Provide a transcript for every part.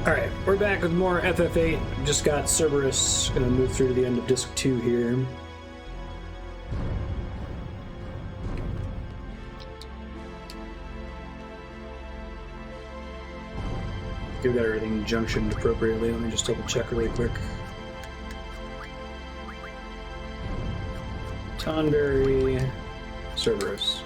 Alright, we're back with more FF8. Just got Sorceress. Gonna move through to the end of Disc 2 here. We've got everything junctioned appropriately. Let me just double check really quick. Tonberry, Sorceress.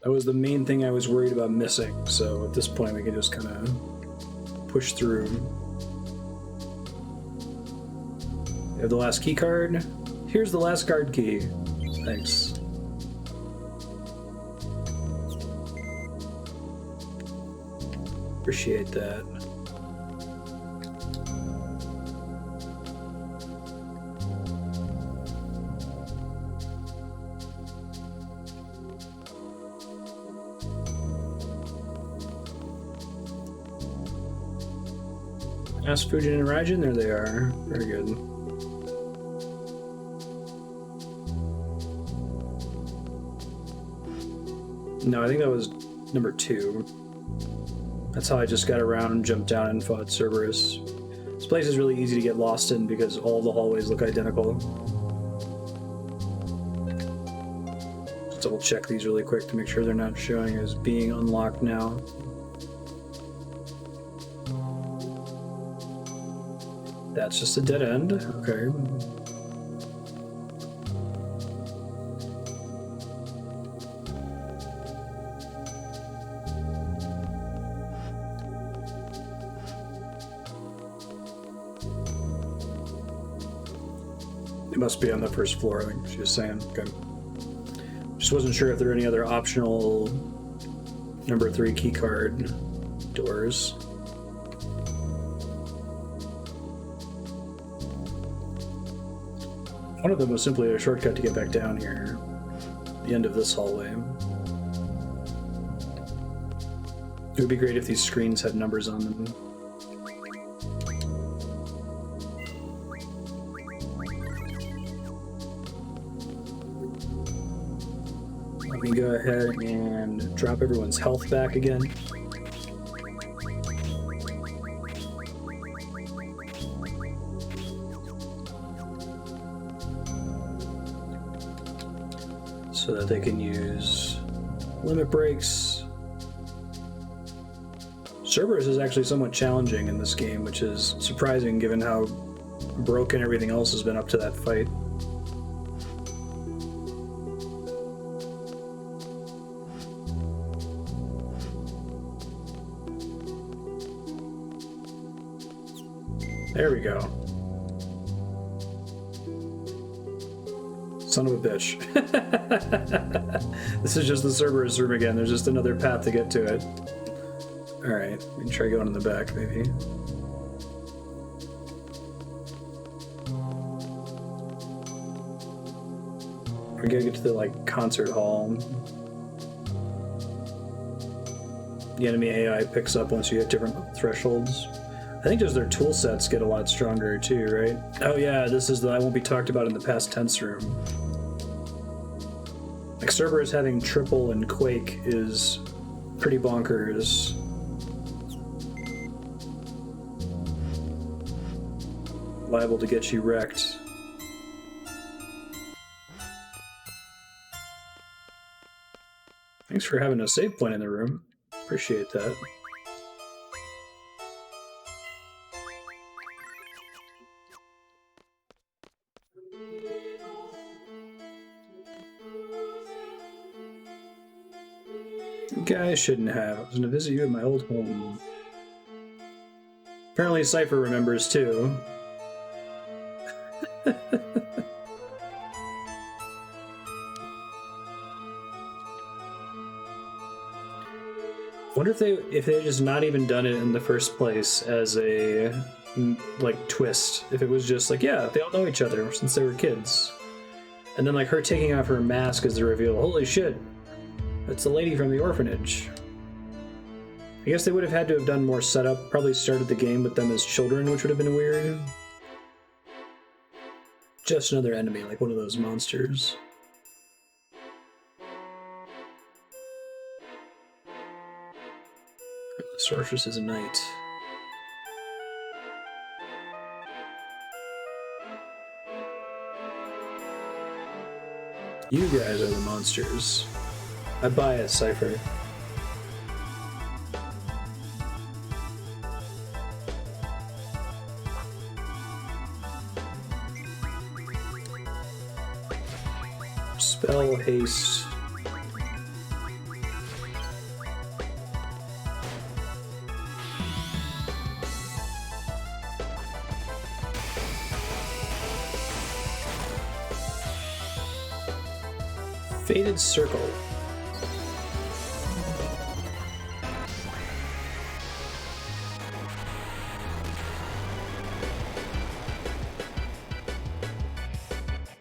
That was the main thing I was worried about missing, so at this point we can just kind of push through. We have the last key card. Here's the last card key. Thanks. Appreciate that. Ask Fujin and Raijin, there they are. Very good. No, I think that was number 2. That's how I just got around and jumped down and fought Cerberus. This place is really easy to get lost in because all the hallways look identical. Just double check these really quick to make sure they're not showing as being unlocked now. That's just a dead end. Okay. It must be on the first floor, I think she was saying. Okay. Just wasn't sure if there were any other optional number 3 keycard doors. One of them was simply a shortcut to get back down here. The end of this hallway. It would be great if these screens had numbers on them. Let me go ahead and drop everyone's health back again. So that they can use limit breaks. Cerberus is actually somewhat challenging in this game, which is surprising given how broken everything else has been up to that fight. There we go. Son of a bitch. This is just the Cerberus room again. There's just another path to get to it. Alright, we can try going in the back, maybe. We gotta get to the, like, concert hall. The enemy AI picks up once you hit different thresholds. I think just their tool sets get a lot stronger too, right? Oh yeah, this is the I won't be talked about in the past tense room. Like Cerberus having triple and quake is pretty bonkers. Liable to get you wrecked. Thanks for having a save point in the room. Appreciate that. I shouldn't have. I was going to visit you at my old home. Apparently Seifer remembers too. Wonder if they just not even done it in the first place as a like twist. If it was just like, yeah, they all know each other since they were kids. And then like her taking off her mask as the reveal, holy shit. It's the lady from the orphanage. I guess they would have had to have done more setup, probably started the game with them as children, which would have been weird. just another enemy, like one of those monsters. The Sorceress is a knight. You guys are the monsters. I buy it, Seifer. Spell haste. Faded circle.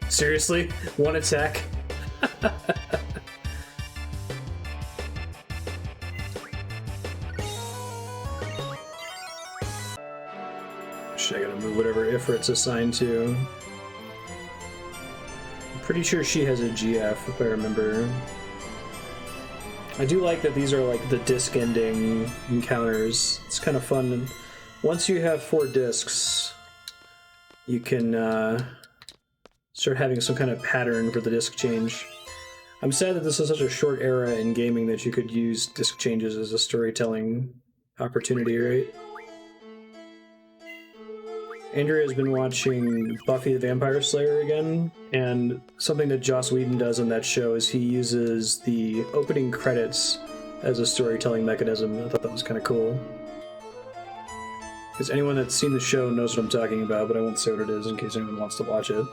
Seriously? One attack? Shit, I gotta move whatever Ifrit's assigned to. I'm pretty sure she has a GF, if I remember. I do like that these are like the disc ending encounters. It's kind of fun. Once you have 4 discs, you can start having some kind of pattern for the disc change. I'm sad that this is such a short era in gaming that you could use disc changes as a storytelling opportunity, right? Andrea has been watching Buffy the Vampire Slayer again, and something that Joss Whedon does on that show is he uses the opening credits as a storytelling mechanism. I thought that was kind of cool. Because anyone that's seen the show knows what I'm talking about, but I won't say what it is in case anyone wants to watch it.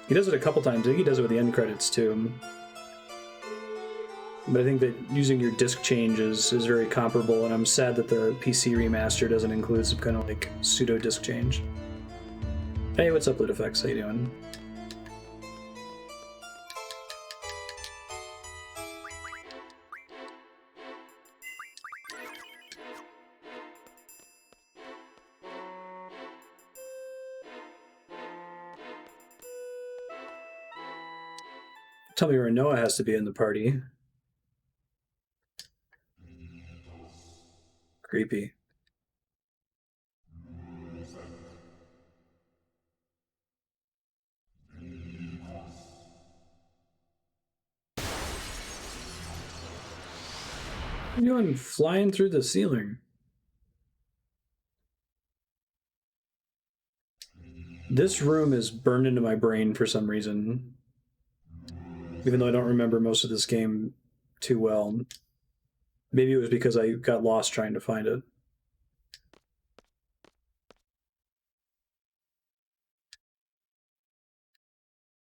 He does it a couple times. I think he does it with the end credits too. But I think that using your disc change is very comparable, and I'm sad that the PC remaster doesn't include some kind of like pseudo disc change. Hey, what's up, Lit Effects? How you doing? Tell me Rinoa has to be in the party. Creepy. What are you doing flying through the ceiling? This room is burned into my brain for some reason. Even though I don't remember most of this game too well. Maybe it was because I got lost trying to find it.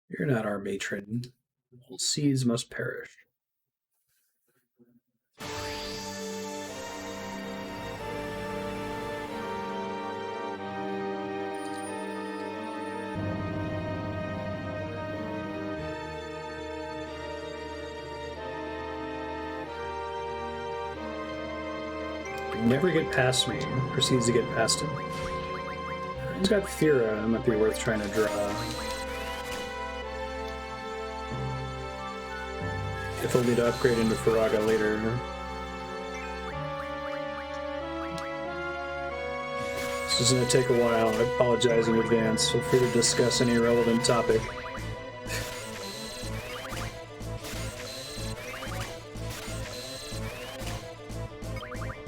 You're not our matron. All seeds must perish. Never get past me. Proceeds to get past him. He's got Fira. It might be worth trying to draw. If only to upgrade into Firaga later. This is going to take a while. I apologize in advance. Feel free to discuss any relevant topic.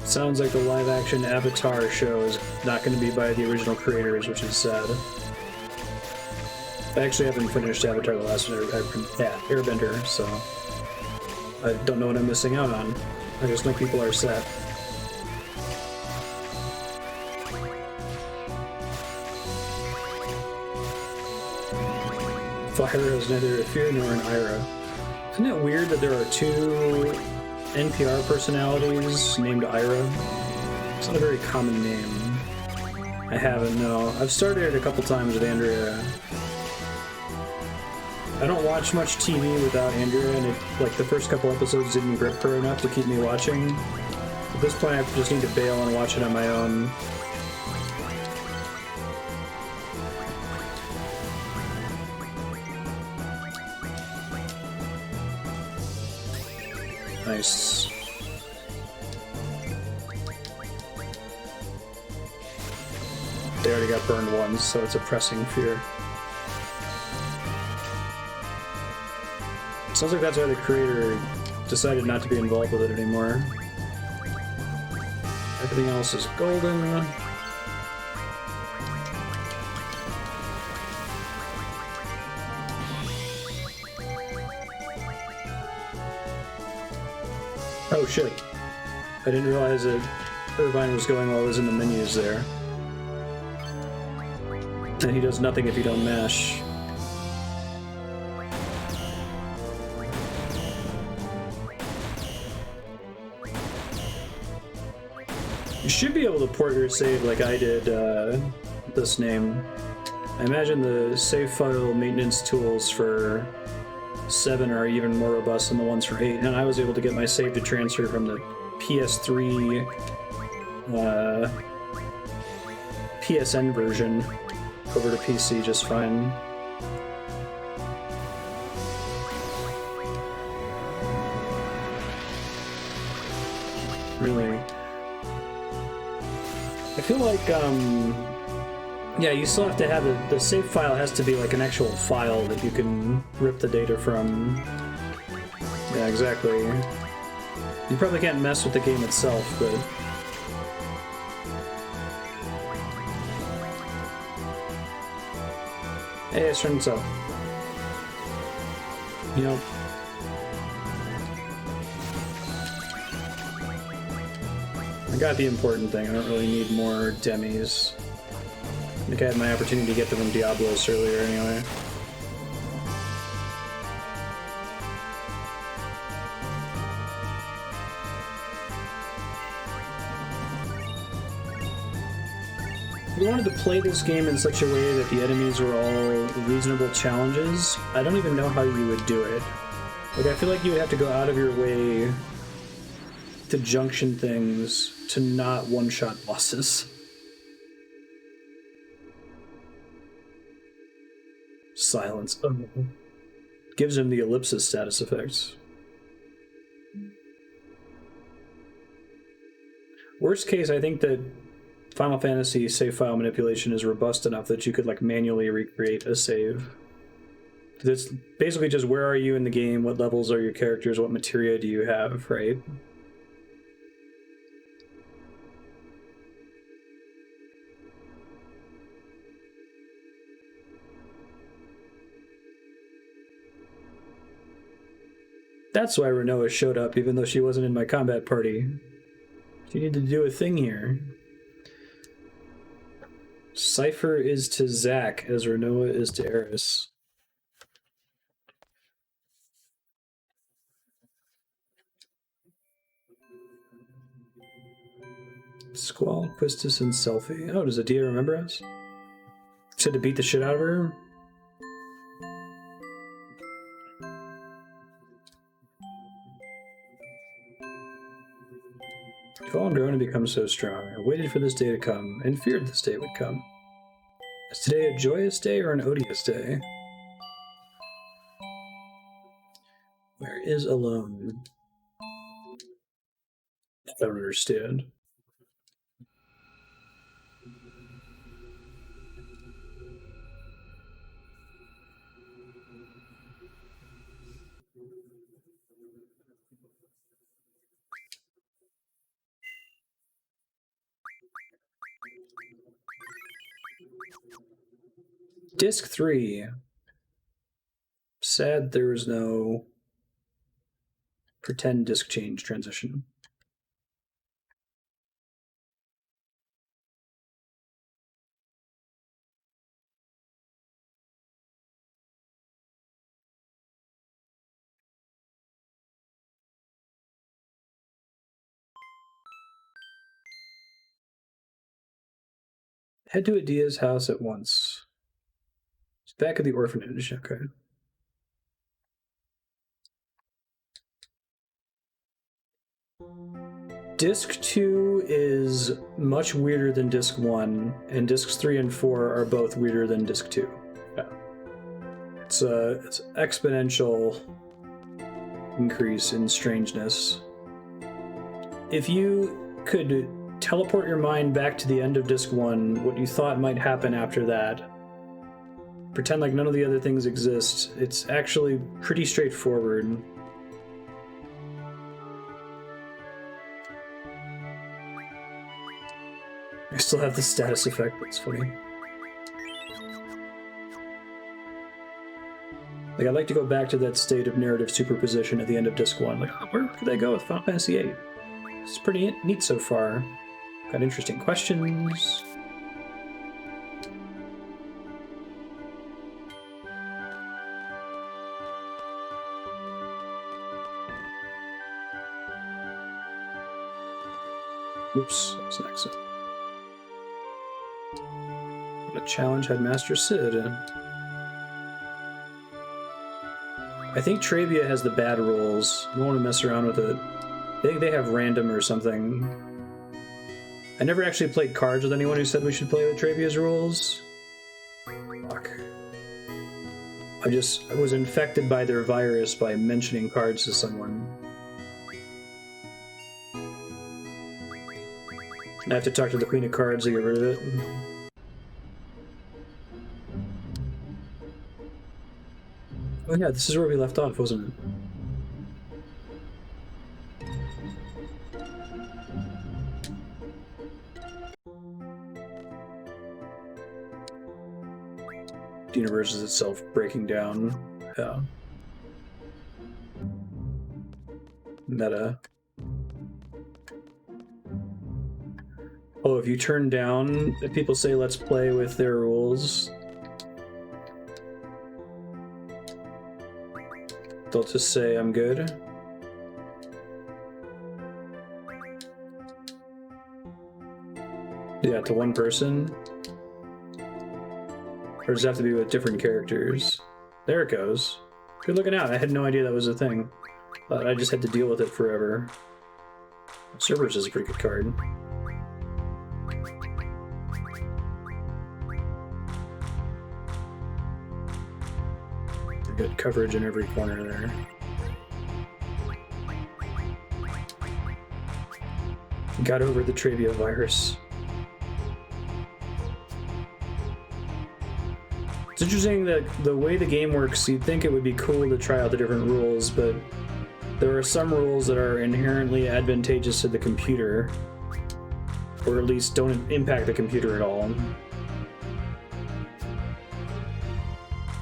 Sounds like the live-action Avatar show is not going to be by the original creators, which is sad. I actually haven't finished Avatar: The Last Airbender, so I don't know what I'm missing out on. I just know people are sad. Fira is neither a Fira nor an Ira. Isn't it weird that there are 2 NPR personalities named Ira? It's not a very common name. I haven't, no. I've started it a couple times with Andrea. I don't watch much TV without Andrea, and like the first couple episodes didn't grip her enough to keep me watching. At this point, I just need to bail and watch it on my own. Nice. They already got burned once, so it's a pressing fear. Sounds like that's why the creator decided not to be involved with it anymore. Everything else is golden. Oh shit. I didn't realize that Irvine was going while I was in the menus there. And he does nothing if you don't mash. You should be able to port your save like I did this name. I imagine the save file maintenance tools for 7 are even more robust than the ones for 8, and I was able to get my save to transfer from the PS3 PSN version over to PC just fine. Really. I feel like, yeah, you still have to have the save file has to be like an actual file that you can rip the data from. Yeah, exactly. You probably can't mess with the game itself, but... Hey, it's turning itself. You know... I got the important thing. I don't really need more demis. I think I had my opportunity to get them from Diablos earlier anyway. If you wanted to play this game in such a way that the enemies were all reasonable challenges, I don't even know how you would do it. Like, I feel like you would have to go out of your way to junction things to not one-shot bosses. Silence. Oh. Gives him the ellipsis status effects. Worst case, I think that Final Fantasy save file manipulation is robust enough that you could like manually recreate a save. It's basically just where are you in the game, what levels are your characters, what materia do you have, right? That's why Rinoa showed up, even though she wasn't in my combat party. She needed to do a thing here. Seifer is to Zack as Rinoa is to Eris. Squall, Quistis, and Selfie. Oh, does Edea remember us? Said to beat the shit out of her? You've all grown and become so strong. I waited for this day to come, and feared this day would come. Is today a joyous day or an odious day? Where is Ellone? I don't understand. Disc 3. Sad there was no pretend disc change transition. Head to Edea's house at once. It's back at the orphanage, okay. Disc 2 is much weirder than Disc 1, and Discs 3 and 4 are both weirder than Disc 2. Yeah. It's exponential increase in strangeness. If you could teleport your mind back to the end of Disc 1, what you thought might happen after that, pretend like none of the other things exist, it's actually pretty straightforward. I still have the status effect, that's funny. Like, I'd like to go back to that state of narrative superposition at the end of Disc 1. Like, oh, where could they go with Final Fantasy VIII? It's pretty neat so far. Got interesting questions. Oops, that was an accident. I'm gonna challenge Headmaster Cid. I think Trabia has the bad rolls. I don't want to mess around with it. I think they have random or something. I never actually played cards with anyone who said we should play with Trabia's rules. Fuck. I was infected by their virus by mentioning cards to someone. I have to talk to the Queen of Cards to get rid of it. Oh yeah, this is where we left off, wasn't it? The universe is itself breaking down. Yeah. Meta. Oh, if you turn down, if people say let's play with their rules, they'll just say I'm good. Yeah, to one person. Or does it have to be with different characters? There it goes. Good looking out. I had no idea that was a thing. But I just had to deal with it forever. Cerberus is a pretty good card. Good coverage in every corner there. Got over the Trabia virus. It's interesting that the way the game works, you'd think it would be cool to try out the different rules, but there are some rules that are inherently advantageous to the computer, or at least don't impact the computer at all.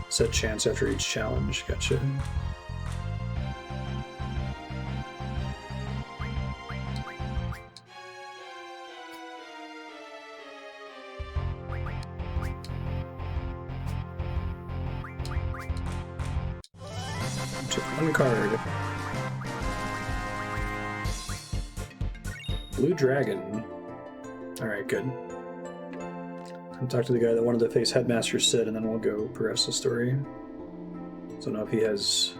Set chance after each challenge. Gotcha. Took one card. Blue Dragon. Alright, good. I'll talk to the guy that wanted to face Headmaster Cid, and then we'll go progress the story. So I don't know if he has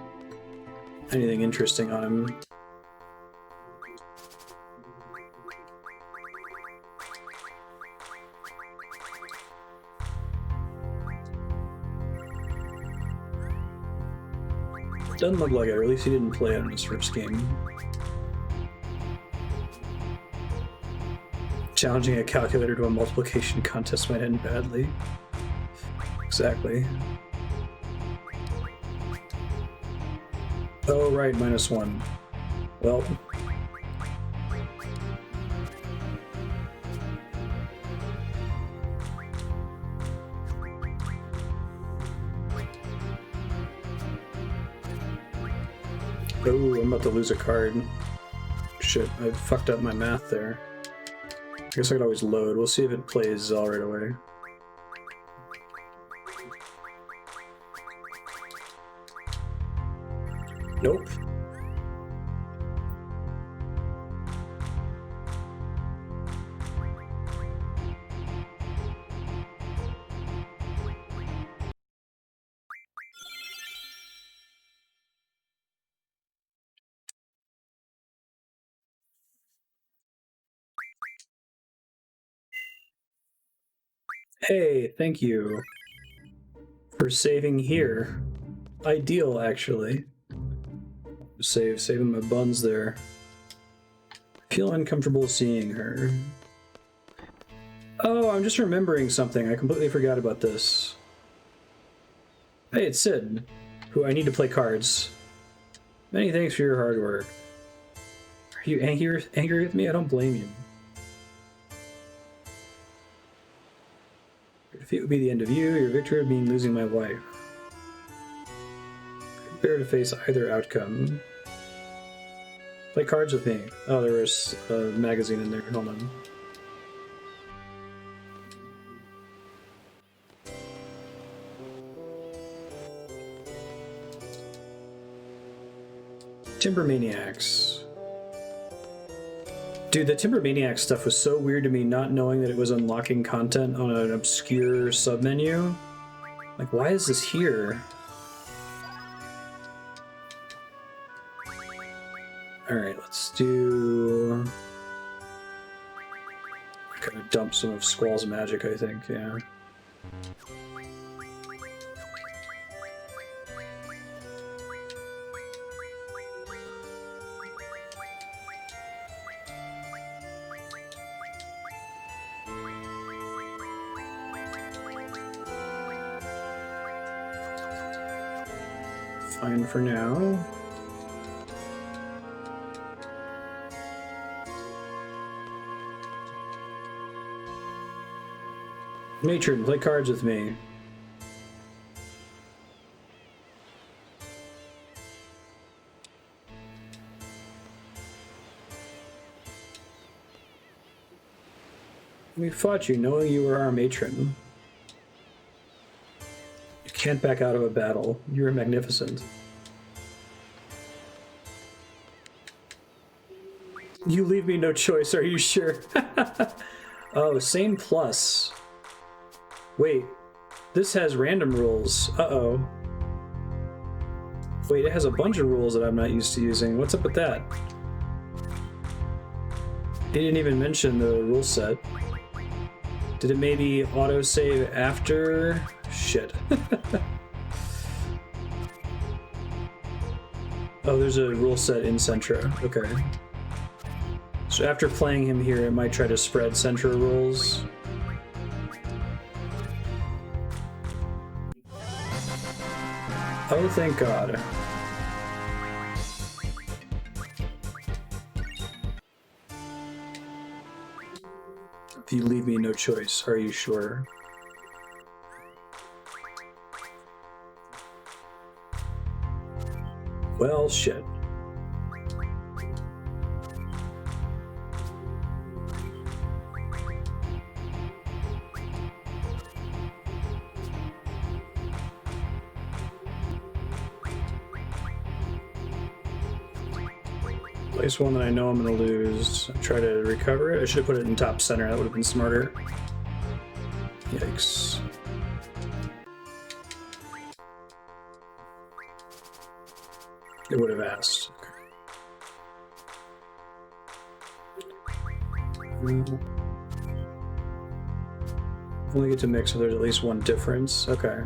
anything interesting on him. Doesn't look like it, or at least he didn't play it in his first game. Challenging a calculator to a multiplication contest might end badly. Exactly. Oh, right, -1. Well. Oh, I'm about to lose a card. Shit, I fucked up my math there. I guess I could always load. We'll see if it plays Zell right away. Nope. Hey, thank you for saving here. Ideal, actually. Saving my buns there. I feel uncomfortable seeing her. Oh, I'm just remembering something. I completely forgot about this. Hey, it's Cid, who I need to play cards. Many thanks for your hard work. Are you angry with me? I don't blame you. Your defeat would be the end of you, your victory would mean losing my wife. Prepare to face either outcome. Play cards with me. Oh, there was a magazine in there. Hold on. Timber Maniacs. Dude, the Timber Maniacs stuff was so weird to me, not knowing that it was unlocking content on an obscure submenu. Like, why is this here? Alright, let's do... I gotta dump some of Squall's magic, I think, yeah. Fine for now. Matron, play cards with me. We fought you knowing you were our matron. You can't back out of a battle. You were magnificent. You leave me no choice, are you sure? Oh, Sane Plus. Wait, this has random rules. Uh-oh. Wait, it has a bunch of rules that I'm not used to using. What's up with that? It didn't even mention the rule set. Did it maybe auto-save after? Shit. Oh, there's a rule set in Centra. Okay. So after playing him here, it might try to spread Centra rules. Oh, thank God. If you leave me no choice, are you sure? Well, shit. Place one that I know I'm gonna lose. Try to recover it. I should have put it in top center. That would have been smarter. Yikes. It would have asked. Okay. Only get to mix if there's at least one difference. Okay.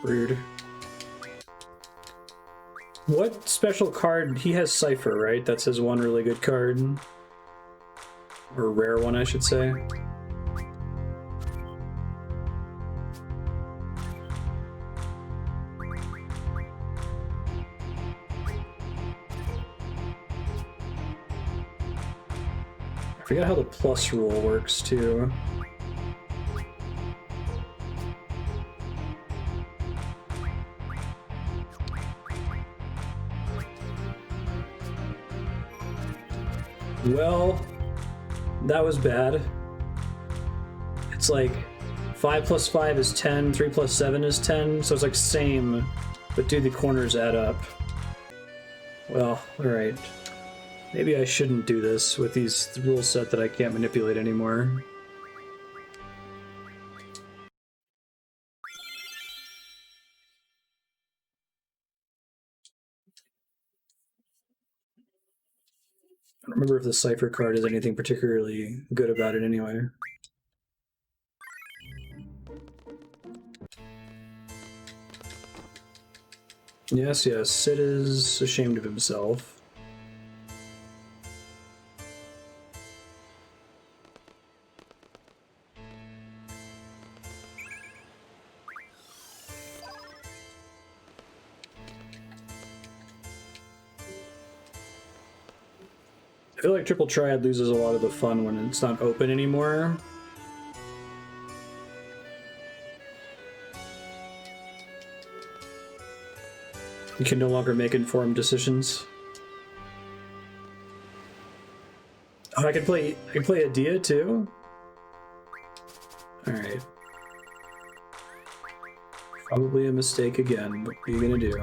Rude. What special card? He has Seifer, right? That's his one really good card. Or rare one, I should say. I forget how the plus rule works, too. Well, that was bad. It's like 5 plus 5 is 10, 3 plus 7 is 10, so it's like same, but do the corners add up? Well, alright. Maybe I shouldn't do this with these rule set that I can't manipulate anymore. I don't remember if the Seifer card has anything particularly good about it anyway. Yes, yes, Cid is ashamed of himself. I feel like Triple Triad loses a lot of the fun when it's not open anymore. You can no longer make informed decisions. Oh, I can play Edea too? Alright. Probably a mistake again, but what are you gonna do?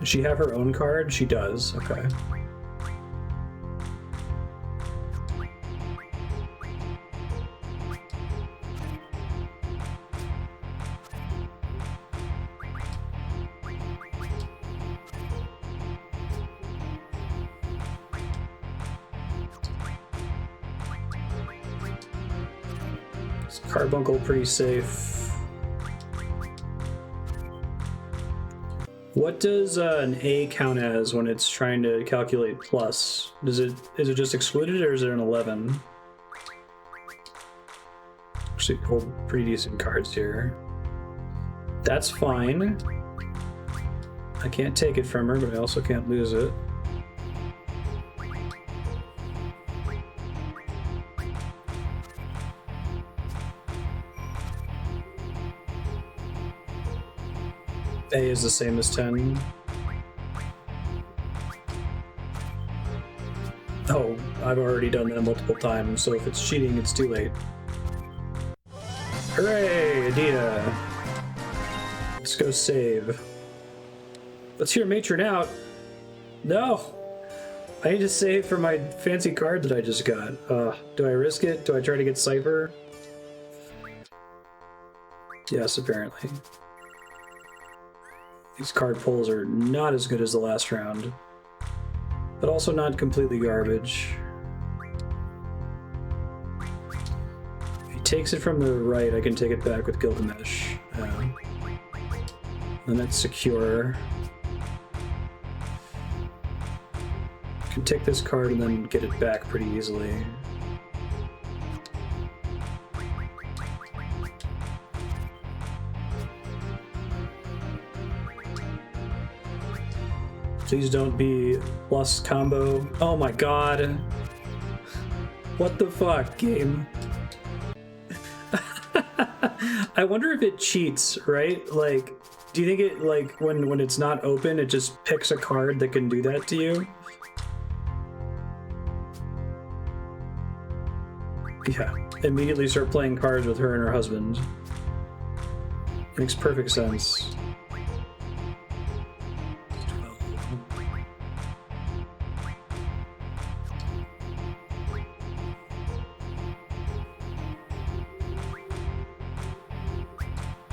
Does she have her own card? She does, okay. Carbuncle pretty safe. What does an A count as when it's trying to calculate plus? Is it just excluded or is it an 11? Actually pulled pretty decent cards here. That's fine. I can't take it from her, but I also can't lose it. A is the same as 10. Oh, I've already done that multiple times, so if it's cheating, it's too late. Hooray, Edea! Let's go save. Let's hear Matron out. No! I need to save for my fancy card that I just got. Do I risk it? Do I try to get Seifer? Yes, apparently. These card pulls are not as good as the last round, but also not completely garbage. If he takes it from the right, I can take it back with Gilgamesh. Then that's secure. I can take this card and then get it back pretty easily. Please don't be plus combo. Oh my god. What the fuck, game? I wonder if it cheats, right? Like, do you think it, like, when it's not open, it just picks a card that can do that to you? Yeah, immediately start playing cards with her and her husband. Makes perfect sense.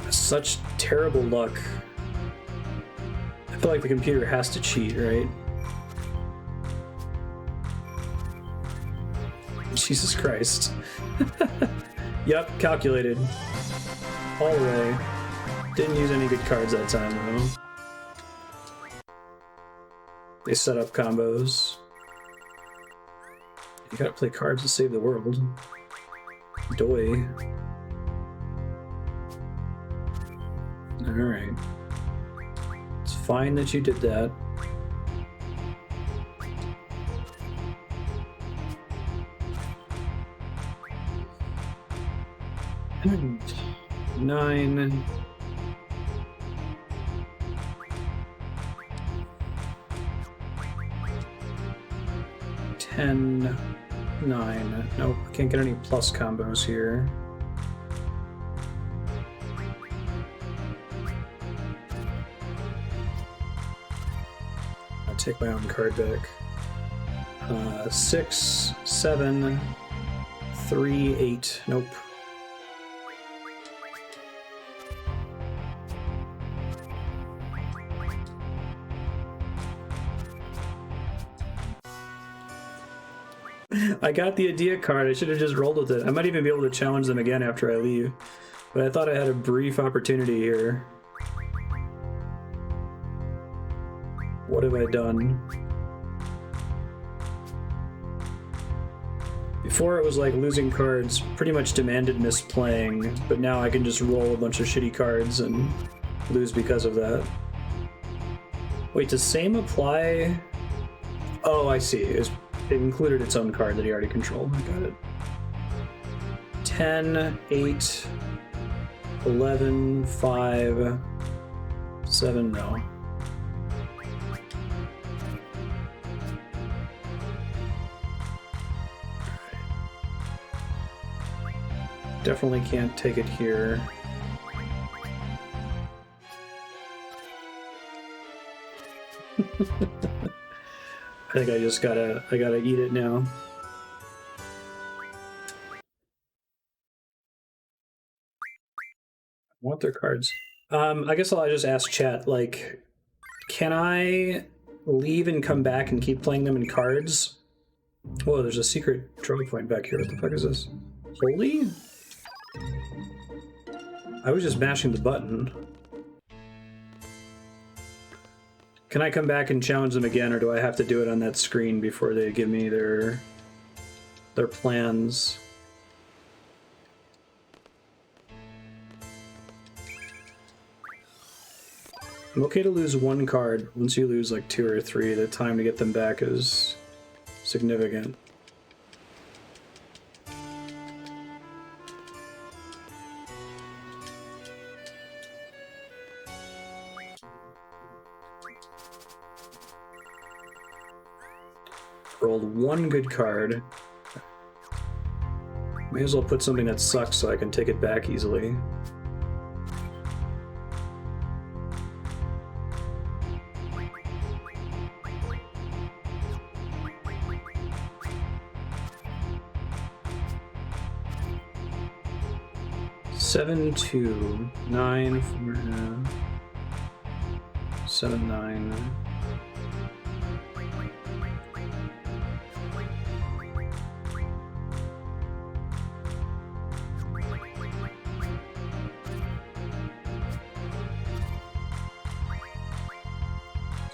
Such terrible luck. I feel like the computer has to cheat, right? Jesus Christ. Yep, calculated. All the way. Didn't use any good cards that time, though. They set up combos. You gotta play cards to save the world. Doy. Alright. It's fine that you did that. And 9. $10, 9. Nope, can't get any plus combos here. take my own card back. 6, 7, 3, 8. Nope. I got the Edea card. I should have just rolled with it. I might even be able to challenge them again after I leave. But I thought I had a brief opportunity here. What have I done? Before it was like losing cards pretty much demanded misplaying, but now I can just roll a bunch of shitty cards and lose because of that. Wait, does same apply? Oh, I see. It included its own card that he already controlled. I got it. 10, 8, 11, 5, 7, no. Definitely can't take it here. I think I just gotta eat it now. I want their cards. I guess I'll just ask chat, like, can I leave and come back and keep playing them in cards? Whoa, there's a secret draw point back here. What the fuck is this? Holy? I was just mashing the button. Can I come back and challenge them again, or do I have to do it on that screen before they give me their plans? I'm okay to lose one card. Once you lose like 2 or 3, the time to get them back is significant. Rolled one good card. May as well put something that sucks so I can take it back easily. Seven, 2, 9, 4, 7, 9.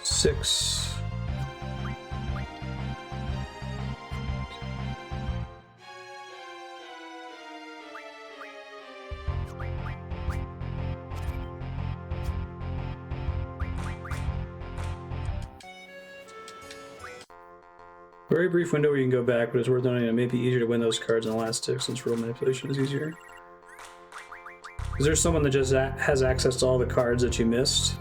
Six. Very brief window where you can go back, but it's worth noting it may be easier to win those cards in the last tick since rule manipulation is easier. Is there someone that just has access to all the cards that you missed?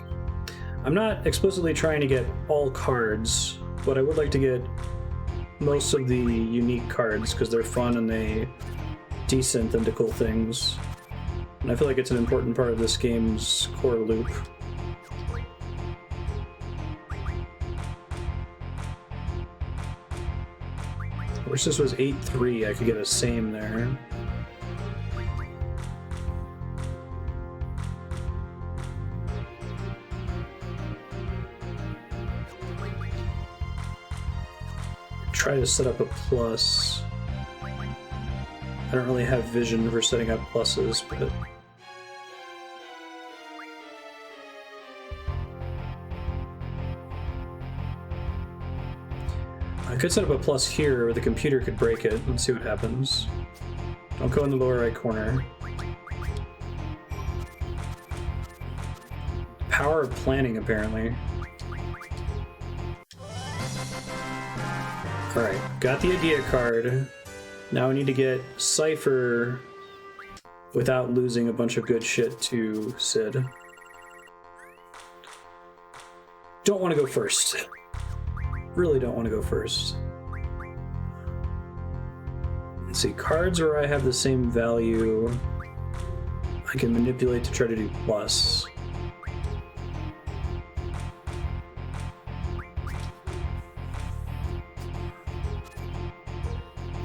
I'm not explicitly trying to get all cards, but I would like to get most of the unique cards because they're fun and they desynth into cool things. And I feel like it's an important part of this game's core loop. I wish this was 8-3, I could get a same there. Try to set up a plus. I don't really have vision for setting up pluses, but I could set up a plus here, or the computer could break it. Let's see what happens. Don't go in the lower right corner. Power of planning, apparently. Alright, got the Edea card. Now we need to get Seifer without losing a bunch of good shit to Cid. Don't want to go first. Really don't want to go first. Let's see, cards where I have the same value I can manipulate to try to do plus.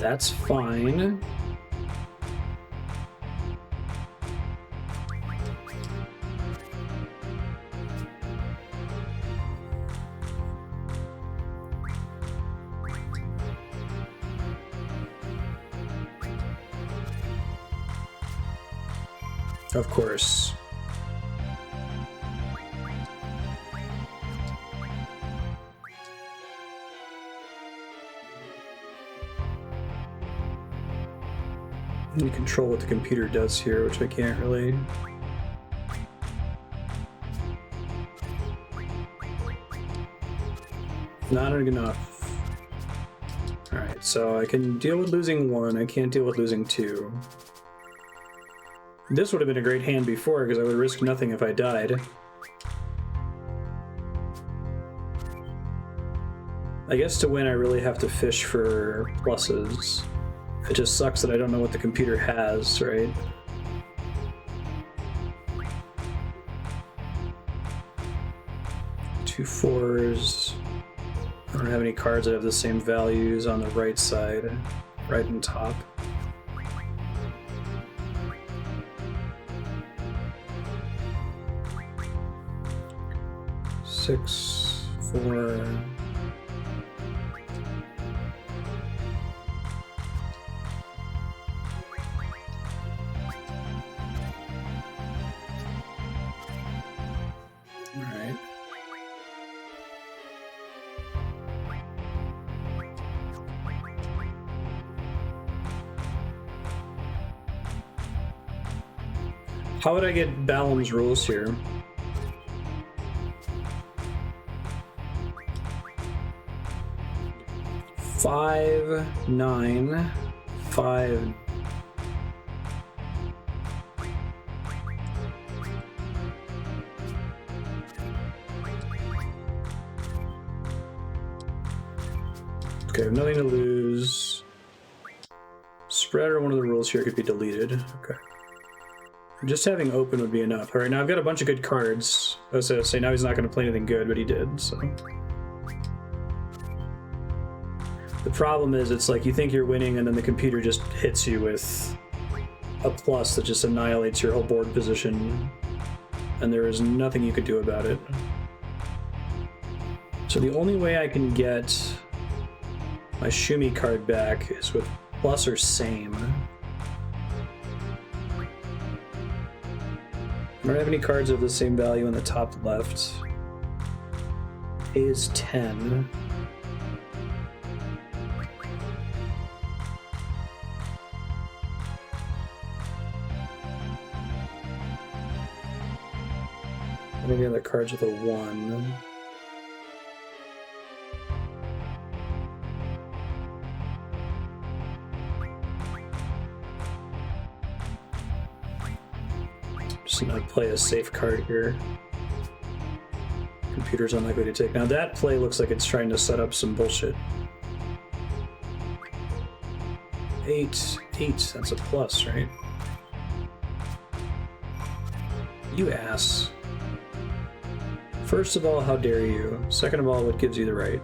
That's fine. Of course. You control what the computer does here, which I can't really. Not enough. Alright, so I can deal with losing one, I can't deal with losing two. This would have been a great hand before, because I would risk nothing if I died. I guess to win I really have to fish for pluses. It just sucks that I don't know what the computer has, right? Two fours. I don't have any cards that have the same values on the right side, right on top. Six, four. How would I get Balamb's rules here? Five, nine, five. Okay, I have nothing to lose. Spread or one of the rules here could be deleted. Okay. Just having open would be enough. Alright, now I've got a bunch of good cards. I was going to say, now he's not going to play anything good, but he did, so. The problem is, it's like you think you're winning, and then the computer just hits you with a plus that just annihilates your whole board position, and there is nothing you could do about it. So the only way I can get my Shumi card back is with plus or same. I don't have any cards of the same value on the top left. A is 10. Maybe other cards with a 1. Just gonna play a safe card here. Computer's unlikely to take. Now that play looks like it's trying to set up some bullshit. 8, that's a plus, right? You ass. First of all, how dare you? Second of all, what gives you the right?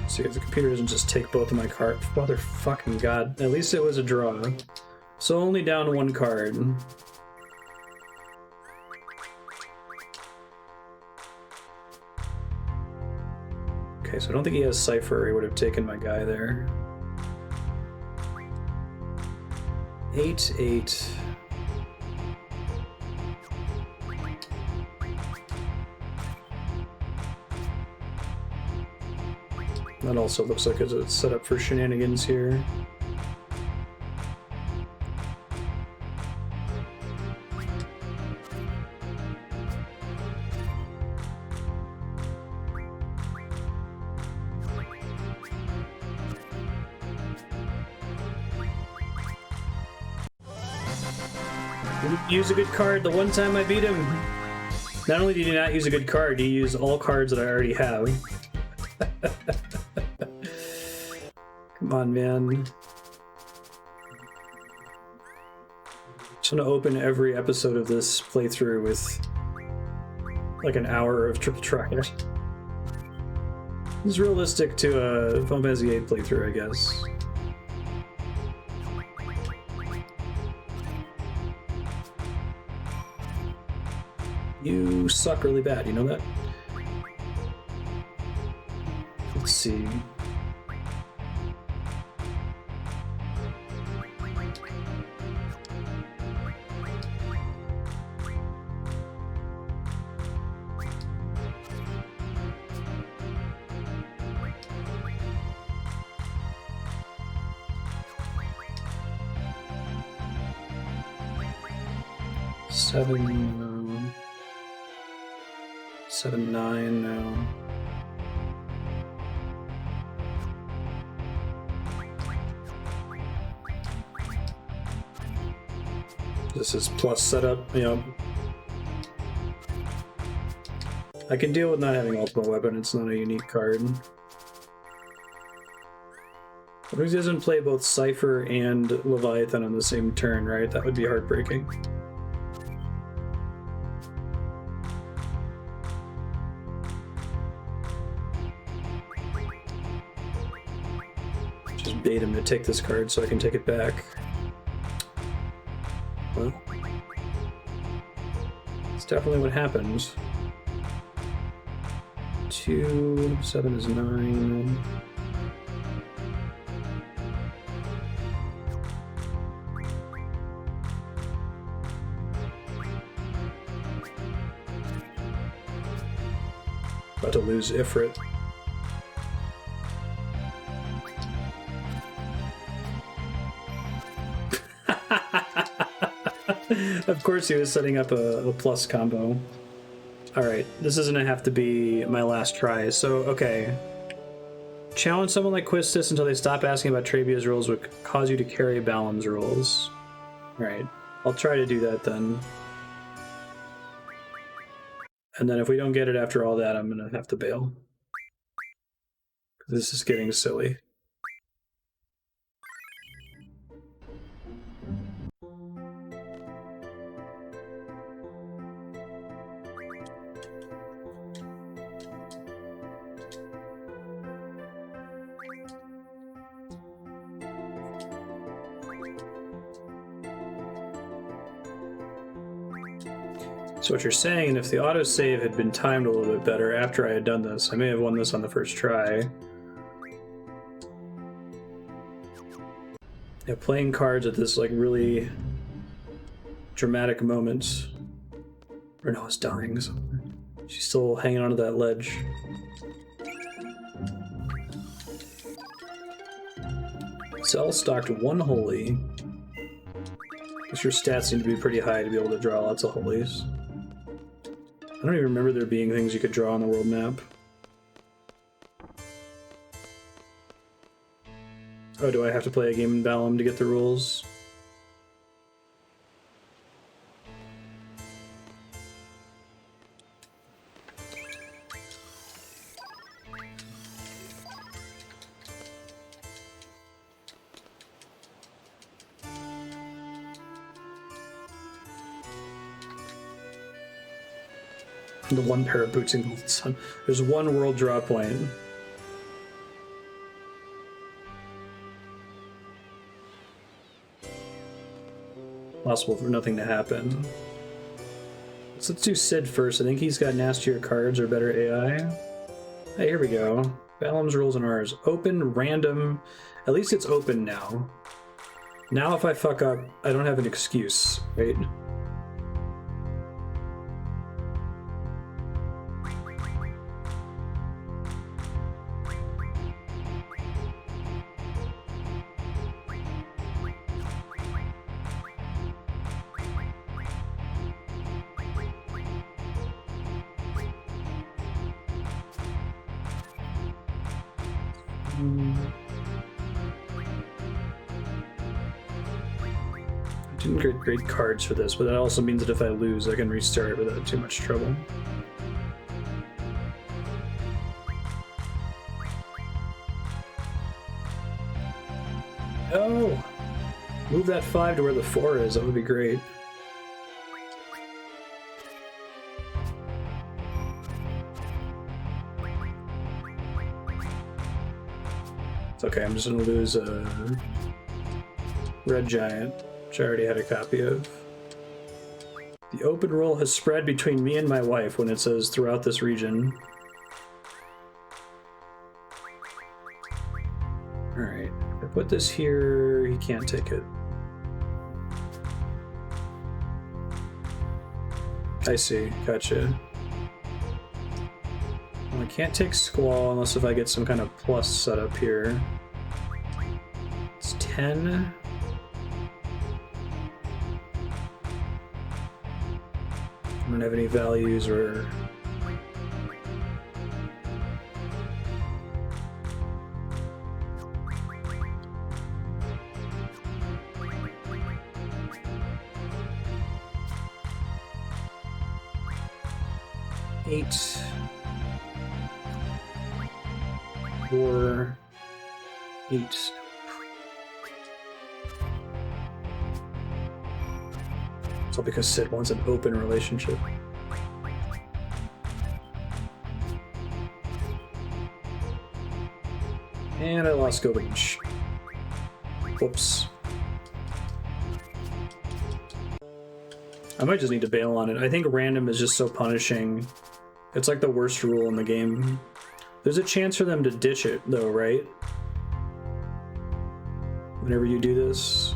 See if the computer doesn't just take both of my cards. Motherfucking god. At least it was a draw. So only down one card. Okay, so I don't think he has Seifer. He would have taken my guy there. 8, 8. That also looks like it's a setup for shenanigans here. Use a good card the one time I beat him. Not only did he not use a good card, he used all cards that I already have. Come on, man. Just want to open every episode of this playthrough with like an hour of triple trials. It's realistic to a Final Fantasy VIII playthrough, I guess. You suck really bad, you know that? Let's see. Seven, 9 now. This is plus setup, you know. I can deal with not having ultimate weapon, it's not a unique card. What if he doesn't play both Seifer and Leviathan on the same turn, right? That would be heartbreaking. Just bait him to take this card so I can take it back. Well, it's definitely what happened. 2, 7 is 9. About to lose Ifrit. Of course he was setting up a plus combo. Alright, this is gonna have to be my last try. So, okay. Challenge someone like Quistis until they stop asking about Trebia's rules would cause you to carry Balamb's rules. Alright, I'll try to do that then. And then if we don't get it after all that, I'm gonna have to bail. This is getting silly. So what you're saying, and if the autosave had been timed a little bit better after I had done this, I may have won this on the first try. Yeah, playing cards at this like really dramatic moment. Rinoa's dying somewhere. She's still hanging onto that ledge. Cell stocked 1 holy. Guess your stats seem to be pretty high to be able to draw lots of holies. I don't even remember there being things you could draw on the world map. Oh, do I have to play a game in Balamb to get the rules? The one pair of boots in Golden Sun. There's 1 world draw point. Possible for nothing to happen. So let's do Cid first. I think he's got nastier cards or better AI. Hey, here we go. Balamb's rules and ours. Open, random. At least it's open now. Now if I fuck up, I don't have an excuse, right? Didn't get great cards for this, but that also means that if I lose, I can restart without too much trouble. Oh! Move that 5 to where the 4 is, that would be great. Okay, I'm just gonna lose a red giant, which I already had a copy of. The open rule has spread between me and my wife when it says throughout this region. Alright, if I put this here, he can't take it. I see, gotcha. Well, I can't take Squall unless if I get some kind of plus set up here. It's 10. I don't have any values or... Eight. 4. 8. It's all because Cid wants an open relationship. And I lost Go Beach. Whoops. I might just need to bail on it. I think random is just so punishing. It's like the worst rule in the game. There's a chance for them to ditch it, though, right? Whenever you do this.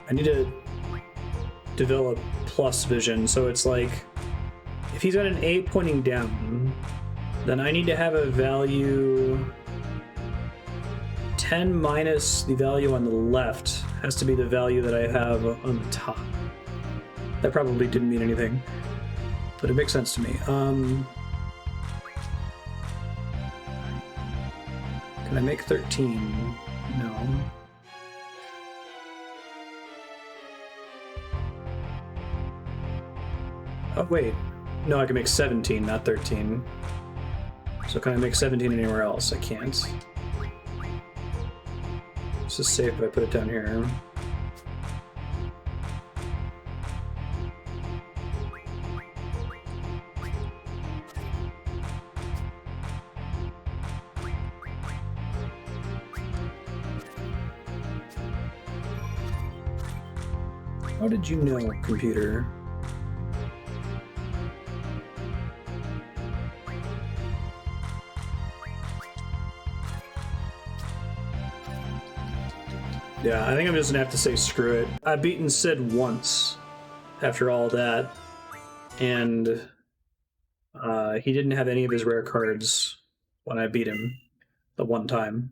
I need to develop plus vision, so it's like, if he's got an A pointing down, then I need to have a value 10 minus the value on the left has to be the value that I have on the top. That probably didn't mean anything, but it makes sense to me. Can I make 13? No. Oh, wait. No, I can make 17, not 13. So can I make 17 anywhere else? I can't. This is safe if I put it down here. How did you know, computer? Yeah, I think I'm just gonna have to say screw it. I've beaten Cid once after all that, and he didn't have any of his rare cards when I beat him the one time.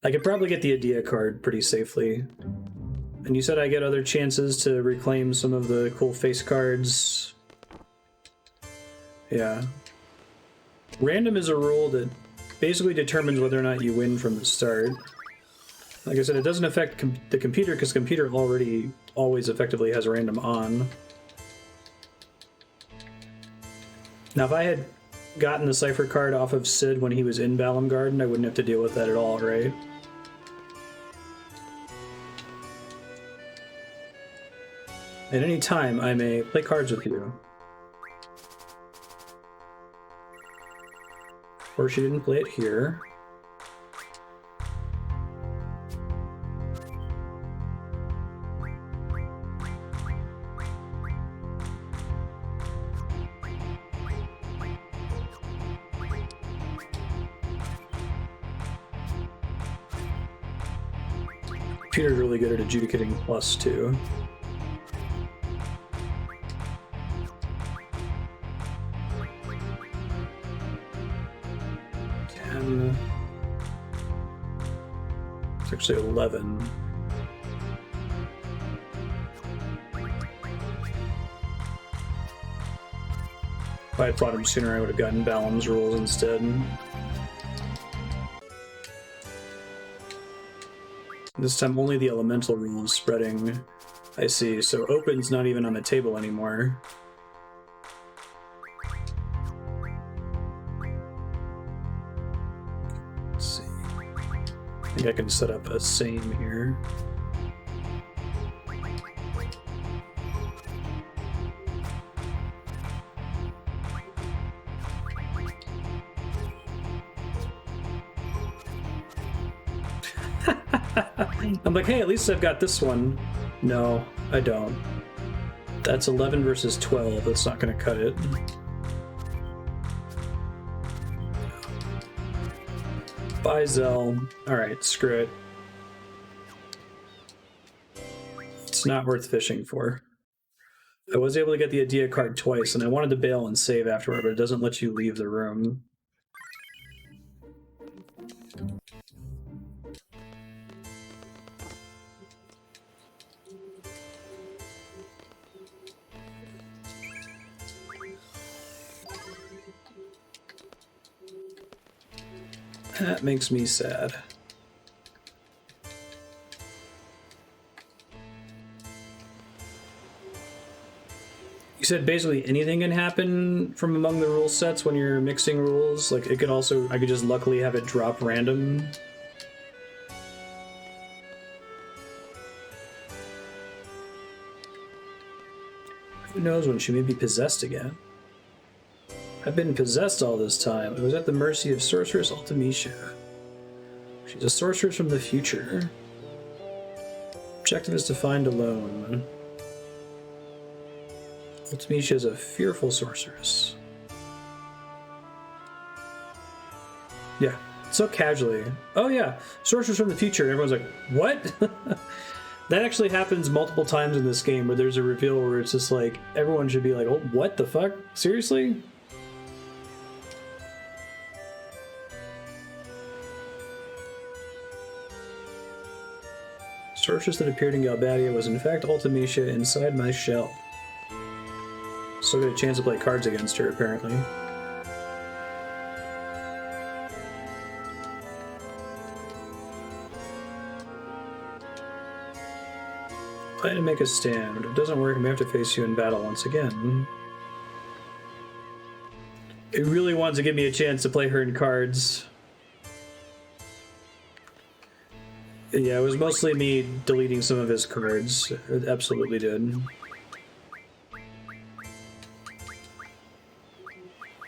I could probably get the Edea card pretty safely. And you said I get other chances to reclaim some of the cool face cards. Yeah. Random is a rule that basically determines whether or not you win from the start. Like I said, it doesn't affect the computer because computer already always effectively has random on. Now, if I had gotten the Seifer card off of Cid when he was in Balamb Garden, I wouldn't have to deal with that at all, right? At any time, I may play cards with you. Or she didn't play it here. Peter's really good at adjudicating plus too. It's actually 11. If I had fought him sooner, I would have gotten Balamb's rules instead. This time only the elemental rule is spreading. I see, so open's not even on the table anymore. Let's see. think I can set up a same here. I'm like, hey, at least I've got this one. No, I don't. That's 11 versus 12. That's not going to cut it. Bye, Zell. Alright, screw it. It's not worth fishing for. I was able to get the Edea card twice, and I wanted to bail and save afterward, but it doesn't let you leave the room. That makes me sad. You said basically anything can happen from among the rule sets when you're mixing rules. Like it could also, I could just luckily have it drop random. Who knows when she may be possessed again? I've been possessed all this time. I was at the mercy of Sorceress Ultimecia. She's a sorceress from the future. Objective is to find Ellone. Ultimecia is a fearful sorceress. Yeah, so casually. Oh yeah, sorceress from the future. And everyone's like, what? That actually happens multiple times in this game where there's a reveal where it's just like, everyone should be like, oh, what the fuck? Seriously? Sorceress that appeared in Galbadia was in fact Ultimecia inside my shell. Still got a chance to play cards against her, apparently. Plan to make a stand. If it doesn't work, I may have to face you in battle once again. It really wanted to give me a chance to play her in cards. Yeah, it was mostly me deleting some of his cards. It absolutely did.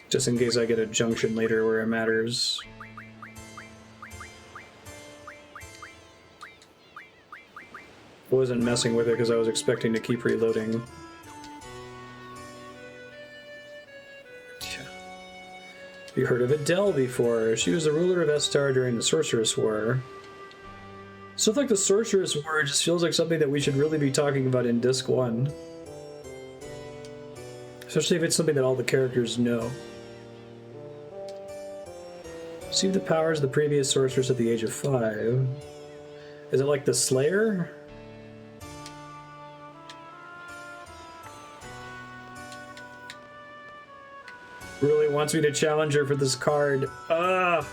Just in case I get a junction later where it matters. I wasn't messing with it because I was expecting to keep reloading. You heard of Adele before. She was the ruler of Esthar during the Sorceress War. Stuff like the Sorceress War just feels like something that we should really be talking about in Disc 1. Especially if it's something that all the characters know. Received the powers of the previous sorceress at the age of 5. Is it like the Slayer? Really wants me to challenge her for this card. Ugh!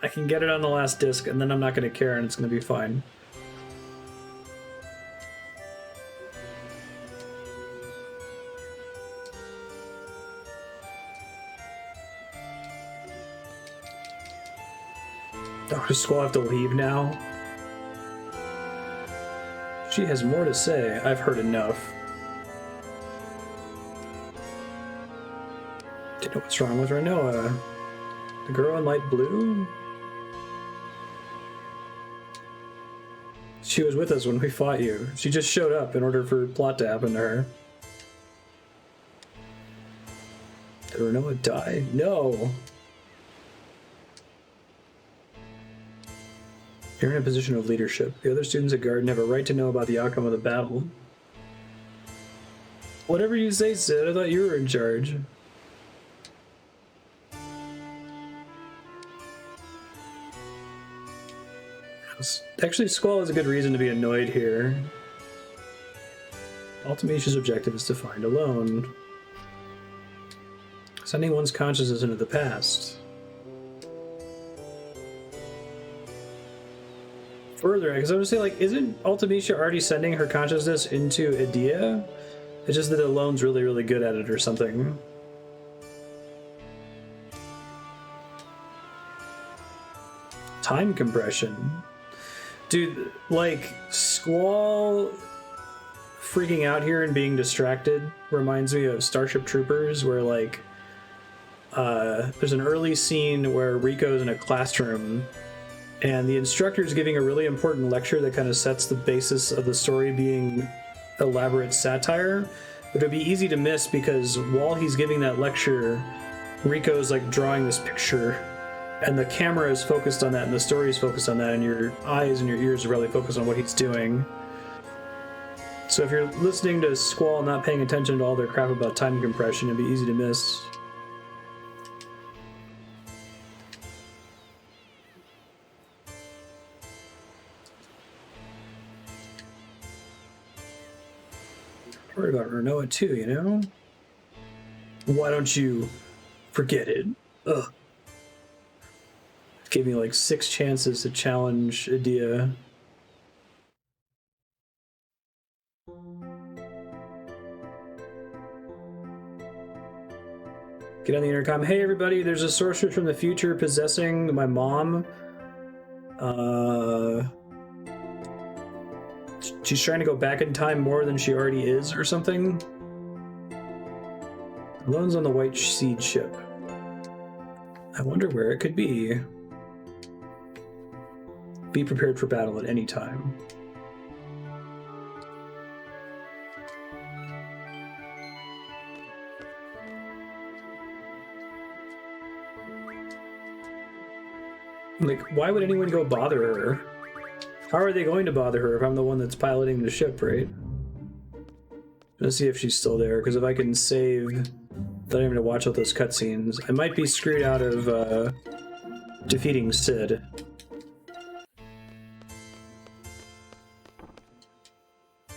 I can get it on the last disc, and then I'm not going to care, and it's going to be fine. Oh, does Squall have to leave now? She has more to say. I've heard enough. Do you know what's wrong with Rinoa? The girl in light blue? She was with us when we fought you. She just showed up in order for plot to happen to her. Did Rinoa die? No! You're in a position of leadership. The other students at Garden have a right to know about the outcome of the battle. Whatever you say, Cid. I thought you were in charge. Actually, Squall has a good reason to be annoyed here. Ultimecia's objective is to find Ellone. Sending one's consciousness into the past. Further, because I was gonna say, like, isn't Ultimecia already sending her consciousness into Edea? It's just that Ellone's really, really good at it or something. Time compression. Dude, like, Squall freaking out here and being distracted reminds me of Starship Troopers, where, like, there's an early scene where Rico's in a classroom and the instructor's giving a really important lecture that kind of sets the basis of the story being elaborate satire, but it'd be easy to miss because while he's giving that lecture, Rico's like drawing this picture and the camera is focused on that and the story is focused on that and your eyes and your ears are really focused on what he's doing. So if you're listening to Squall not paying attention to all their crap about time compression, it'd be easy to miss. Worry about Rinoa too, you know? Why don't you forget it? Ugh. Gave me like 6 chances to challenge Edea. Get on the intercom. Hey everybody, there's a sorceress from the future possessing my mom. She's trying to go back in time more than she already is or something. Ellone's on the White Seed ship. I wonder where it could be. Be prepared for battle at any time. Like, why would anyone go bother her? How are they going to bother her if I'm the one that's piloting the ship, right? Let's see if she's still there, because if I can save without having to watch out those cutscenes, I might be screwed out of defeating Cid.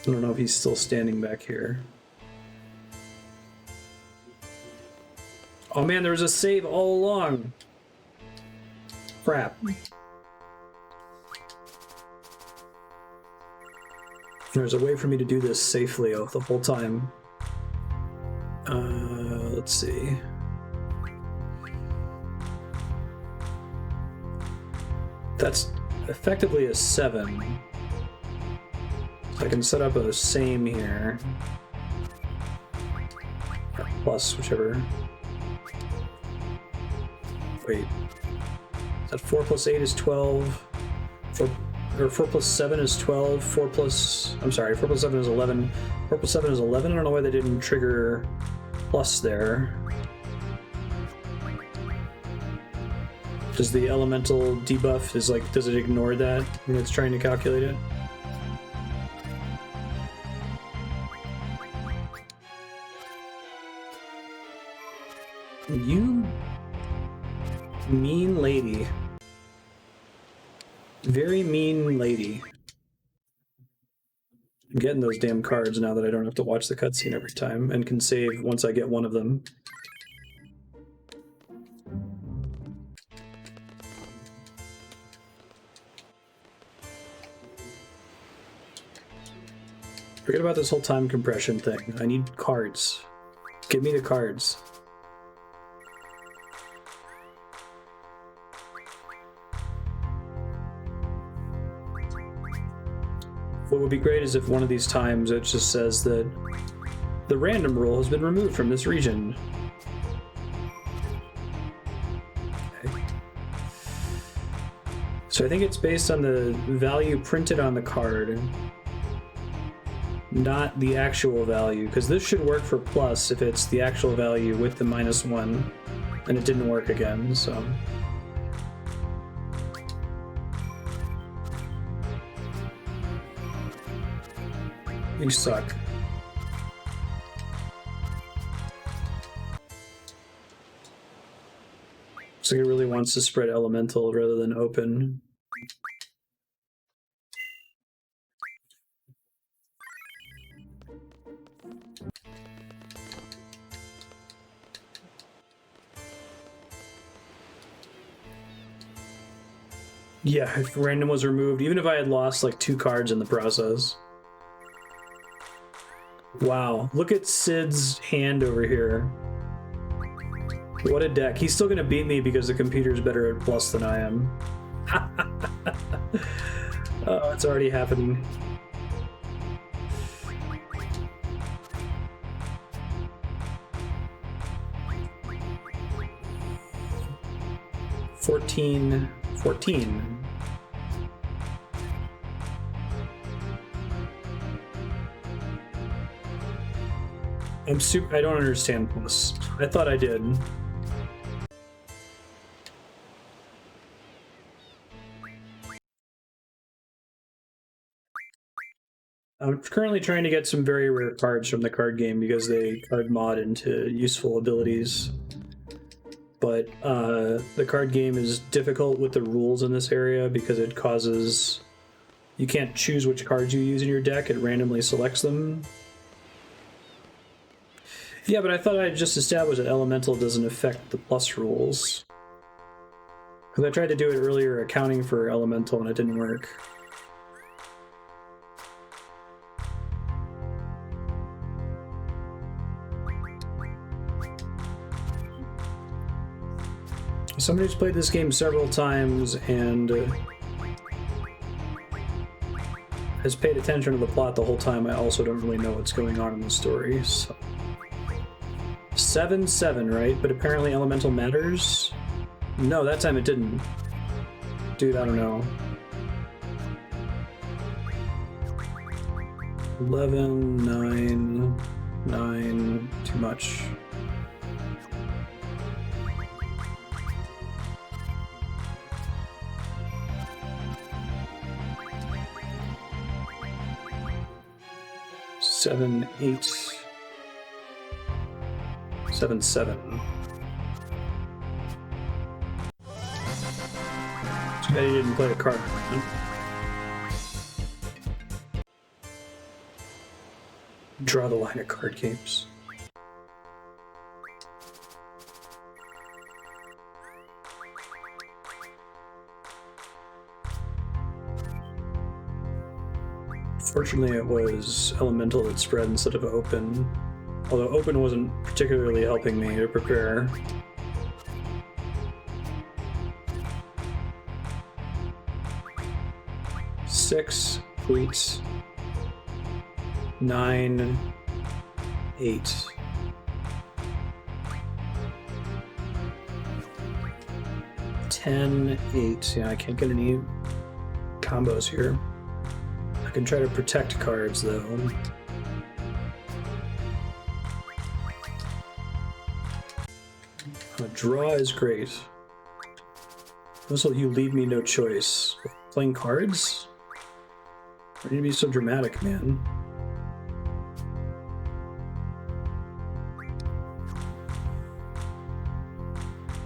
I don't know if he's still standing back here. Oh man, there was a save all along! Crap. There's a way for me to do this safely the whole time. Let's see. That's effectively a 7. So I can set up a same here. Or plus, whichever. Wait. Is that 4 plus 8 is 12? 4 plus 7 is 12. 4 plus 7 is 11. 4 plus 7 is 11. I don't know why they didn't trigger plus there. Does the elemental debuff does it ignore that when it's trying to calculate it? You mean lady. Very mean lady. I'm getting those damn cards now that I don't have to watch the cutscene every time and can save once I get one of them. Forget about this whole time compression thing. I need cards. Give me the cards. What would be great is if one of these times it just says that the random rule has been removed from this region. Okay. So I think it's based on the value printed on the card, not the actual value, because this should work for plus if it's the actual value with the -1, and it didn't work again, so... You suck. So he really wants to spread elemental rather than open. Yeah, if random was removed, even if I had lost like 2 cards in the process. Wow, look at Cid's hand over here. What a deck. He's still gonna beat me because the computer's better at plus than I am. Oh, it's already happening. $14. I don't understand this. I thought I did. I'm currently trying to get some very rare cards from the card game because they card mod into useful abilities. But the card game is difficult with the rules in this area because it causes... You can't choose which cards you use in your deck, it randomly selects them. Yeah, but I thought I just established that Elemental doesn't affect the plus rules. Because I tried to do it earlier accounting for Elemental and it didn't work. Somebody who's played this game several times and has paid attention to the plot the whole time, I also don't really know what's going on in the story, so... 7-7, right? But apparently Elemental matters? No, that time it didn't. Dude, I don't know. 11, 9, 9, too much. Seven, 8, 7, 7. Too bad he didn't play a card. Draw the line of card games. Fortunately, it was Elemental that spread instead of Open. Although Open wasn't particularly helping me to prepare. Six, 8, 9, 8. $10, 8. Yeah, I can't get any combos here. I can try to protect cards, though. A draw is great. Also, you leave me no choice. Playing cards? Why do you be so dramatic, man?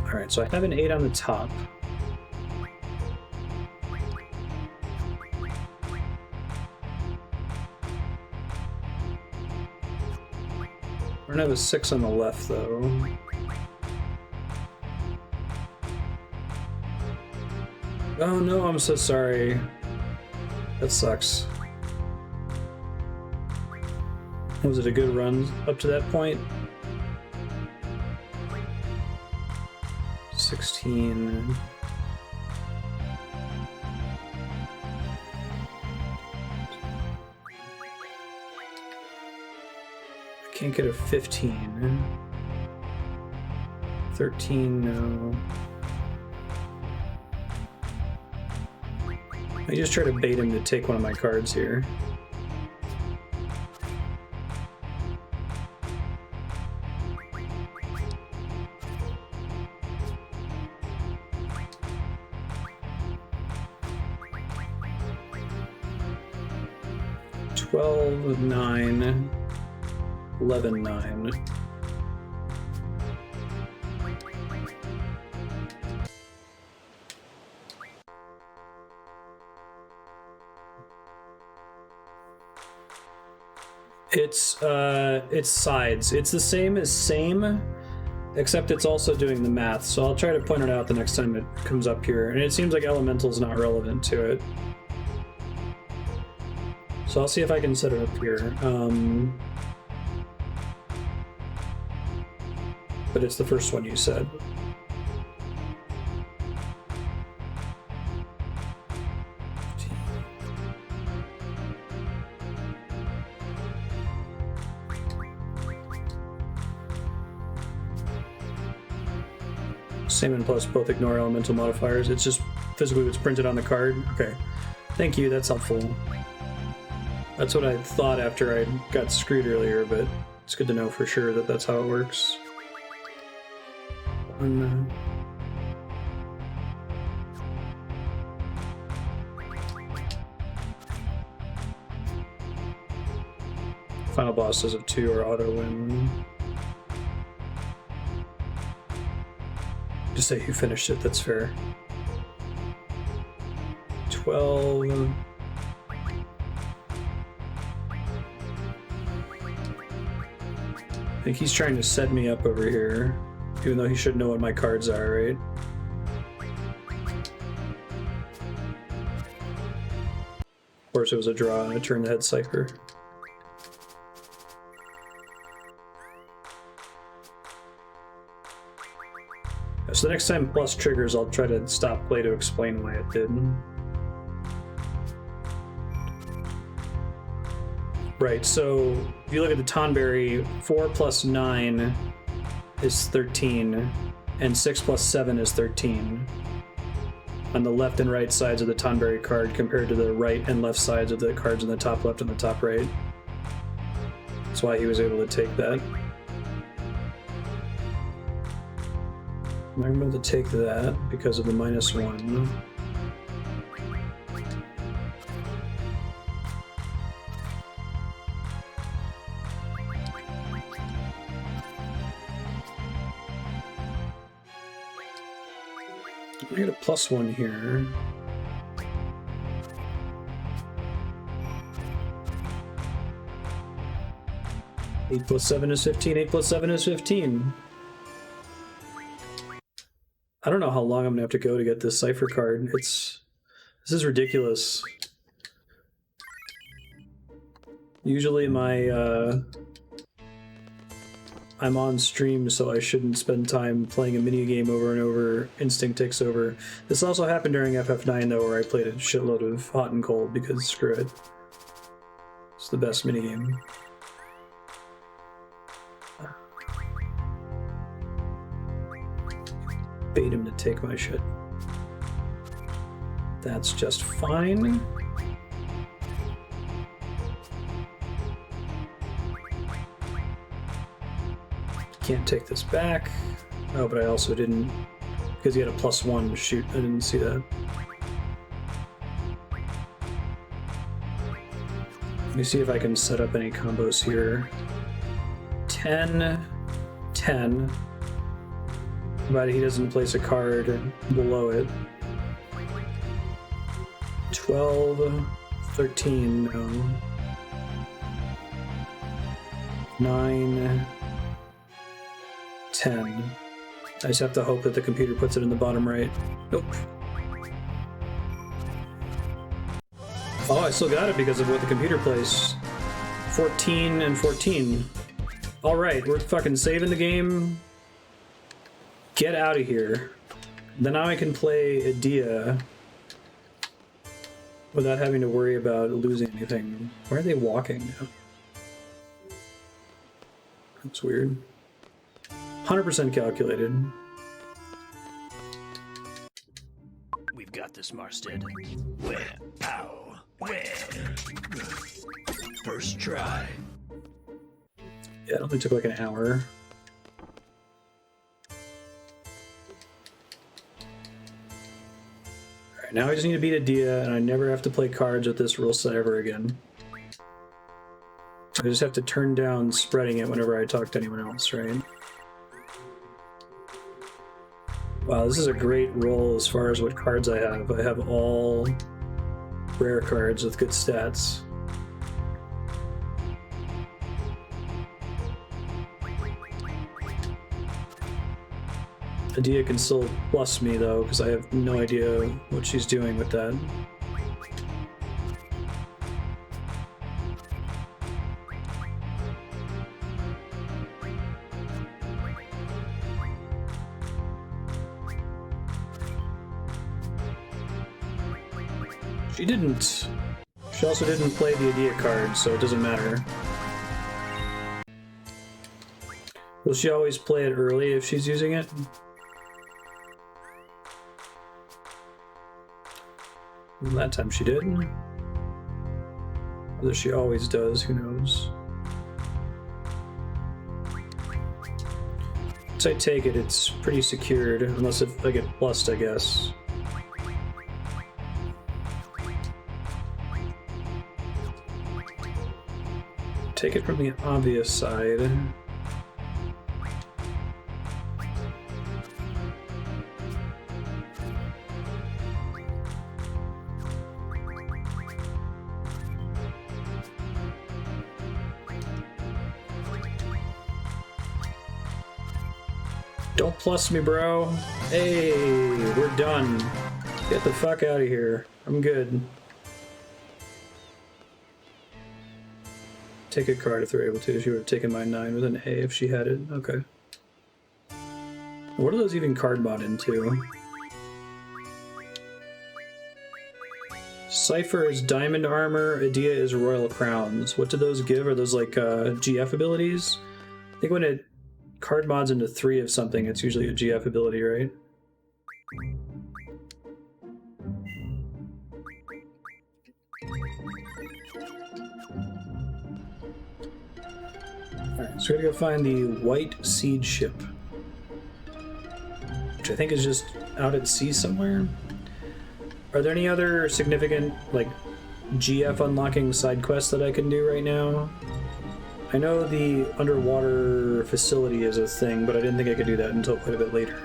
Alright, so I have an 8 on the top. We're gonna have a 6 on the left, though. Oh no, I'm so sorry. That sucks. Was it a good run up to that point? 16. I can't get a 15. 13, no. I just try to bait him to take one of my cards here. $12, 9, 11, 9. It's sides. It's the same as same, except it's also doing the math. So I'll try to point it out the next time it comes up here. And it seems like Elemental's not relevant to it. So I'll see if I can set it up here. But it's the first one you said. Same and plus both ignore elemental modifiers. It's just physically what's printed on the card. Okay. Thank you, that's helpful. That's what I thought after I got screwed earlier, but it's good to know for sure that that's how it works. Final bosses of 2 are auto win. Just say who finished it, that's fair. 12. I think he's trying to set me up over here, even though he should know what my cards are, right? Of course it was a draw and I turned the head Seifer. So the next time plus triggers, I'll try to stop play to explain why it did. Right, so if you look at the Tonberry, 4 plus 9 is 13, and 6 plus 7 is 13. On the left and right sides of the Tonberry card compared to the right and left sides of the cards in the top left and the top right. That's why he was able to take that. I'm able to take that because of the -1. I get a +1 here. Eight plus 7 is 15. 8 plus 7 is 15. I don't know how long I'm gonna have to go to get this Seifer card. This is ridiculous. Usually I'm on stream, so I shouldn't spend time playing a minigame over and over. Instinct takes over. This also happened during FF9 though, where I played a shitload of Hot and Cold because screw it. It's the best minigame. Bait him to take my shit. That's just fine. Can't take this back. Oh, but I also didn't, because he had a +1 to shoot. I didn't see that. Let me see if I can set up any combos here. 10, 10. But he doesn't place a card below it. 12, 13, no. 9, 10. I just have to hope that the computer puts it in the bottom right. Nope. Oh, I still got it because of what the computer plays. 14 and 14. Alright, we're fucking saving the game. Get out of here. Then now I can play Edea without having to worry about losing anything. Where are they walking now? That's weird. 100% calculated. We've got this, Marstead. Where? Ow. Where? First try. Yeah, it only took like an hour. Alright, now I just need to beat Edea, and I never have to play cards with this rule set ever again. I just have to turn down spreading it whenever I talk to anyone else, right? Wow, this is a great roll as far as what cards I have. I have all rare cards with good stats. Edea can still plus me though, because I have no idea what she's doing with that. She didn't. She also didn't play the Edea card, so it doesn't matter. Will she always play it early if she's using it? That time she did. Whether she always does, who knows. Once I take it, it's pretty secured, unless if I get plussed, I guess. Take it from the obvious side. Don't plus me, bro. Hey, we're done. Get the fuck out of here. I'm good. Take a card if they're able to. She would have taken my 9 with an A if she had it. Okay. What are those even card mod into? Seifer is diamond armor. Edea is royal crowns. What do those give? Are those like GF abilities? I think when it card mods into 3 of something, it's usually a GF ability, right? Alright, so we gotta go find the White Seed ship, which I think is just out at sea somewhere. Are there any other significant, like, GF unlocking side quests that I can do right now? I know the underwater facility is a thing, but I didn't think I could do that until quite a bit later.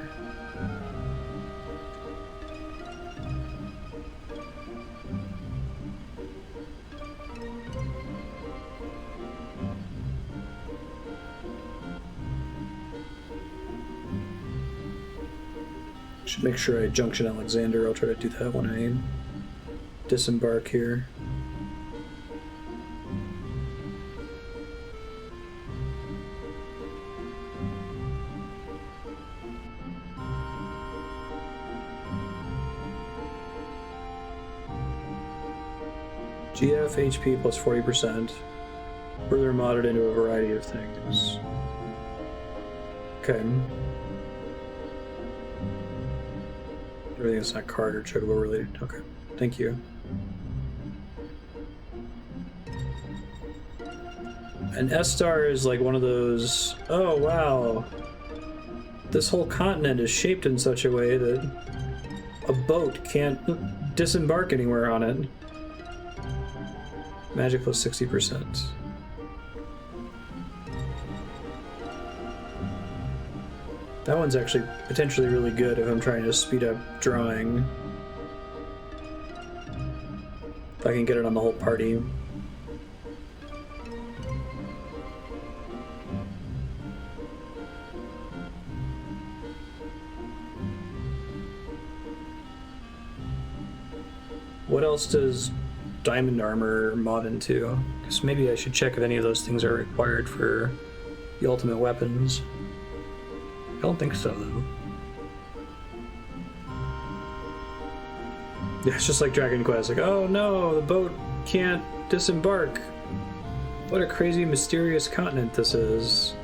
Should make sure I junction Alexander. I'll try to do that when I disembark here. GF HP plus 40%. Further modded into a variety of things. Okay. Everything that's not card or chocobo related. Okay. Thank you. And Esthar is like one of those, oh wow, this whole continent is shaped in such a way that a boat can't disembark anywhere on it. Magic plus 60%. That one's actually potentially really good if I'm trying to speed up drawing. If I can get it on the whole party. What else does diamond armor mod into? Because maybe I should check if any of those things are required for the ultimate weapons. I don't think so, though. Yeah, it's just like Dragon Quest. Like, oh no, the boat can't disembark. What a crazy, mysterious continent this is.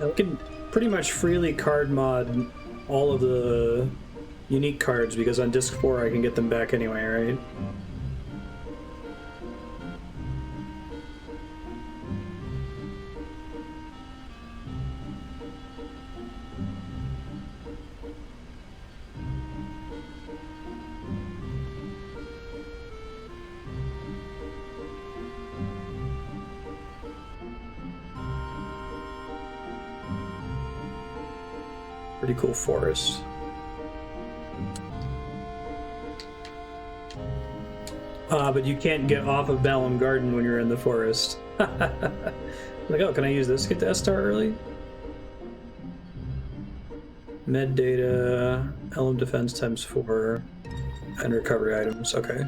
I can pretty much freely card mod all of the unique cards because on disc 4 I can get them back anyway, right? Pretty cool forest. But you can't get off of Balamb Garden when you're in the forest. Like, oh, can I use this to get to Esthar early? Med data, Ellone defense times 4, and recovery items. Okay.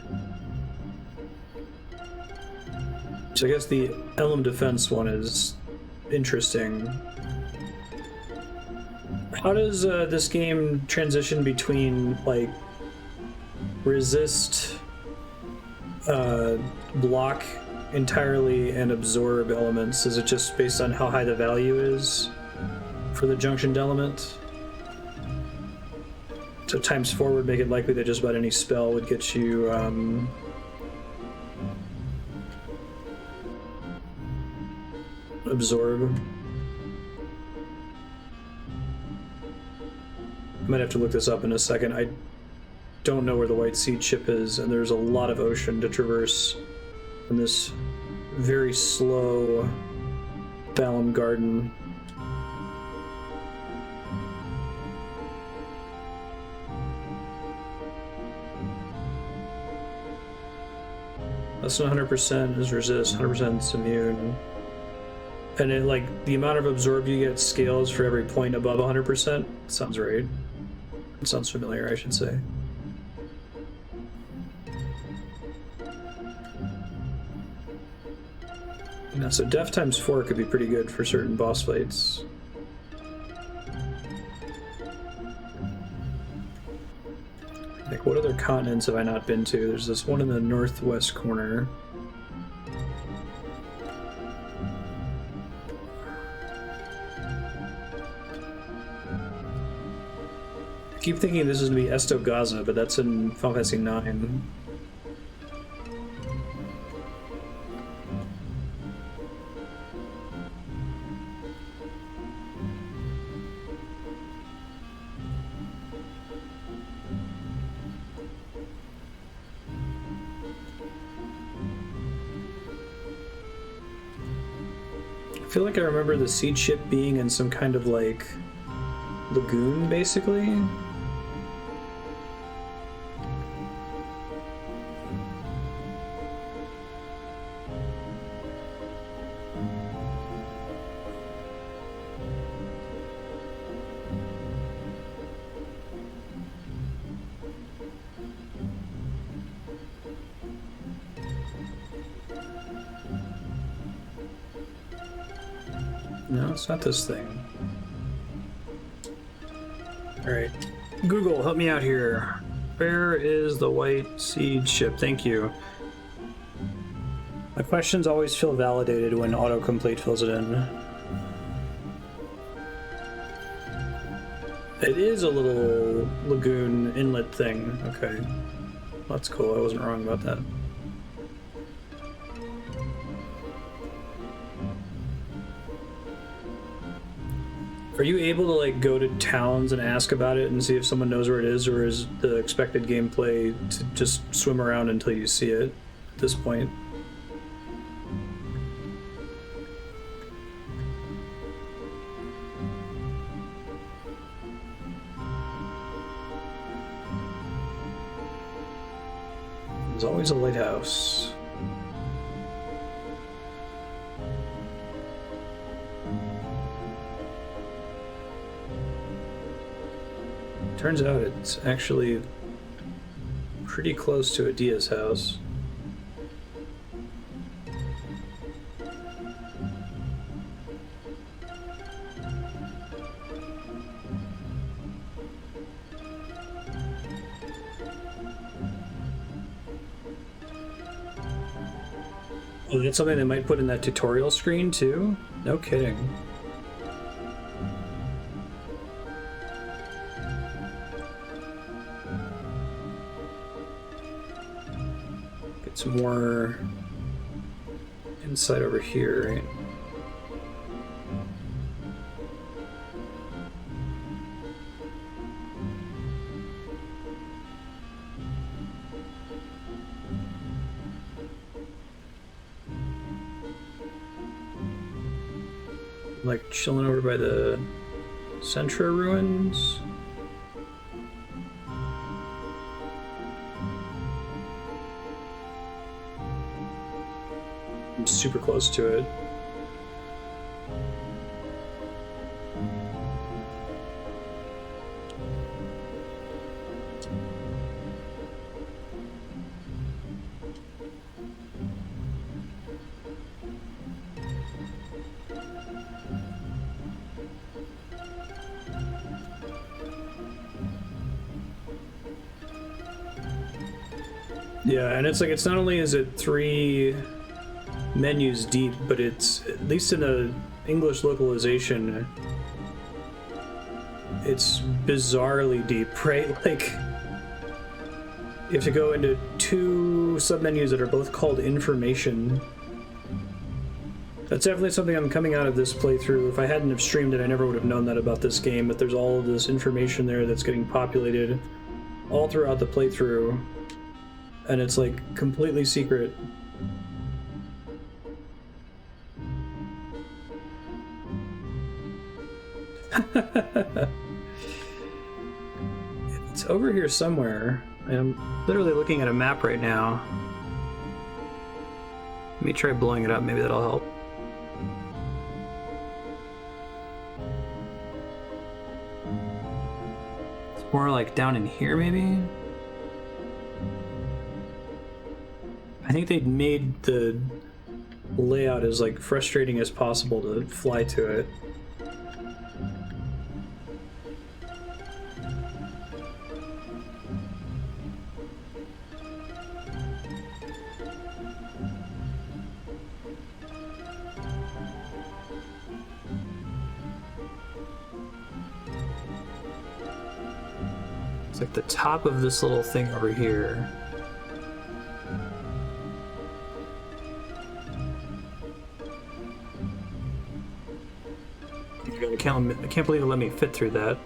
So I guess the Ellone defense one is interesting. How does this game transition between, like, resist, block entirely and absorb elements? Is it just based on how high the value is for the junctioned element? So times 4 would make it likely that just about any spell would get you absorb. I might have to look this up in a second. I don't know where the White Seed ship is, and there's a lot of ocean to traverse in this very slow Balamb garden. Less than 100% is resist, 100% is immune. And it, like, the amount of absorb you get scales for every point above 100%. Sounds right. It sounds familiar, I should say. You know, so def times 4 could be pretty good for certain boss fights. Like, what other continents have I not been to? There's this one in the northwest corner. I keep thinking this is going to be Estogaza, but that's in Final Fantasy IX. I feel like I remember the seed ship being in some kind of, like, lagoon, basically. No, it's not this thing. Alright. Google, help me out here. Where is the White Seed ship? Thank you. My questions always feel validated when autocomplete fills it in. It is a little lagoon inlet thing. Okay. That's cool. I wasn't wrong about that. Are you able to, like, go to towns and ask about it and see if someone knows where it is, or is the expected gameplay to just swim around until you see it at this point? There's always a lighthouse. Turns out it's actually pretty close to Edea's house. Oh, that's something they might put in that tutorial screen too? No kidding. Some more insight over here, right? Like chilling over by the Centra ruins. I'm super close to it. Yeah, and it's like, it's not only is it 3 menus deep, but it's, at least in a English localization, it's bizarrely deep, right? Like, you have to go into 2 submenus that are both called information. That's definitely something I'm coming out of this playthrough. If I hadn't have streamed it, I never would have known that about this game, but there's all of this information there that's getting populated all throughout the playthrough, and it's like completely secret. It's over here somewhere. I'm literally looking at a map right now. Let me try blowing it up, maybe that'll help. It's more like down in here, maybe? I think they made the layout as like frustrating as possible to fly to it. It's like the top of this little thing over here. I can't believe it let me fit through that.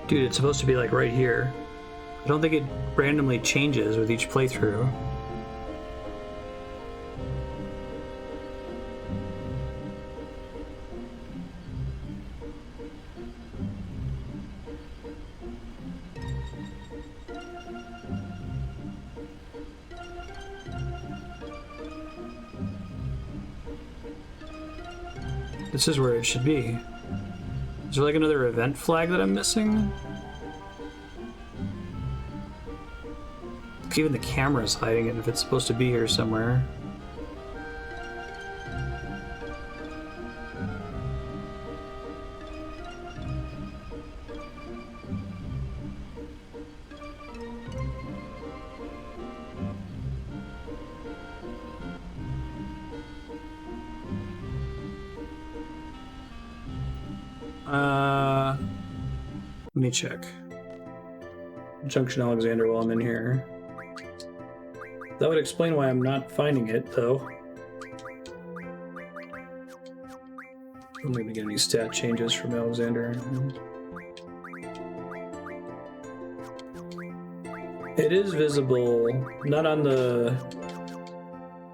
Dude, it's supposed to be like right here. I don't think it randomly changes with each playthrough. This is where it should be. Is there like another event flag that I'm missing? Even the camera's hiding it if it's supposed to be here somewhere. Let me check. Junction Alexander while I'm in here. That would explain why I'm not finding it, though. I'm gonna get any stat changes from Alexander. It is visible, not on the...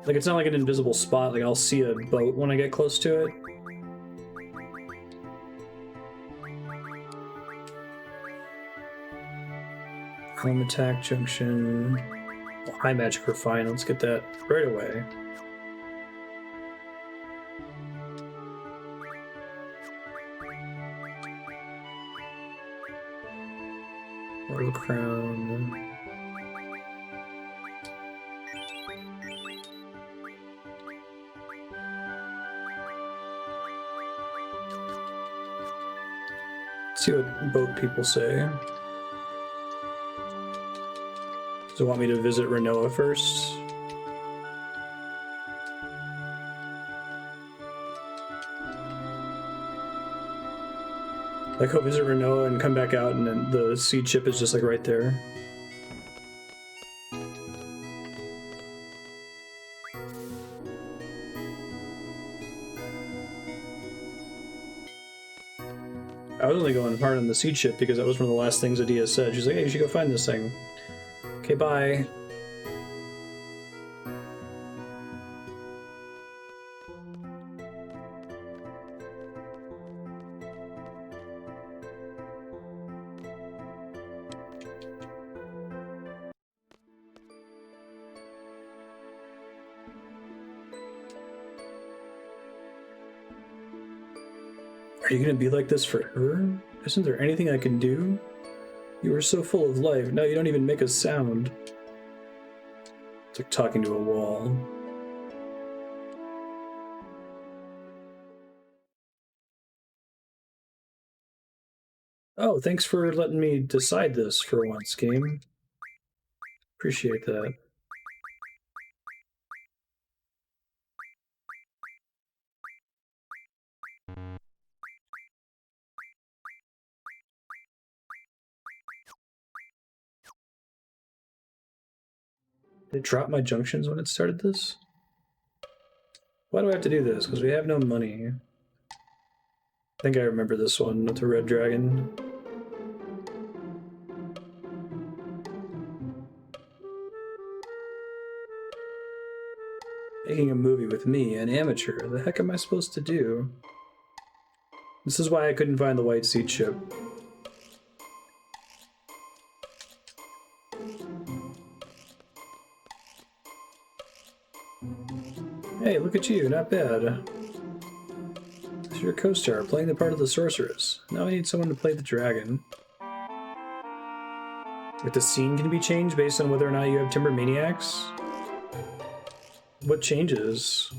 Like, it's not like an invisible spot, like I'll see a boat when I get close to it. Home attack junction. High magic, we're fine. Let's get that right away. Royal Crown. Let's see what boat people say. Does it want me to visit Rinoa first? Like, go visit Rinoa and come back out, and then the seed ship is just like right there. I was only going hard on the seed ship because that was one of the last things Edea said. She's like, hey, you should go find this thing. Okay, bye. Are you gonna be like this forever? Isn't there anything I can do? You were so full of life, now you don't even make a sound. It's like talking to a wall. Oh, thanks for letting me decide this for once, game. Appreciate that. Did it drop my junctions when it started this? Why do I have to do this? Because we have no money. I think I remember this one with the red dragon. Making a movie with me, an amateur. The heck am I supposed to do? This is why I couldn't find the white seed ship. Hey, look at you, not bad. This is your co-star, playing the part of the Sorceress. Now I need someone to play the dragon. Like the scene can be changed based on whether or not you have Timber Maniacs? What changes?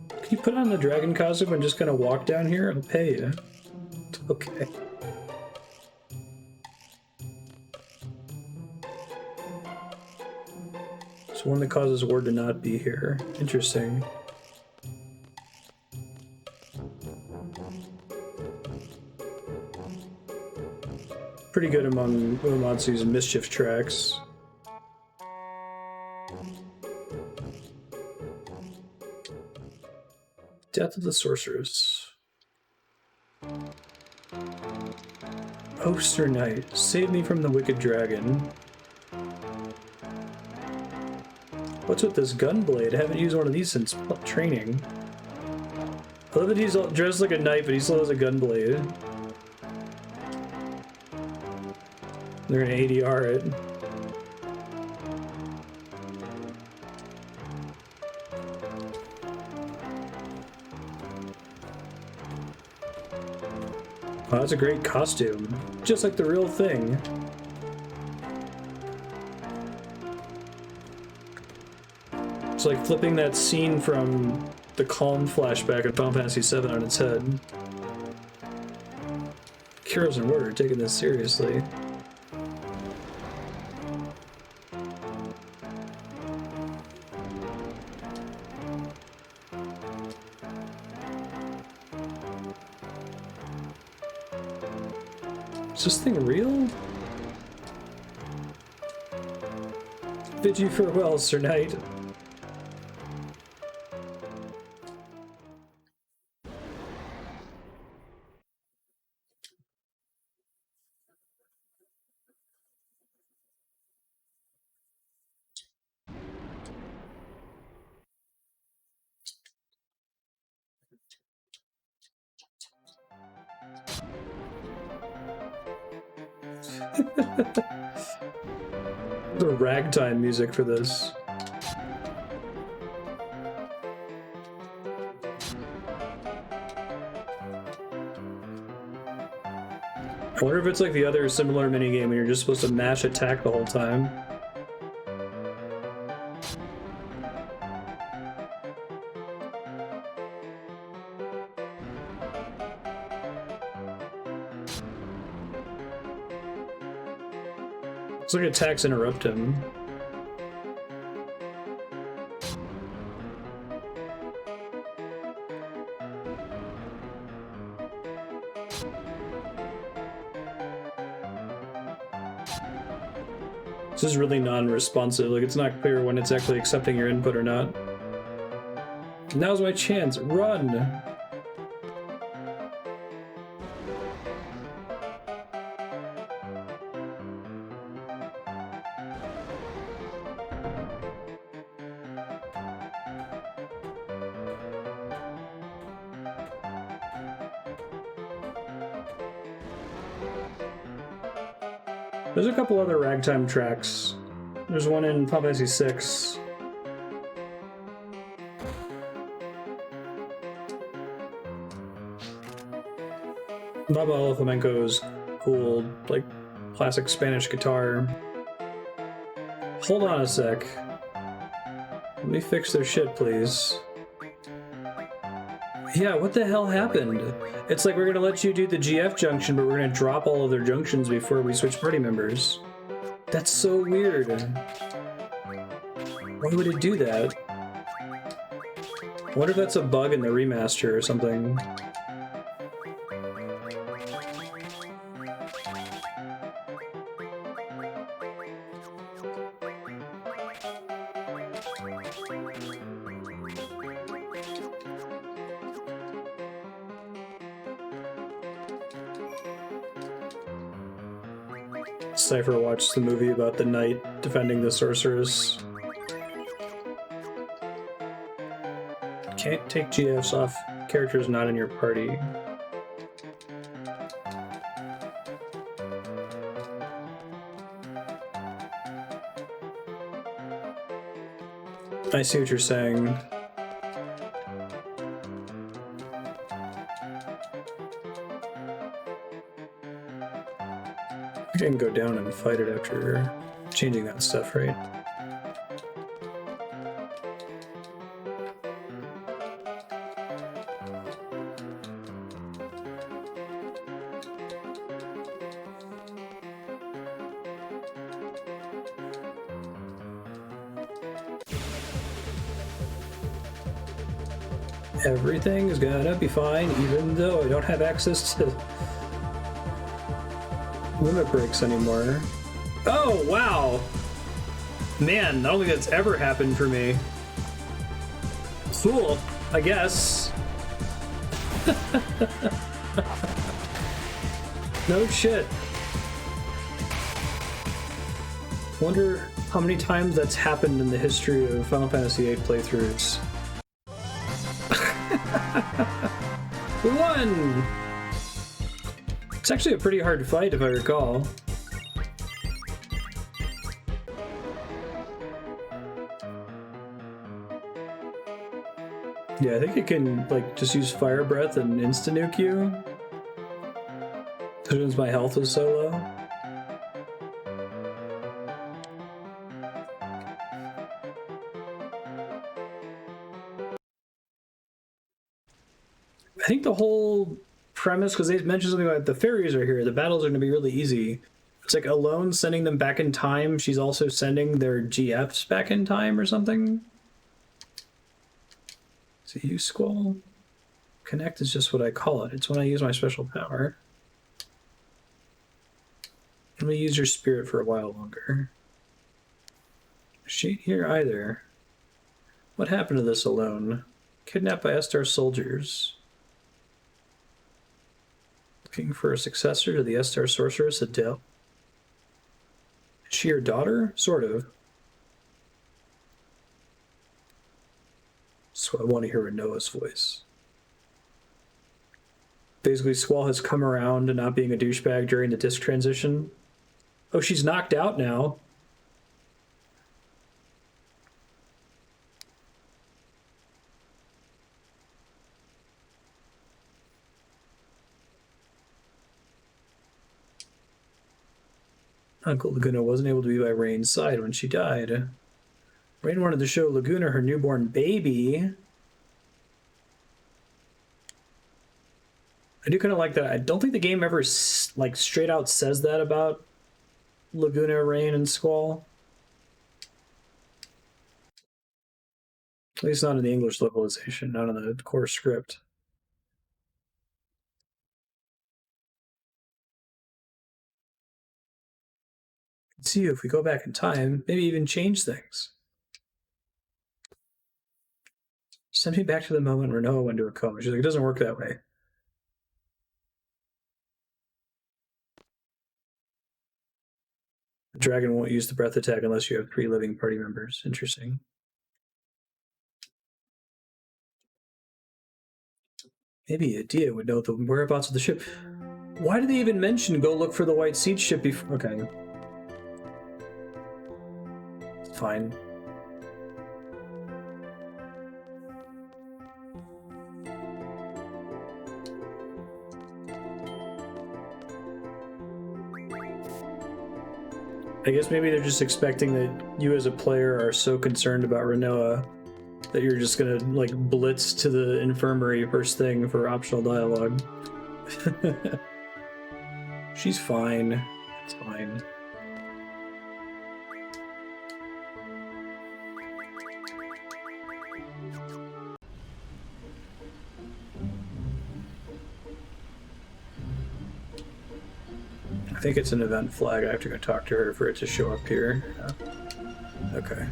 Can you put on the dragon costume and just kind of walk down here? I'll pay you. Okay. It's one that causes Ward to not be here. Interesting. Pretty good among Uematsu's mischief tracks. Death of the Sorceress. Oh, Sir Knight, save me from the wicked dragon. What's with this gun blade? I haven't used one of these since training. I love that he's dressed like a knight, but he still has a gun blade. They're gonna ADR it. Wow, that's a great costume. Just like the real thing. It's like flipping that scene from the Calm flashback in Final Fantasy VII on its head. Heroes and Word are taking this seriously. Is this thing real? Bid you farewell, Sir Knight. The ragtime music for this. I wonder if it's like the other similar minigame where you're just supposed to mash attack the whole time. It's like attacks interrupt him. This is really non-responsive, like it's not clear when it's actually accepting your input or not. Now's my chance, run! There's a couple other ragtime tracks. There's one in Final Fantasy VI. Baba El Flamenco's cool, like, classic Spanish guitar. Hold on a sec. Let me fix their shit, please. Yeah, what the hell happened? It's like we're gonna let you do the GF junction, but we're gonna drop all of their junctions before we switch party members. That's so weird. Why would it do that? I wonder if that's a bug in the remaster or something. Seifer watched the movie about the knight defending the sorceress. Can't take GFs off characters not in your party. I see what you're saying. I can go down and fight it after changing that stuff, right? Everything is gonna be fine, even though I don't have access to limit breaks anymore. Oh, wow! Man, I don't think that's ever happened for me. Cool, I guess. No shit. Wonder how many times that's happened in the history of Final Fantasy VIII playthroughs. We won! It's actually a pretty hard fight, if I recall. Yeah, I think it can, like, just use Fire Breath and insta-nuke you. Since my health is so low. I think the whole premise, because they mentioned something about the fairies are here, the battles are going to be really easy. It's like Ellone sending them back in time. She's also sending their GFs back in time or something. Is it you, Squall? Connect is just what I call it. It's when I use my special power. Let me use your spirit for a while longer. She ain't here either. What happened to this Ellone? Kidnapped by Esthar soldiers. Looking for a successor to the Esthar sorceress, Edea. Is she your daughter? Sort of. So I want to hear Rinoa's voice. Basically, Squall has come around to not being a douchebag during the disc transition. Oh, she's knocked out now. Uncle Laguna wasn't able to be by Rain's side when she died. Rain wanted to show Laguna her newborn baby. I do kind of like that. I don't think the game ever, like, straight out says that about Laguna, Rain, and Squall. At least not in the English localization, not in the core script. See, if we go back in time, maybe even change things. Send me back to the moment Rinoa went into a coma. She's like, it doesn't work that way. The dragon won't use the breath attack unless you have 3 living party members. Interesting. Maybe Edea would know the whereabouts of the ship. Why did they even mention go look for the White Seed ship before? Okay. Fine. I guess maybe they're just expecting that you as a player are so concerned about Rinoa that you're just gonna like blitz to the infirmary first thing for optional dialogue. She's fine. It's fine. I think it's an event flag. I have to go talk to her for it to show up here. Okay.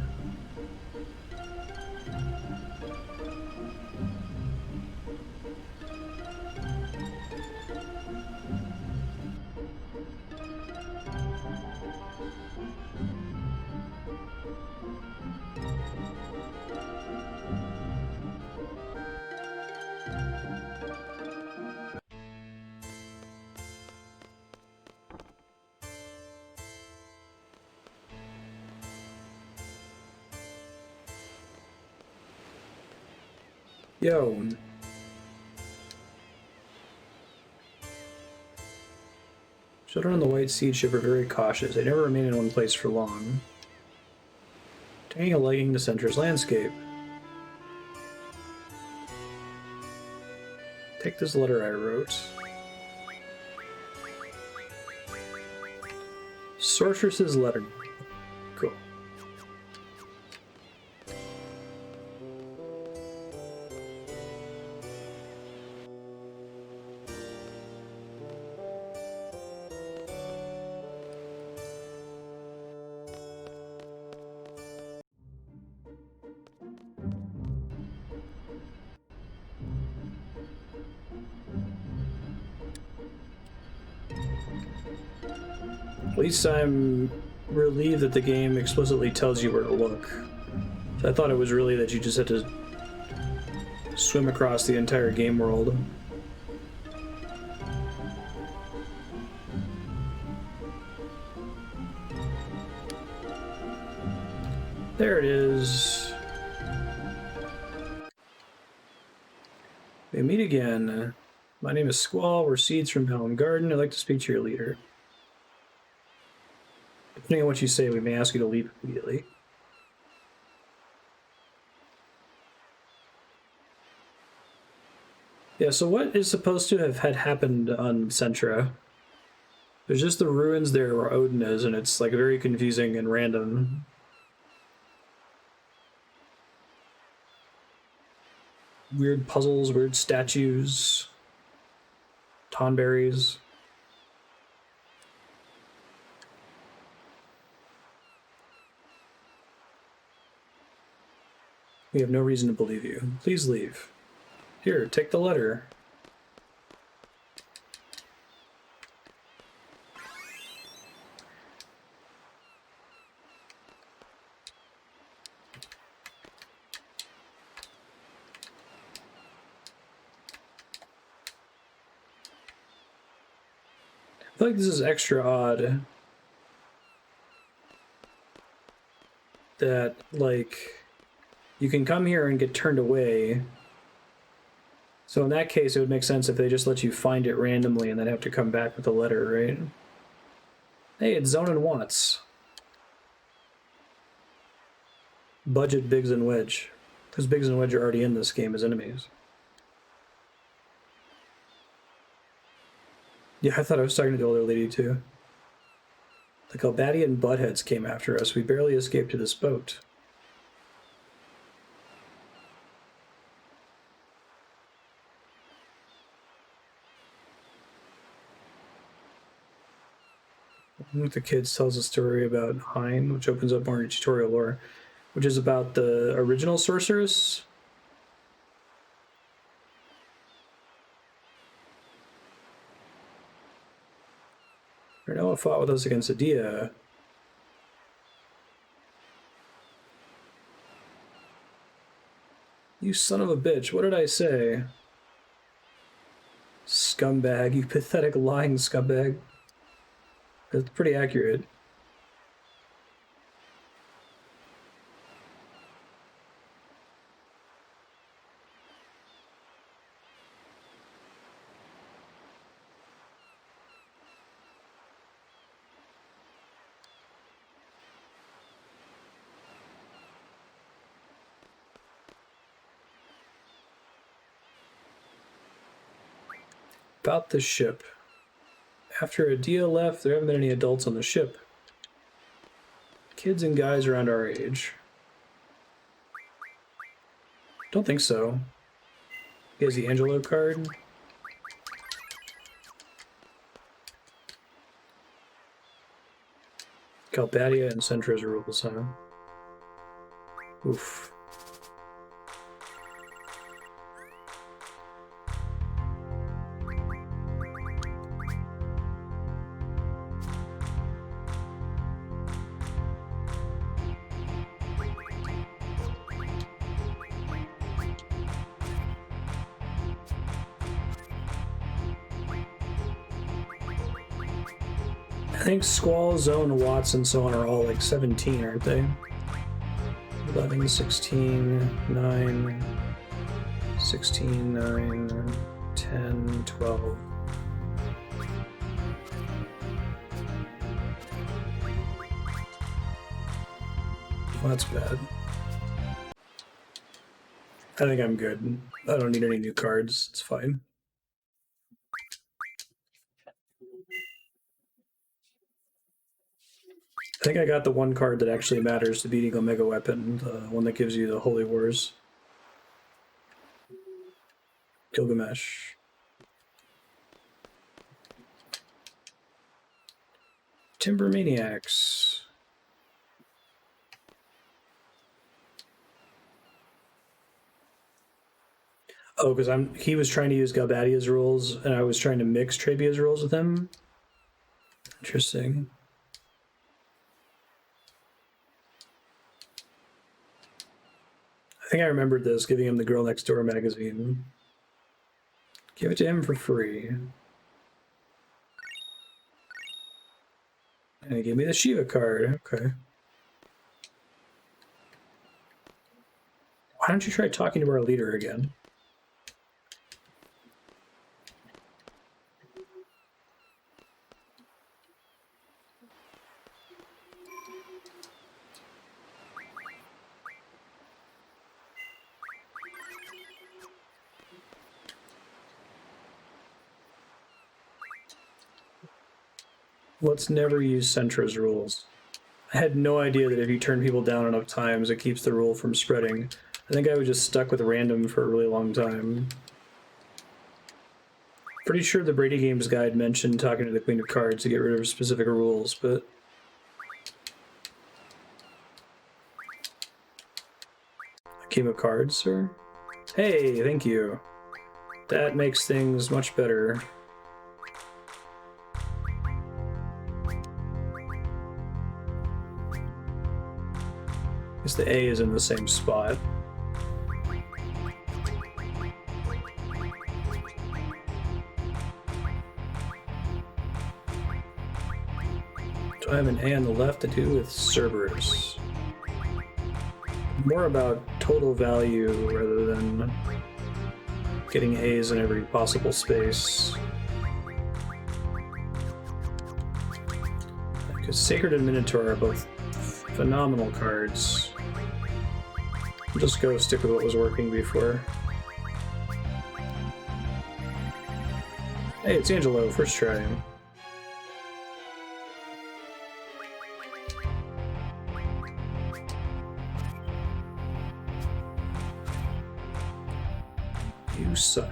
Yo. Children on the White Seed ship are very cautious. They never remain in one place for long. Taking a liking to Centra's landscape. Take this letter I wrote. Sorceress's letter. Cool. At least I'm relieved that the game explicitly tells you where to look. So I thought it was really that you just had to swim across the entire game world. There it is. We meet again. My name is Squall. We're Seeds from Balamb Garden. I'd like to speak to your leader. Depending on what you say, we may ask you to leave immediately. Yeah, so what is supposed to have had happened on Centra? There's just the ruins there where Odine is, and it's like very confusing and random. Weird puzzles, weird statues, tonberries. We have no reason to believe you. Please leave. Here, take the letter. I feel like this is extra odd. That, like, you can come here and get turned away. So in that case, it would make sense if they just let you find it randomly and then have to come back with a letter, right? Hey, it's Zone and Watts. Budget Biggs and Wedge. Because Biggs and Wedge are already in this game as enemies. Yeah, I thought I was talking to the older lady too. The Galbadian buttheads came after us. We barely escaped to this boat. One of the kids tells a story about Hein, which opens up more tutorial lore, which is about the original Sorceress. Rinoa fought with us against Edea. You son of a bitch, what did I say? Scumbag, you pathetic lying scumbag. That's pretty accurate. About the ship. After Edea left, there haven't been any adults on the ship. Kids and guys around our age. Don't think so. He has the Angelo card. Calbadia and Centra's rules, huh? Oof. I think Squall, Zone, Watts, and so on are all like 17, aren't they? 11, 16, 9, 16, 9, 10, 12. Well, that's bad. I think I'm good. I don't need any new cards. It's fine. I think I got the one card that actually matters to beating Omega Weapon, the one that gives you the Holy Wars. Gilgamesh. Timber Maniacs. Oh, because he was trying to use Galbadia's rules, and I was trying to mix Trebia's rules with him. Interesting. I think I remembered this, giving him the Girl Next Door magazine. Give it to him for free. And he gave me the Shiva card. Okay. Why don't you try talking to our leader again? Let's never use Centra's rules. I had no idea that if you turn people down enough times, it keeps the rule from spreading. I think I was just stuck with random for a really long time. Pretty sure the Brady Games guide mentioned talking to the Queen of Cards to get rid of specific rules, but... A game of cards, sir? Hey, thank you. That makes things much better. Because the A is in the same spot. Do I have an A on the left to do with Cerberus? More about total value rather than getting A's in every possible space. Because Sacred and Minotaur are both phenomenal cards. I'll just go stick with what was working before. Hey, it's Angelo, first try. You suck.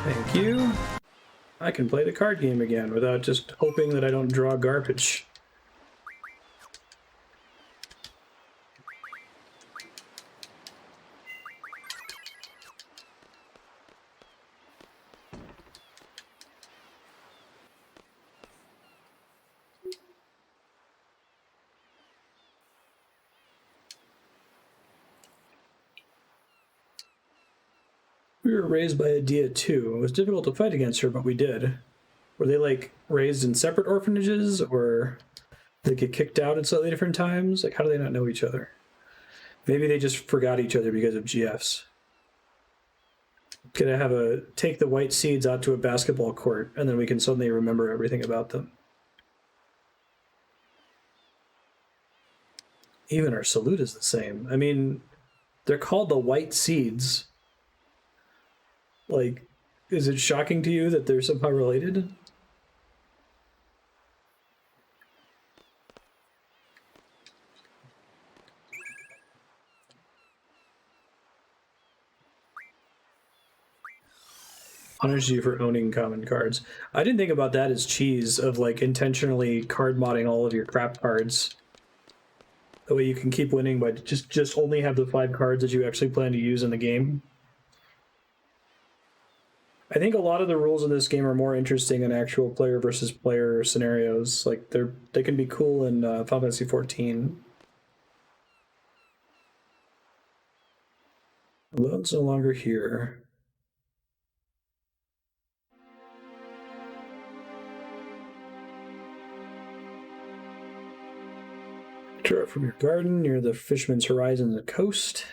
Thank you. I can play the card game again without just hoping that I don't draw garbage. We were raised by Edea too. It was difficult to fight against her, but we did. Were they like raised in separate orphanages, or did they get kicked out at slightly different times? Like, how do they not know each other? Maybe they just forgot each other because of GFs. Gonna have a take the white seeds out to a basketball court, and then we can suddenly remember everything about them. Even our salute is the same. I mean, they're called the white seeds. Like, is it shocking to you that they're somehow related? Punish you for owning common cards. I didn't think about that as cheese, of like intentionally card modding all of your crap cards. That way you can keep winning by just only have the 5 cards that you actually plan to use in the game. I think a lot of the rules in this game are more interesting in actual player versus player scenarios. Like they can be cool in Final Fantasy XIV. Ellone's no longer here. Draw from your garden near the Fisherman's Horizon and the coast.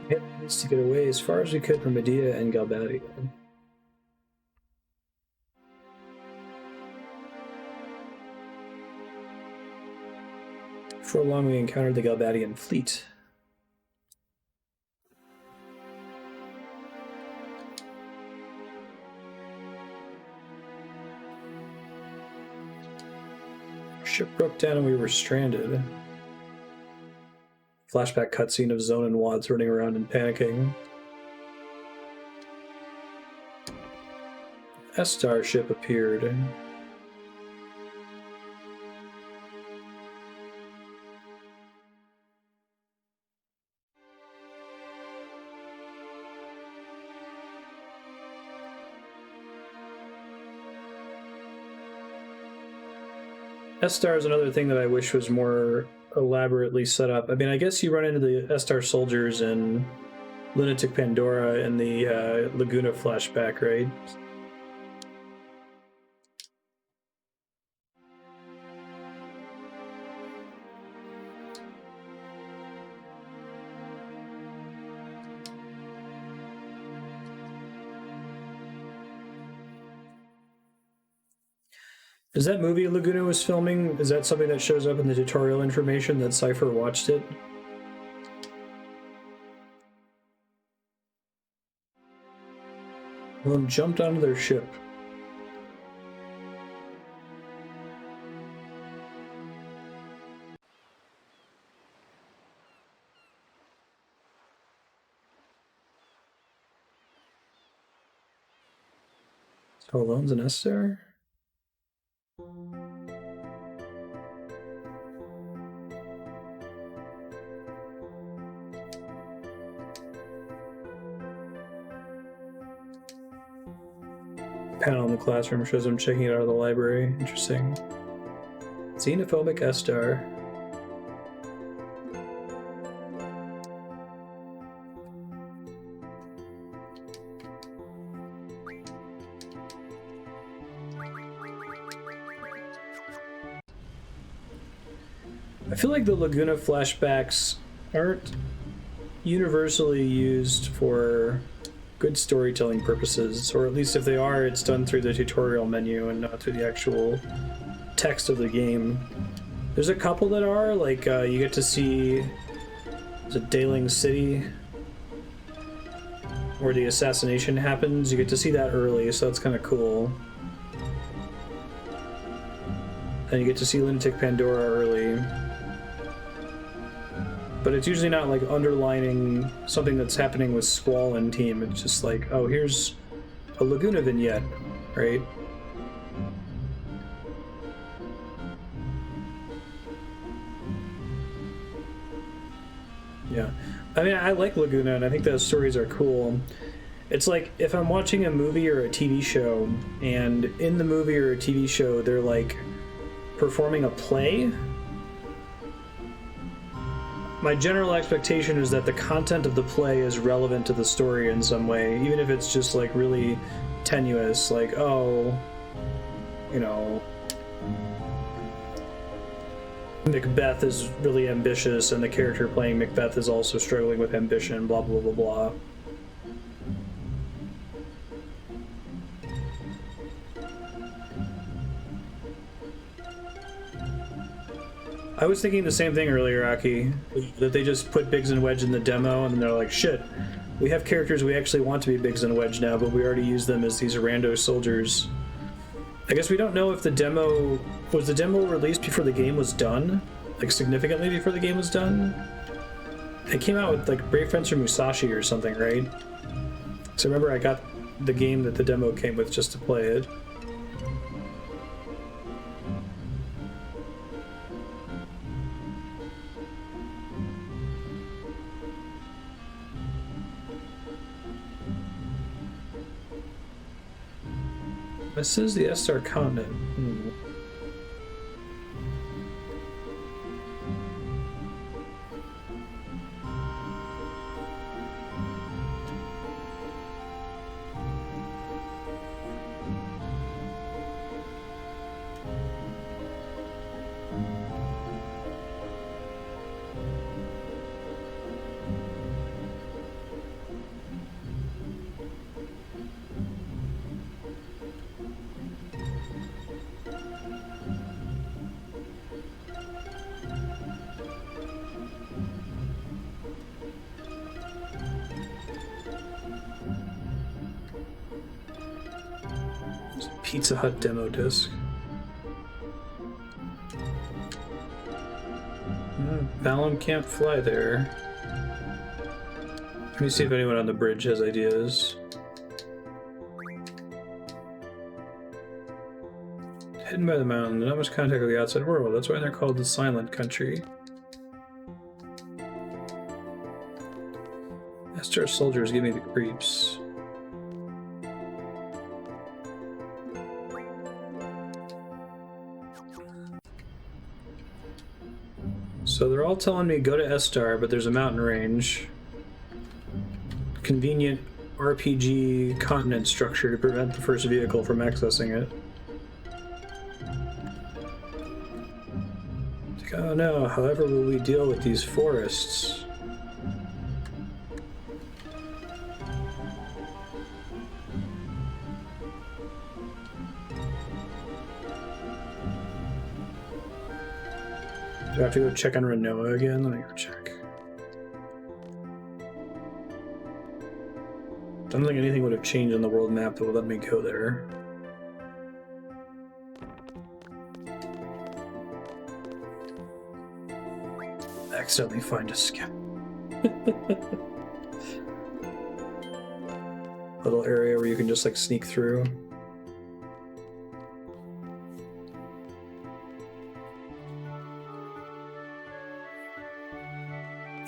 It needs to get away as far as we could from Edea and Galbadia. For long we encountered the Galbadian fleet. Ship broke down and we were stranded. Flashback cutscene of Zone and Watts running around and panicking. Esthar ship appeared. Esthar is another thing that I wish was more elaborately set up. I mean, I guess you run into the Esthar soldiers in Lunatic Pandora in the Laguna flashback, right? Is that movie Laguna was filming, is that something that shows up in the tutorial information that Seifer watched it? Well, jumped onto their ship. So Ellone's an Esthar? Panel in the classroom shows him checking it out of the library. Interesting. Xenophobic Esthar. I feel like the Laguna flashbacks aren't universally used for good storytelling purposes, or at least if they are, it's done through the tutorial menu and not through the actual text of the game. There's a couple that are, like you get to see the Daling City where the assassination happens. You get to see that early, so that's kind of cool. And you get to see Lunatic Pandora early. But it's usually not like underlining something that's happening with Squall and team. It's just like, oh, here's a Laguna vignette, right? Yeah. I mean, I like Laguna, and I think those stories are cool. It's like, if I'm watching a movie or a TV show, and in the movie or a TV show, they're like performing a play, my general expectation is that the content of the play is relevant to the story in some way, even if it's just like really tenuous, like, oh, you know, Macbeth is really ambitious, and the character playing Macbeth is also struggling with ambition, blah, blah, blah, blah. I was thinking the same thing earlier, Aki, that they just put Biggs and Wedge in the demo, and they're like, shit, we have characters we actually want to be Biggs and Wedge now, but we already use them as these rando soldiers. I guess we don't know if the demo... Was the demo released before the game was done? Like, significantly before the game was done? It came out with, like, Brave Fencer Musashi or something, right? So remember I got the game that the demo came with just to play it. This is the Esthar continent. Pizza Hut demo disc. Balamb can't fly there. Let me see if anyone on the bridge has ideas. Hidden by the mountain, not much contact with the outside world. That's why they're called the Silent Country. Esthar soldiers give me the creeps. So they're all telling me go to Esthar, but there's a mountain range. Convenient RPG continent structure to prevent the first vehicle from accessing it. It's like, oh no, however will we deal with these forests? Do I have to go check on Rinoa again? Let me go check. I don't think anything would have changed on the world map that would let me go there. Accidentally find a skip. Little area where you can just like sneak through.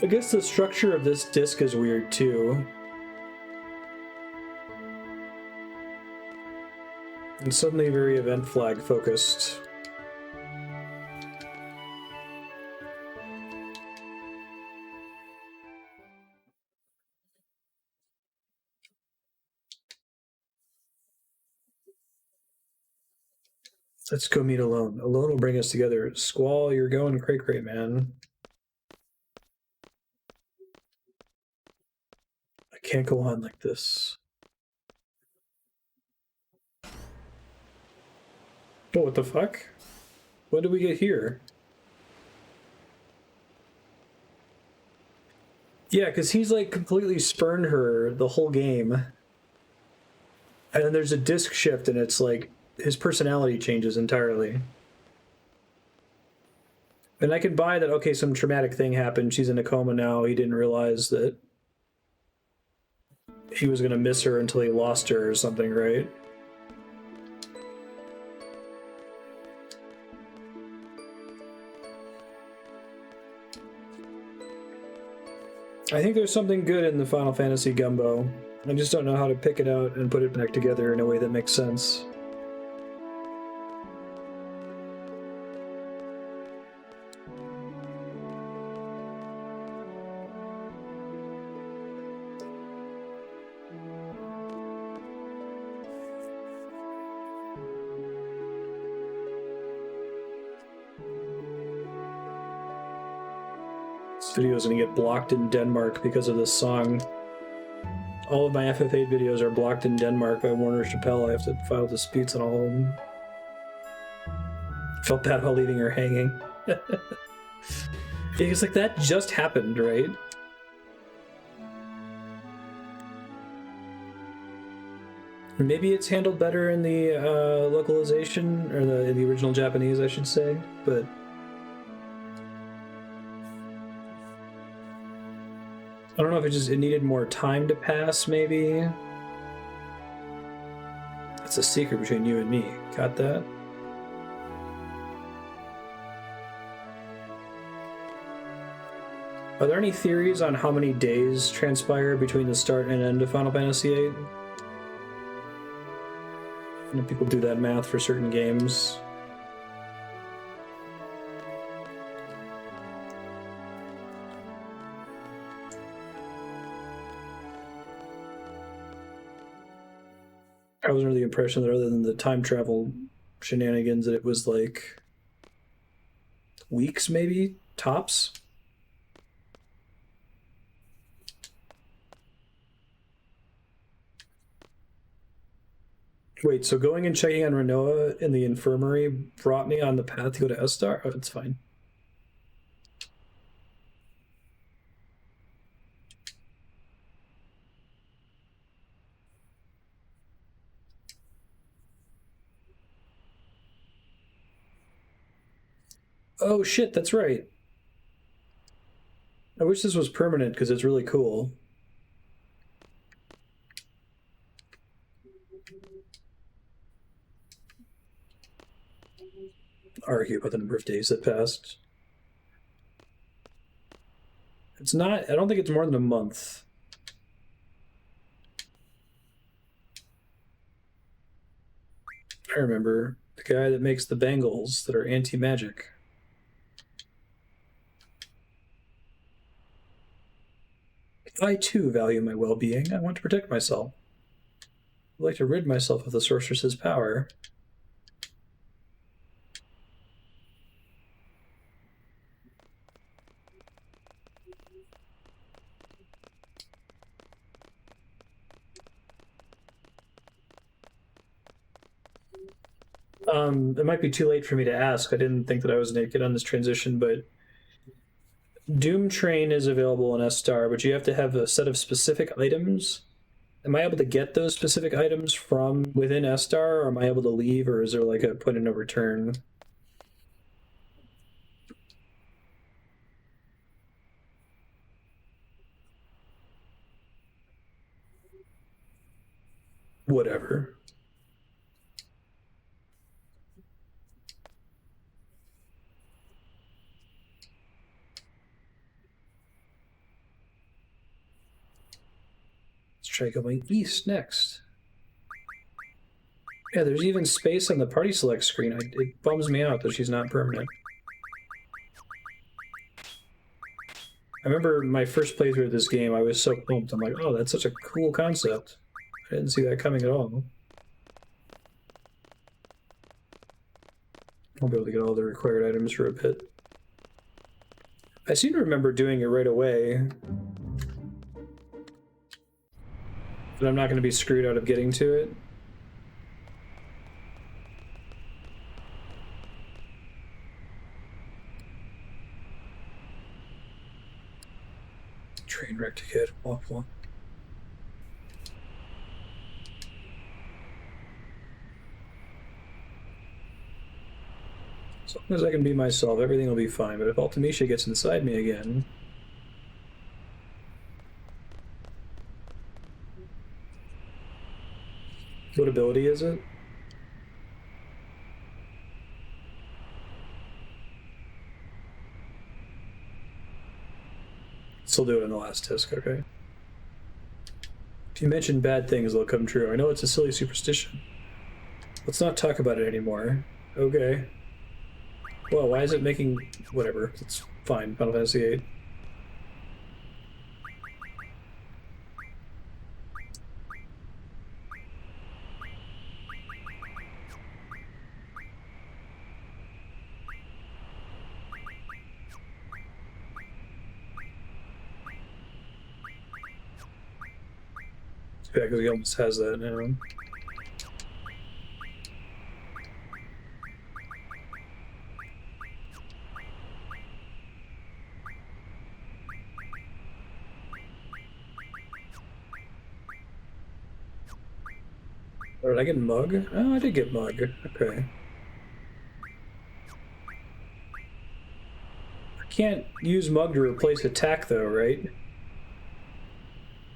I guess the structure of this disc is weird too. And suddenly very event flag focused. Let's go meet Ellone. Ellone will bring us together. Squall, you're going cray-cray, man. I can't go on like this. Oh, what the fuck? What did we get here? Yeah, because he's like completely spurned her the whole game. And then there's a disc shift and it's like his personality changes entirely. And I can buy that, okay, some traumatic thing happened. She's in a coma now. He didn't realize that he was going to miss her until he lost her or something, right? I think there's something good in the Final Fantasy gumbo. I just don't know how to pick it out and put it back together in a way that makes sense. video is going to get blocked in Denmark because of this song. All of my FF8 videos are blocked in Denmark by Warner Chappelle. I have to file disputes on all of them. Felt bad about leaving her hanging. Because like that just happened, right? Maybe it's handled better in the localization, or in the original Japanese, I should say, but I don't know if it needed more time to pass, maybe. That's a secret between you and me. Got that? Are there any theories on how many days transpire between the start and end of Final Fantasy VIII? I know people do that math for certain games. I was under the impression that other than the time travel shenanigans, that it was like weeks, maybe, tops. Wait, so going and checking on Rinoa in the infirmary brought me on the path to go to Esthar? Oh, it's fine. Oh shit, that's right. I wish this was permanent because it's really cool. Argue about the number of days that passed. It's not, I don't think it's more than a month. I remember the guy that makes the bangles that are anti-magic. I too value my well-being. I want to protect myself. I'd like to rid myself of the sorceress's power. It might be too late for me to ask. I didn't think that I was naked on this transition, but Doom Train is available in Esthar, but you have to have a set of specific items. Am I able to get those specific items from within Esthar, or am I able to leave, or is there like a point of no return? Whatever. Let's try going east next. Yeah, there's even space on the party select screen. It bums me out that she's not permanent. I remember my first playthrough of this game, I was so pumped. I'm like, oh, that's such a cool concept. I didn't see that coming at all. I'll be able to get all the required items for a bit. I seem to remember doing it right away. But I'm not going to be screwed out of getting to it. Train wreck ticket, blah blah. As long as I can be myself, everything will be fine. But if Ultimecia gets inside me again... What ability is it? Still do it in the last disc, okay. If you mention bad things, they'll come true. I know it's a silly superstition. Let's not talk about it anymore. Okay. Well, why is it making... Whatever, it's fine. Final Fantasy VIII. Yeah, because he almost has that now. Or did I get Mug? Oh, I did get Mug. Okay. I can't use Mug to replace attack, though, right?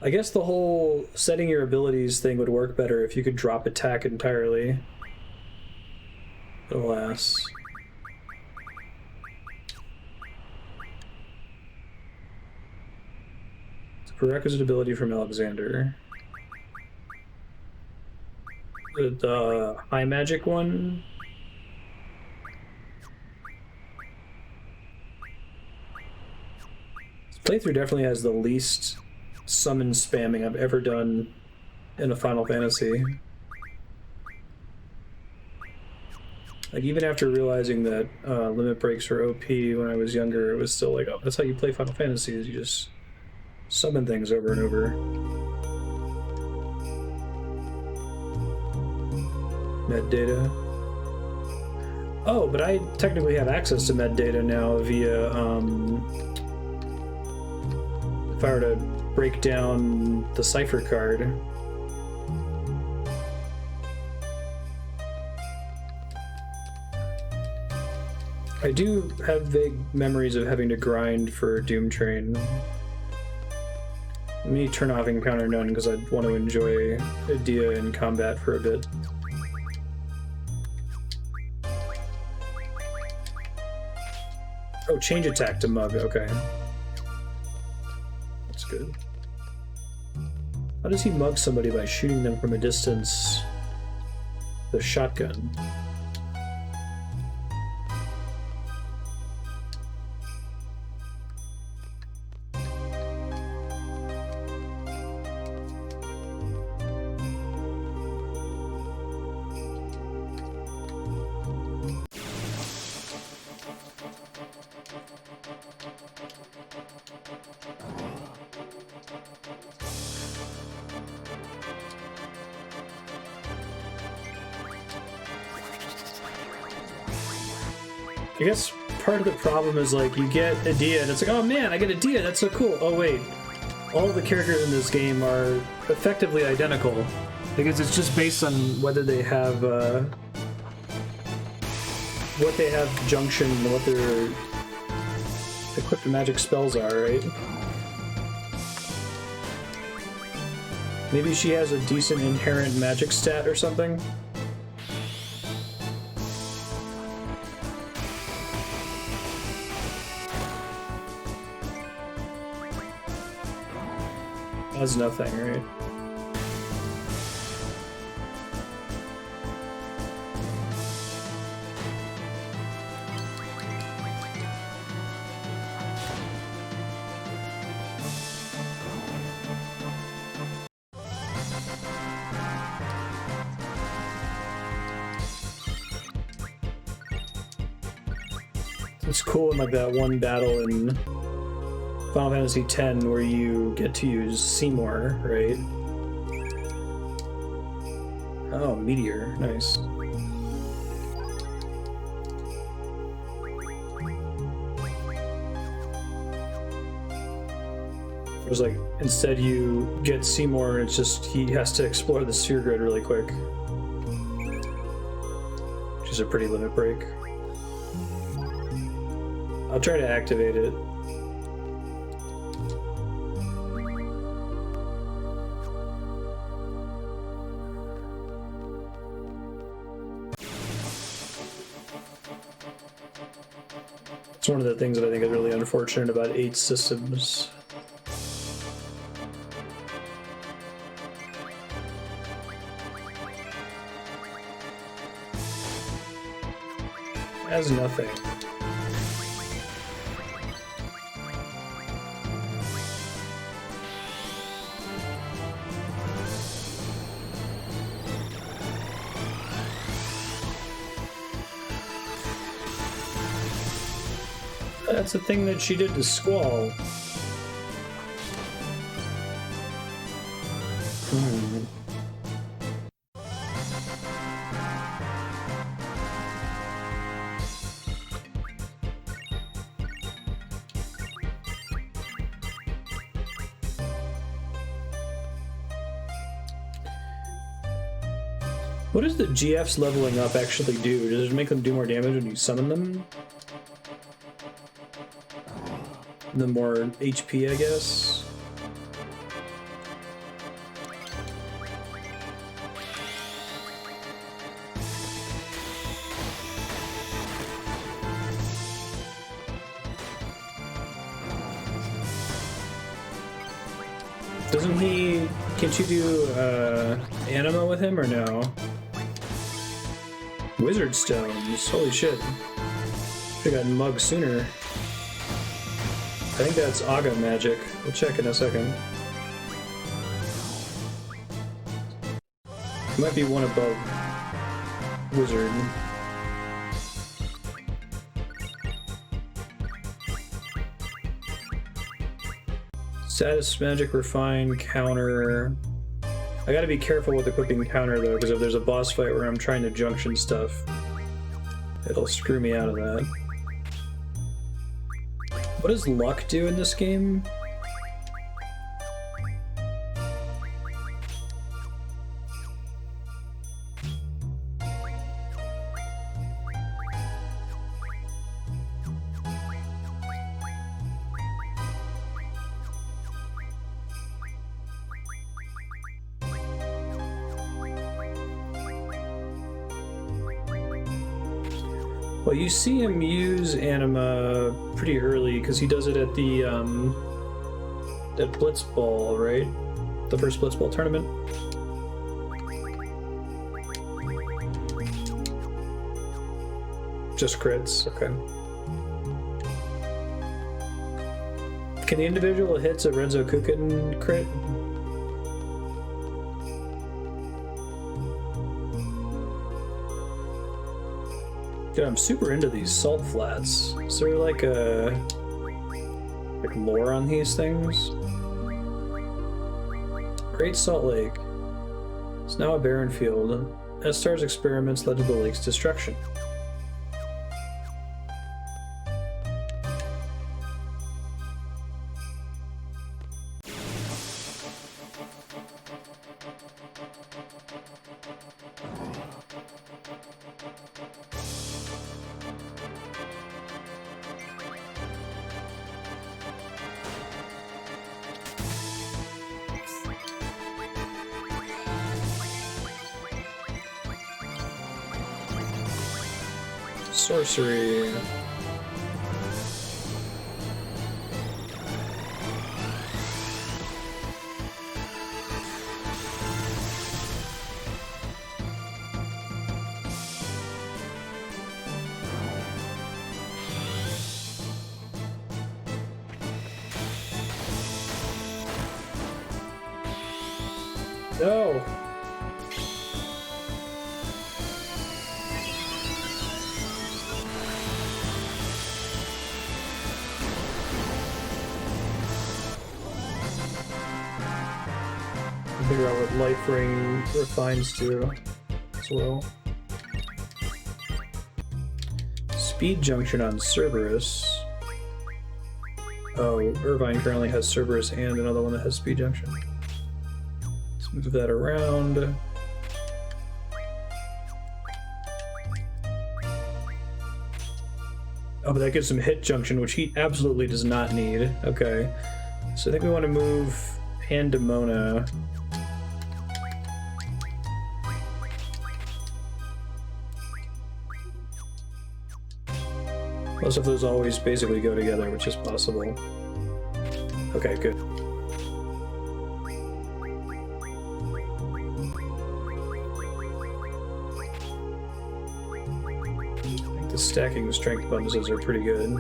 I guess the whole setting your abilities thing would work better if you could drop attack entirely. Alas. It's a prerequisite ability from Alexander. The high magic one? This playthrough definitely has the least summon spamming I've ever done in a Final Fantasy. Like, even after realizing that limit breaks were OP when I was younger, it was still like, oh, that's how you play Final Fantasy, is you just summon things over and over. Med data. Oh, but I technically have access to med data now via, if I were to break down the Seifer card. I do have vague memories of having to grind for Doom Train. Let me turn off Encounter None because I want to enjoy Edea in combat for a bit. Oh, change attack to Mug, okay. That's good. How does he mug somebody by shooting them from a distance with a shotgun? I guess part of the problem is, like, you get Edea and it's like, oh man, I get Edea, that's so cool. Oh wait, all the characters in this game are effectively identical because it's just based on whether they have what they have junction and what their equipped magic spells are, right? Maybe she has a decent inherent magic stat or something. That's nothing, right? It's cool in like that one battle in Final Fantasy X where you get to use Seymour, right? Oh, Meteor, nice. It was like, instead you get Seymour and it's just, he has to explore the sphere grid really quick. Which is a pretty limit break. I'll try to activate it. It's one of the things that I think is really unfortunate about 8 systems. It has nothing. That's the thing that she did to Squall. Hmm. What does the GFs leveling up actually do? Does it make them do more damage when you summon them? The more HP, I guess? Doesn't he... Can't you do anima with him or no? Wizard stones. Holy shit. Should've gotten mugged sooner. I think that's Aga magic. We'll check in a second. It might be one above Wizard. Status magic refine counter. I gotta be careful with equipping counter though, because if there's a boss fight where I'm trying to junction stuff, it'll screw me out of that. What does luck do in this game? Well, you see him use anima pretty early because he does it at the that Blitz Ball, right? The first Blitz Ball tournament. Just crits, okay. Can the individual hits a Renzo Kukin crit? Dude, I'm super into these salt flats. Is there like lore on these things? Great Salt Lake. It's now a barren field. Esthar's experiments led to the lake's destruction. Sorcery. No. Figure out what Life Ring refines to as well. Speed Junction on Cerberus. Oh, Irvine currently has Cerberus and another one that has Speed Junction. Let's move that around. Oh, but that gives him Hit Junction, which he absolutely does not need. Okay. So I think we want to move Pandemona. Most of those always basically go together, which is possible. Okay, good. I think the stacking the strength bonuses are pretty good.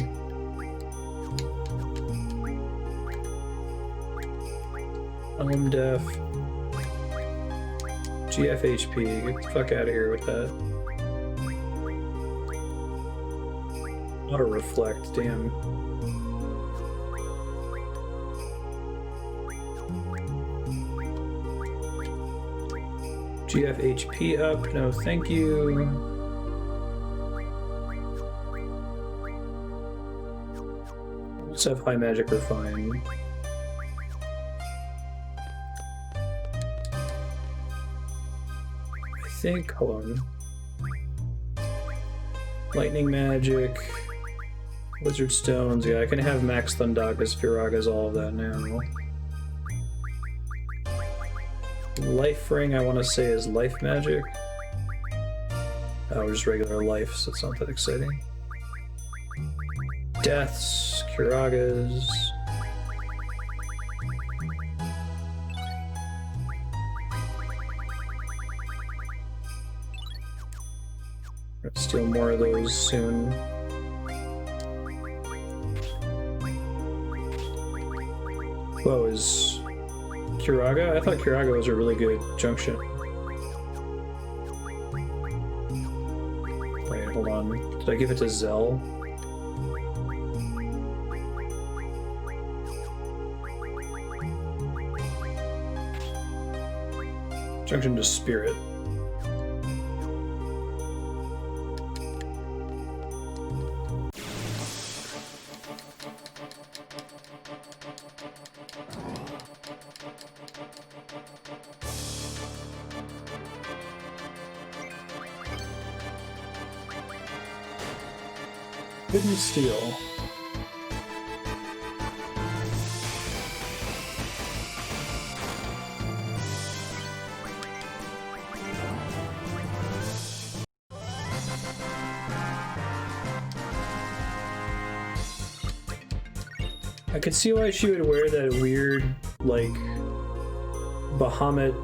Def. GF HP. Get the fuck out of here with that. Auto reflect, damn. GF HP up, no thank you. Let's have high magic, we're fine. I think, hold on. Lightning magic, wizard stones, yeah, I can have max Thundakas, Firagas, all of that now. Life ring, I want to say, is life magic. Oh, just regular life, so it's not that exciting. Deaths, Kiragas. Gonna steal more of those soon. Whoa, is Kiraga? I thought Kiraga was a really good junction. Wait, hold on. Did I give it to Zell? Junction to Spirit. Hidden Steel. I could see why she would wear that weird, like, Bahamut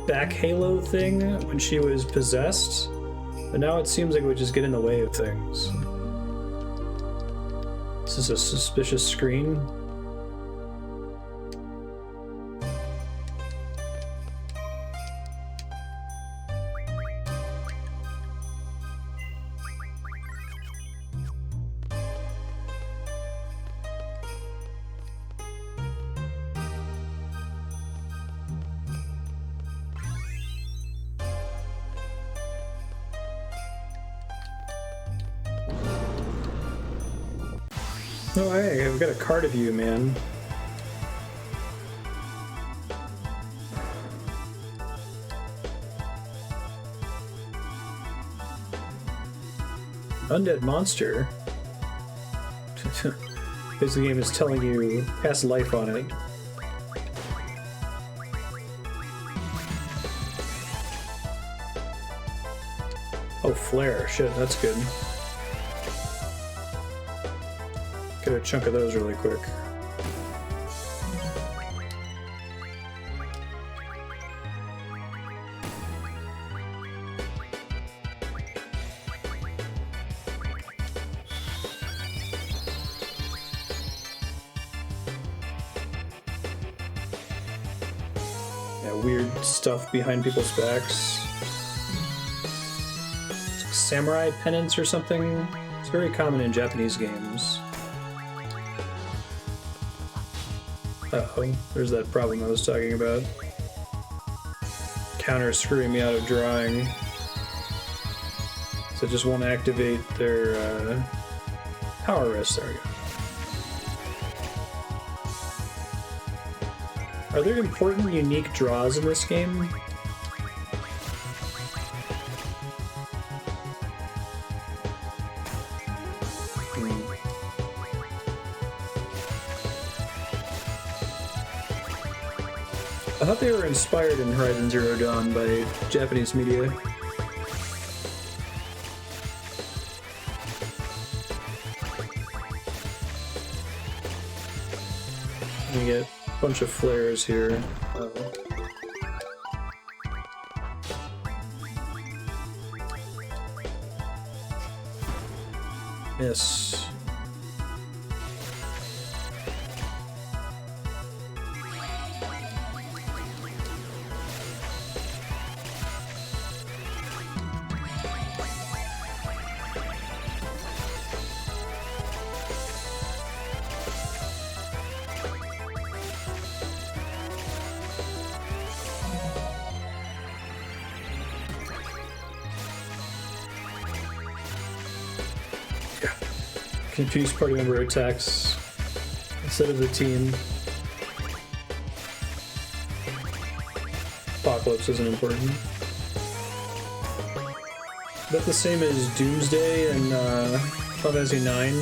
back halo thing when she was possessed, but now it seems like it would just get in the way of things. This is a suspicious screen. Oh, hey, I've got a card of you, man. Undead monster? This game is telling you cast life on it. Oh, flare. Shit, that's good. Get a chunk of those really quick. Yeah, weird stuff behind people's backs. It's like samurai pennants or something. It's very common in Japanese games. Uh-oh, there's that problem I was talking about. Counter screwing me out of drawing. So it just won't activate their power wrist. There we go. Are there important, unique draws in this game? I thought they were inspired in Horizon Zero Dawn by Japanese media. We get a bunch of flares here. Miss. Confuse party member attacks instead of the team. Apocalypse isn't important. Is that the same as Doomsday in Final Fantasy IX?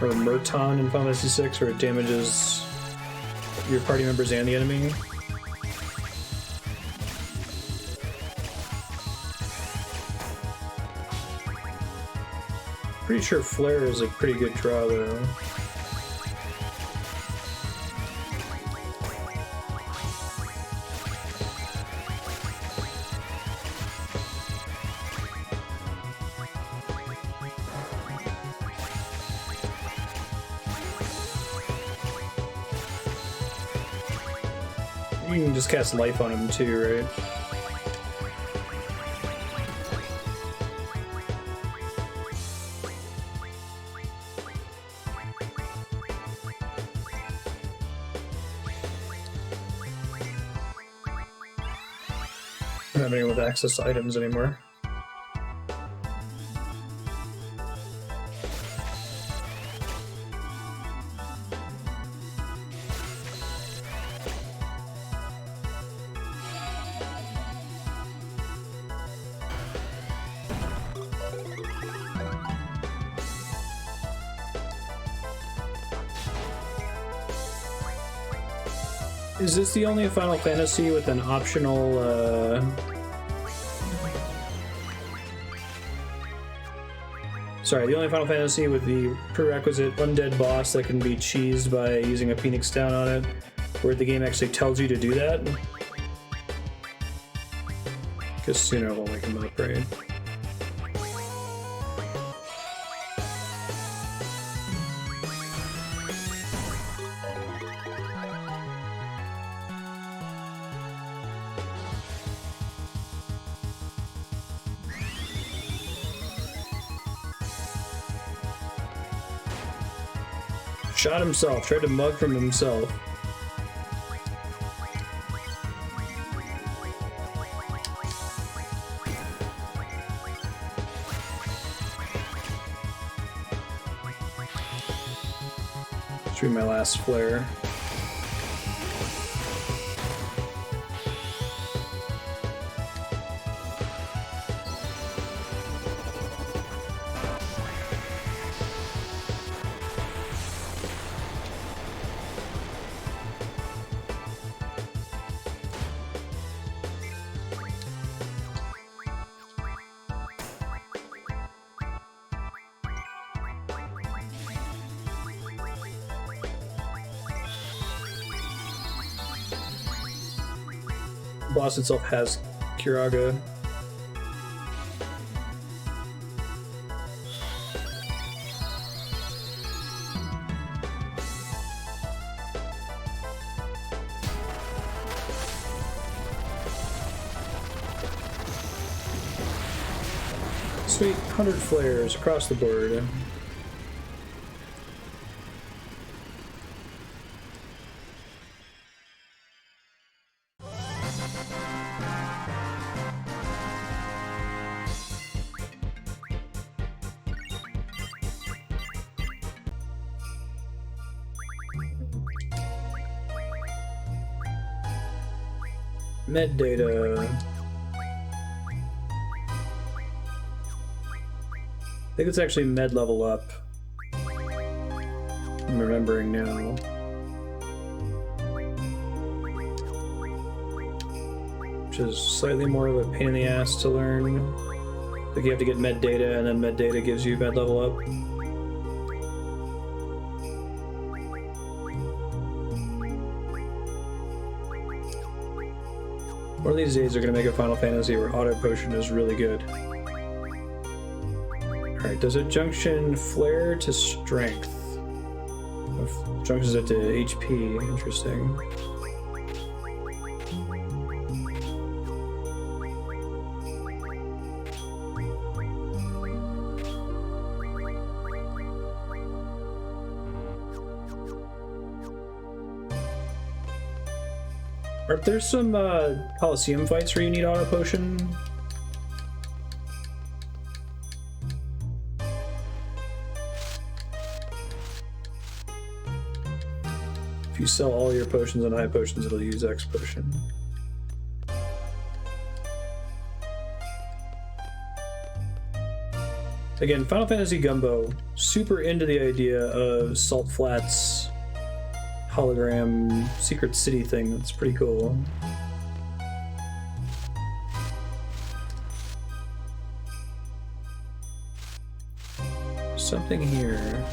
Or Murton in Final Fantasy VI, where it damages your party members and the enemy? Pretty sure Flare is a pretty good draw, though. You can just cast life on him too, right? I don't have anyone with access to items anymore. Is this the only Final Fantasy with an optional, Sorry, the only Final Fantasy with the prerequisite undead boss that can be cheesed by using a Phoenix Down on it, where the game actually tells you to do that? Because sooner we'll wake him up, right? Shot himself, tried to mug from himself. Shoot my last flare. The boss itself has Kiraga. Sweet, 100 flares across the board. Med data. I think it's actually med level up. I'm remembering now. Which is slightly more of a pain in the ass to learn. Like you have to get med data, and then med data gives you med level up. One of these days they're going to make a Final Fantasy where auto potion is really good. Alright, does it junction flare to strength? Junctions it to HP, interesting. Aren't there some Coliseum fights where you need auto potion? If you sell all your potions on high potions, it'll use X potion. Again, Final Fantasy Gumbo, super into the idea of Salt Flats hologram secret city thing. That's pretty cool. Something here.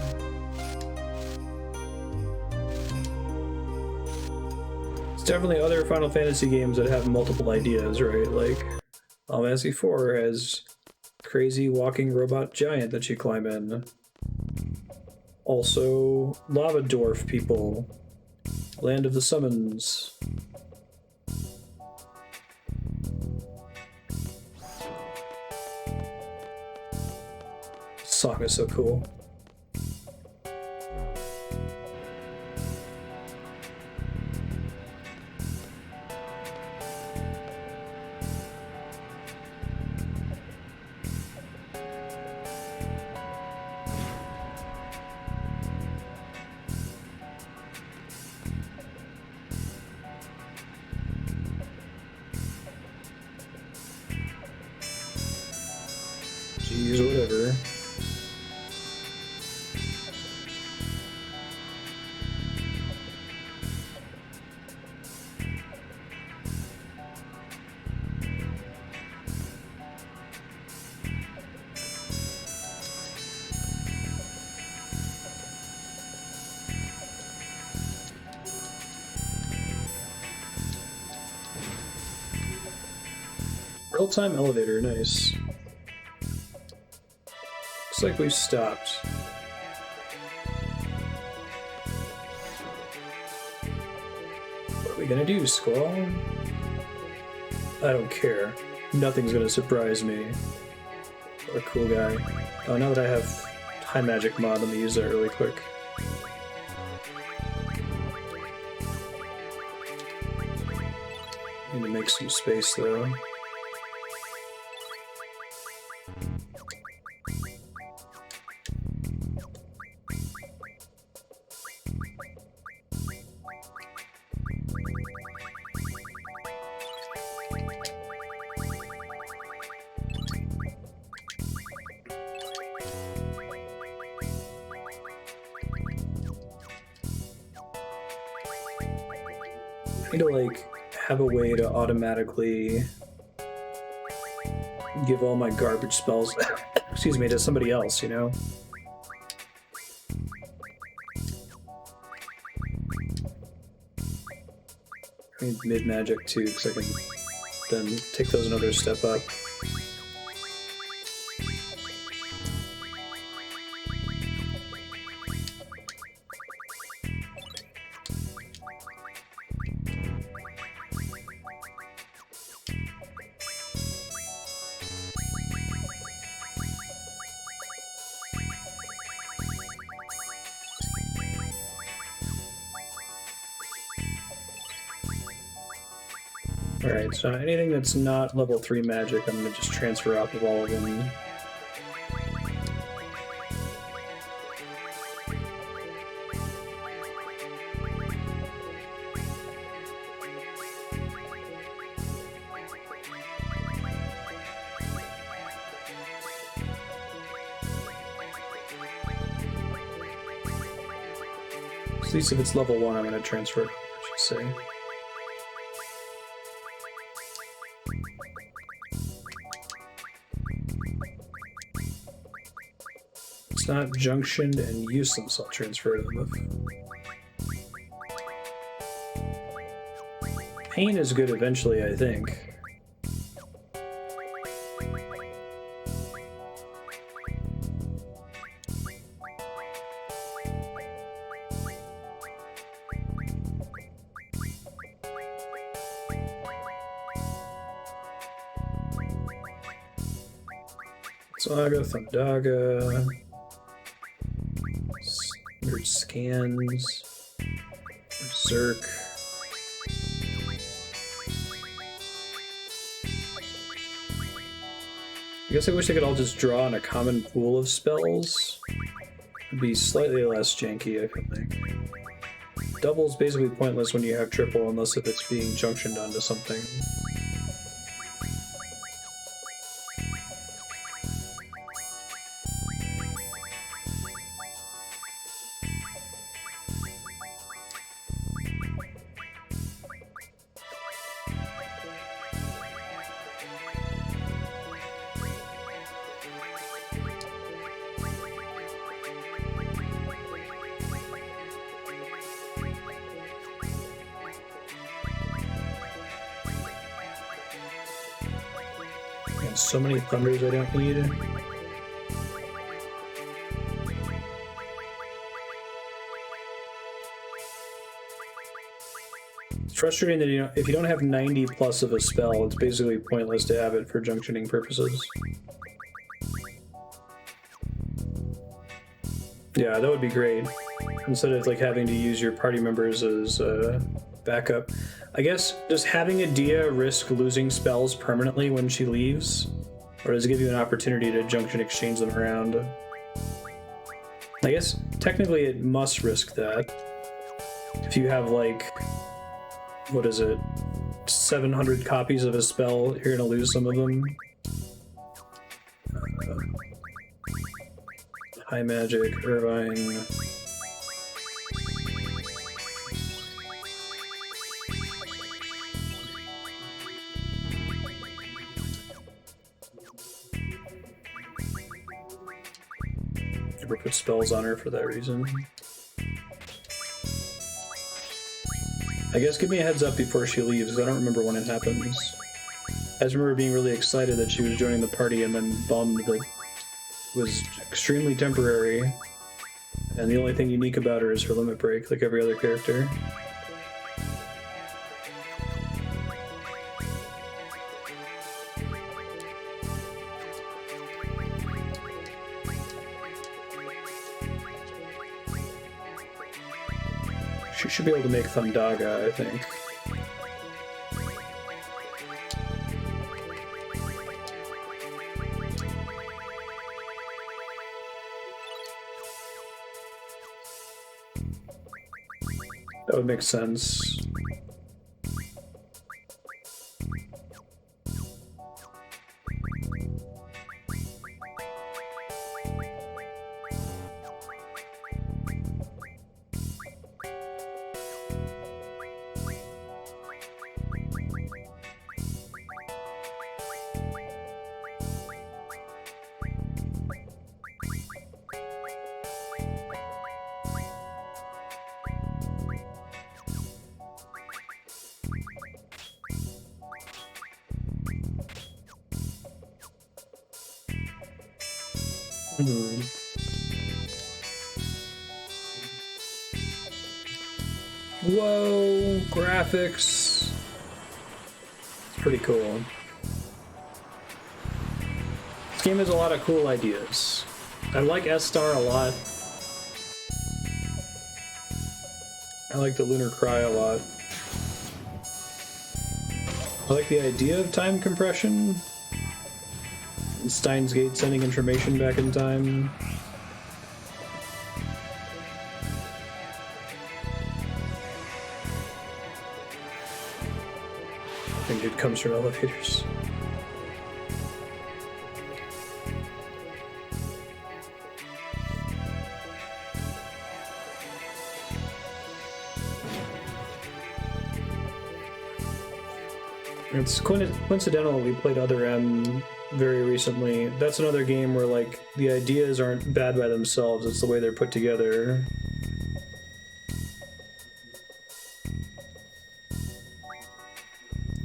It's definitely other Final Fantasy games that have multiple ideas, right? Like Final Fantasy IV has crazy walking robot giant that you climb in. Also, lava dwarf people. Land of the Summons. This song is so cool. Jeez, whatever. Real-time elevator, nice. Looks like we've stopped. What are we gonna do, Squall? I don't care. Nothing's gonna surprise me. What a cool guy. Oh, now that I have high magic mod, let me use that really quick. Need to make some space though. I need to like have a way to automatically give all my garbage spells excuse me, to somebody else, you know? I need mid-magic too, because I can then take those another step up. Alright, so anything that's not level 3 magic, I'm going to just transfer off of all of them. At least if it's level 1, I'm going to transfer it, I should say. It's not junctioned and useless, I'll transfer it with. Pain is good eventually, I think. Saga, Thundaga, Standard Scans, Berserk. I guess I wish they could all just draw in a common pool of spells. It'd be slightly less janky, I feel like. Double is basically pointless when you have triple, unless if it's being junctioned onto something. So many thunders I don't need. It's frustrating that if you don't have 90 plus of a spell, it's basically pointless to have it for junctioning purposes. Yeah, that would be great. Instead of like having to use your party members as backup. I guess, does having Edea risk losing spells permanently when she leaves? Or does it give you an opportunity to junction exchange them around? I guess, technically it must risk that. If you have like, what is it, 700 copies of a spell, you're gonna lose some of them. High Magic, Irvine... Never put spells on her for that reason. I guess give me a heads up before she leaves. I don't remember when it happens. I just remember being really excited that she was joining the party and then bummed that it was extremely temporary. And the only thing unique about her is her limit break, like every other character. She should be able to make Thundaga, I think. That would make sense. Whoa, graphics. It's pretty cool. This game has a lot of cool ideas. I like Esthar a lot. I like the Lunar Cry a lot. I like the idea of time compression. And Steins Gate sending information back in time. I think it comes from elevators. It's coincidental we played Other M very recently. That's another game where like the ideas aren't bad by themselves, it's the way they're put together.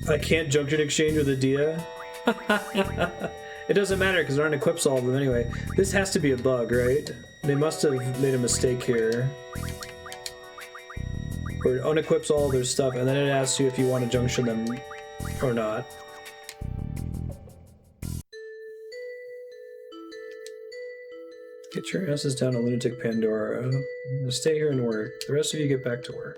I can't junction exchange with Edea. It doesn't matter because there aren't equips all of them anyway. This has to be a bug, right? They must have made a mistake here. Where it unequips all their stuff and then it asks you if you want to junction them or not. Get your asses down to Lunatic Pandora. I'm gonna stay here and work. The rest of you get back to work.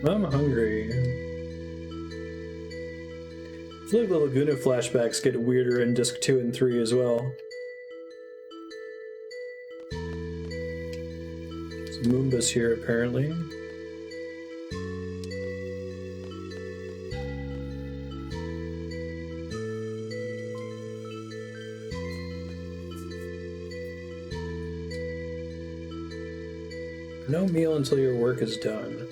I'm hungry. I feel like the Laguna flashbacks get weirder in disc 2 and 3 as well. So Moomba's here apparently. No meal until your work is done.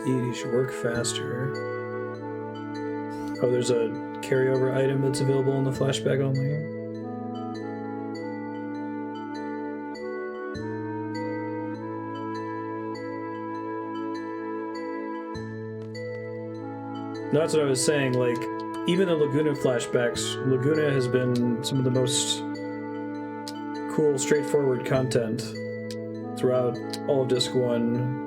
You should work faster. Oh, there's a carryover item that's available in the flashback only. No, that's what I was saying, like, even the Laguna flashbacks, Laguna has been some of the most cool, straightforward content throughout all of Disc 1.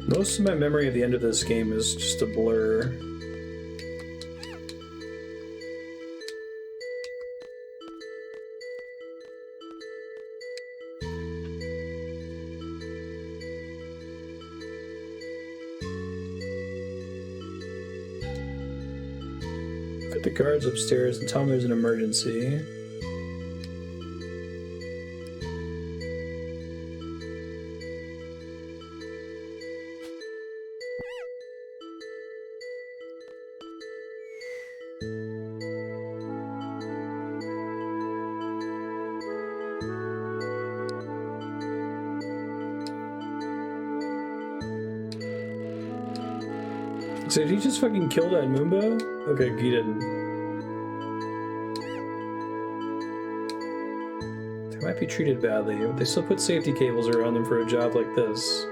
Most of my memory of the end of this game is just a blur. Put the guards upstairs and tell them there's an emergency. So did he just fucking kill that Moomba? Okay, he didn't. They might be treated badly, but they still put safety cables around them for a job like this.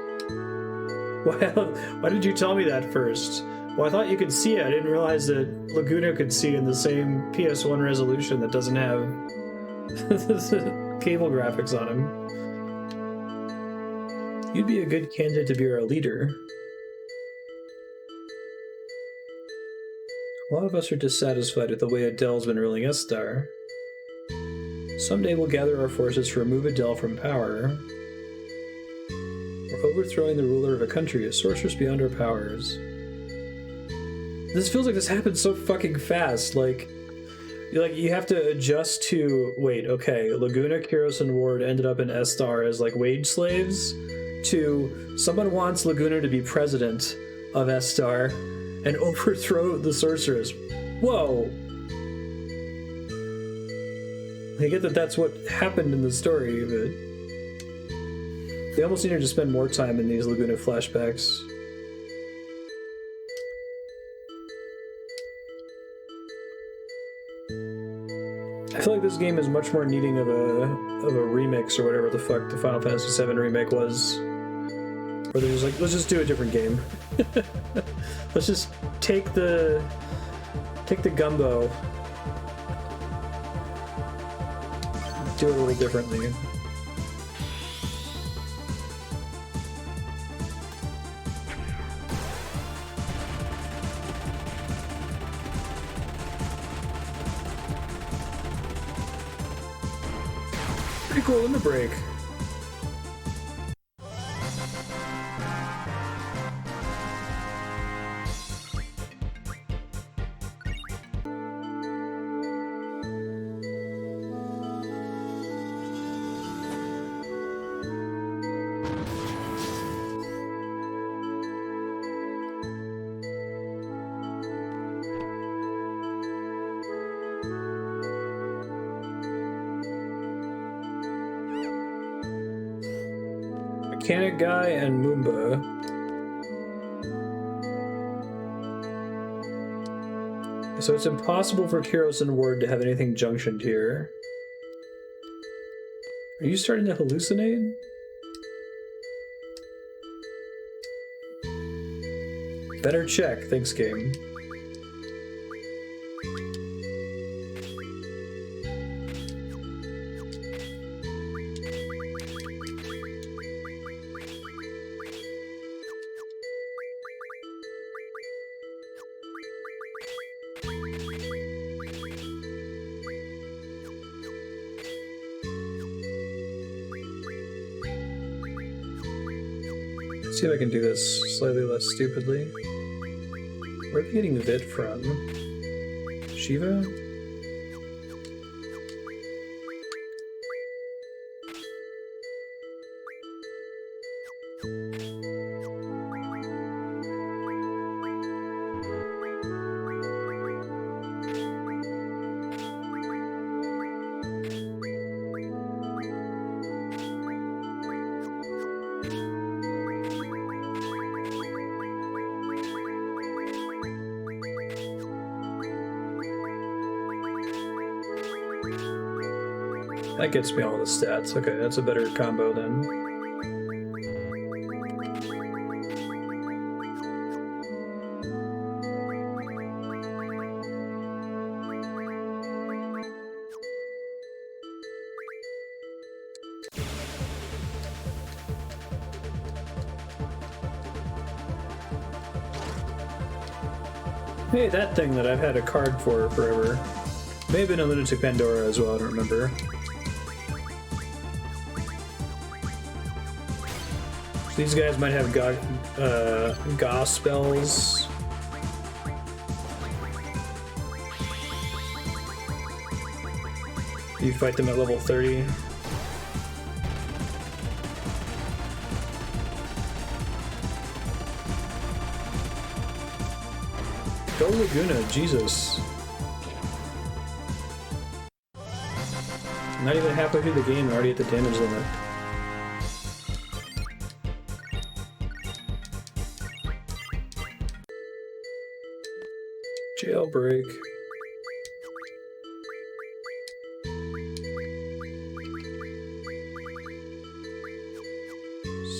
Why did you tell me that first? Well, I thought you could see it. I didn't realize that Laguna could see in the same PS1 resolution that doesn't have cable graphics on him. You'd be a good candidate to be our leader. A lot of us are dissatisfied with the way Adele's been ruling Esthar. Someday we'll gather our forces to remove Adele from power. We're overthrowing the ruler of a country, a sorceress beyond our powers. This feels like this happened so fucking fast. Like you have to adjust to, wait, okay, Laguna, Kiros, and Ward ended up in Esthar as like wage slaves, to someone wants Laguna to be president of Esthar and overthrow the sorceress. Whoa! I get that that's what happened in the story, but they almost needed to spend more time in these Laguna flashbacks. I feel like this game is much more needing of a remix or whatever the fuck the Final Fantasy VII remake was. Where they're just like, let's just do a different game. Let's just take the gumbo, do it a little differently. Pretty cool limit break. Mechanic Guy and Moomba. So it's impossible for Kiros and Ward to have anything junctioned here. Are you starting to hallucinate? Better check, thanks game. See if I can do this slightly less stupidly. Where are they getting Vit from? Shiva? That gets me all the stats. Okay, that's a better combo then. Hey, that thing that I've had a card for forever. May have been a Lunatic Pandora as well, I don't remember. These guys might have Gauss spells. You fight them at level 30. Go Laguna, Jesus. Not even halfway through the game, already at the damage limit. Jailbreak.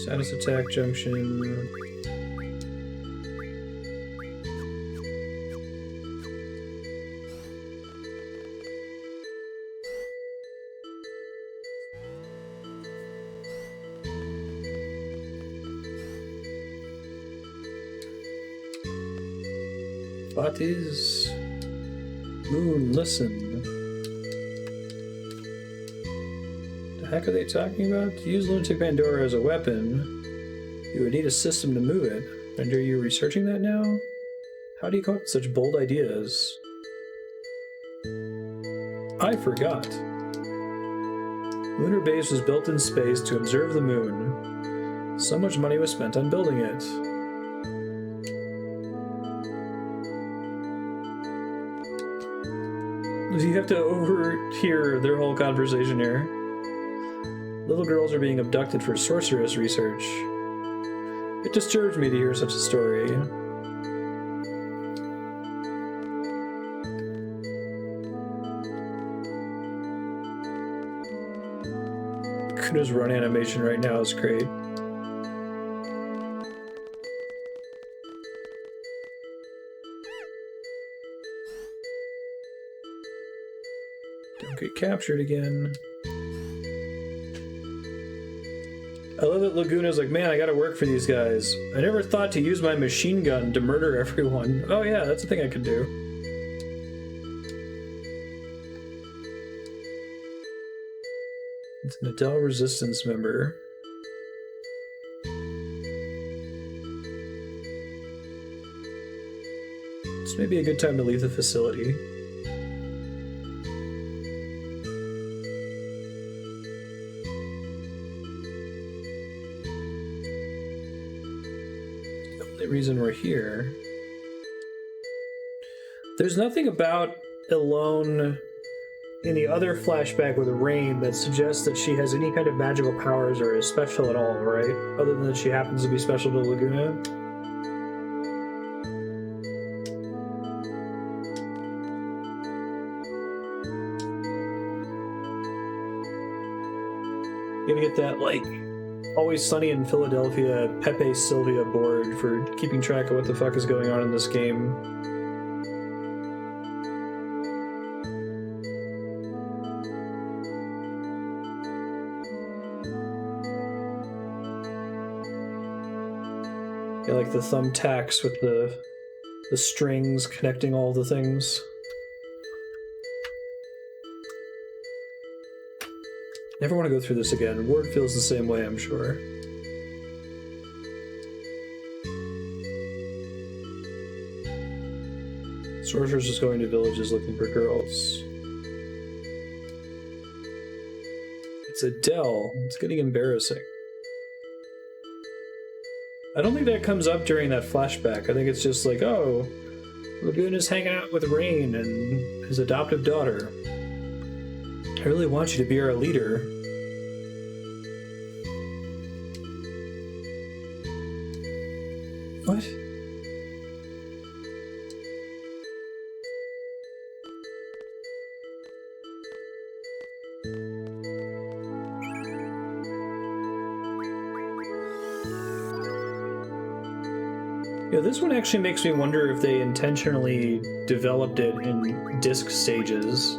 Status attack junction. What is Moon? Listen. The heck are they talking about? To use Lunatic Pandora as a weapon, you would need a system to move it. And are you researching that now? How do you come up with such bold ideas? I forgot. Lunar Base was built in space to observe the moon. So much money was spent on building it. You have to overhear their whole conversation here. Little girls are being abducted for sorceress research. It disturbs me to hear such a story. Kuna's run animation right now is great. Don't get captured again. I love that Laguna's like, man, I gotta work for these guys. I never thought to use my machine gun to murder everyone. Oh yeah, that's a thing I could do. It's an Adele Resistance member. This may be a good time to leave the facility. Reason we're here. There's nothing about Ellone in the other flashback with Rain that suggests that she has any kind of magical powers or is special at all, right? Other than that she happens to be special to Laguna. You gonna get that, like, Always Sunny in Philadelphia Pepe Sylvia board for keeping track of what the fuck is going on in this game. Yeah, like the thumbtacks with the strings connecting all the things. Never want to go through this again. Ward feels the same way, I'm sure. Sorceress is going to villages looking for girls. It's Adele. It's getting embarrassing. I don't think that comes up during that flashback. I think it's just like, oh, Laguna's hanging out with Rain and his adoptive daughter. I really want you to be our leader. What? Yeah, this one actually makes me wonder if they intentionally developed it in disc stages.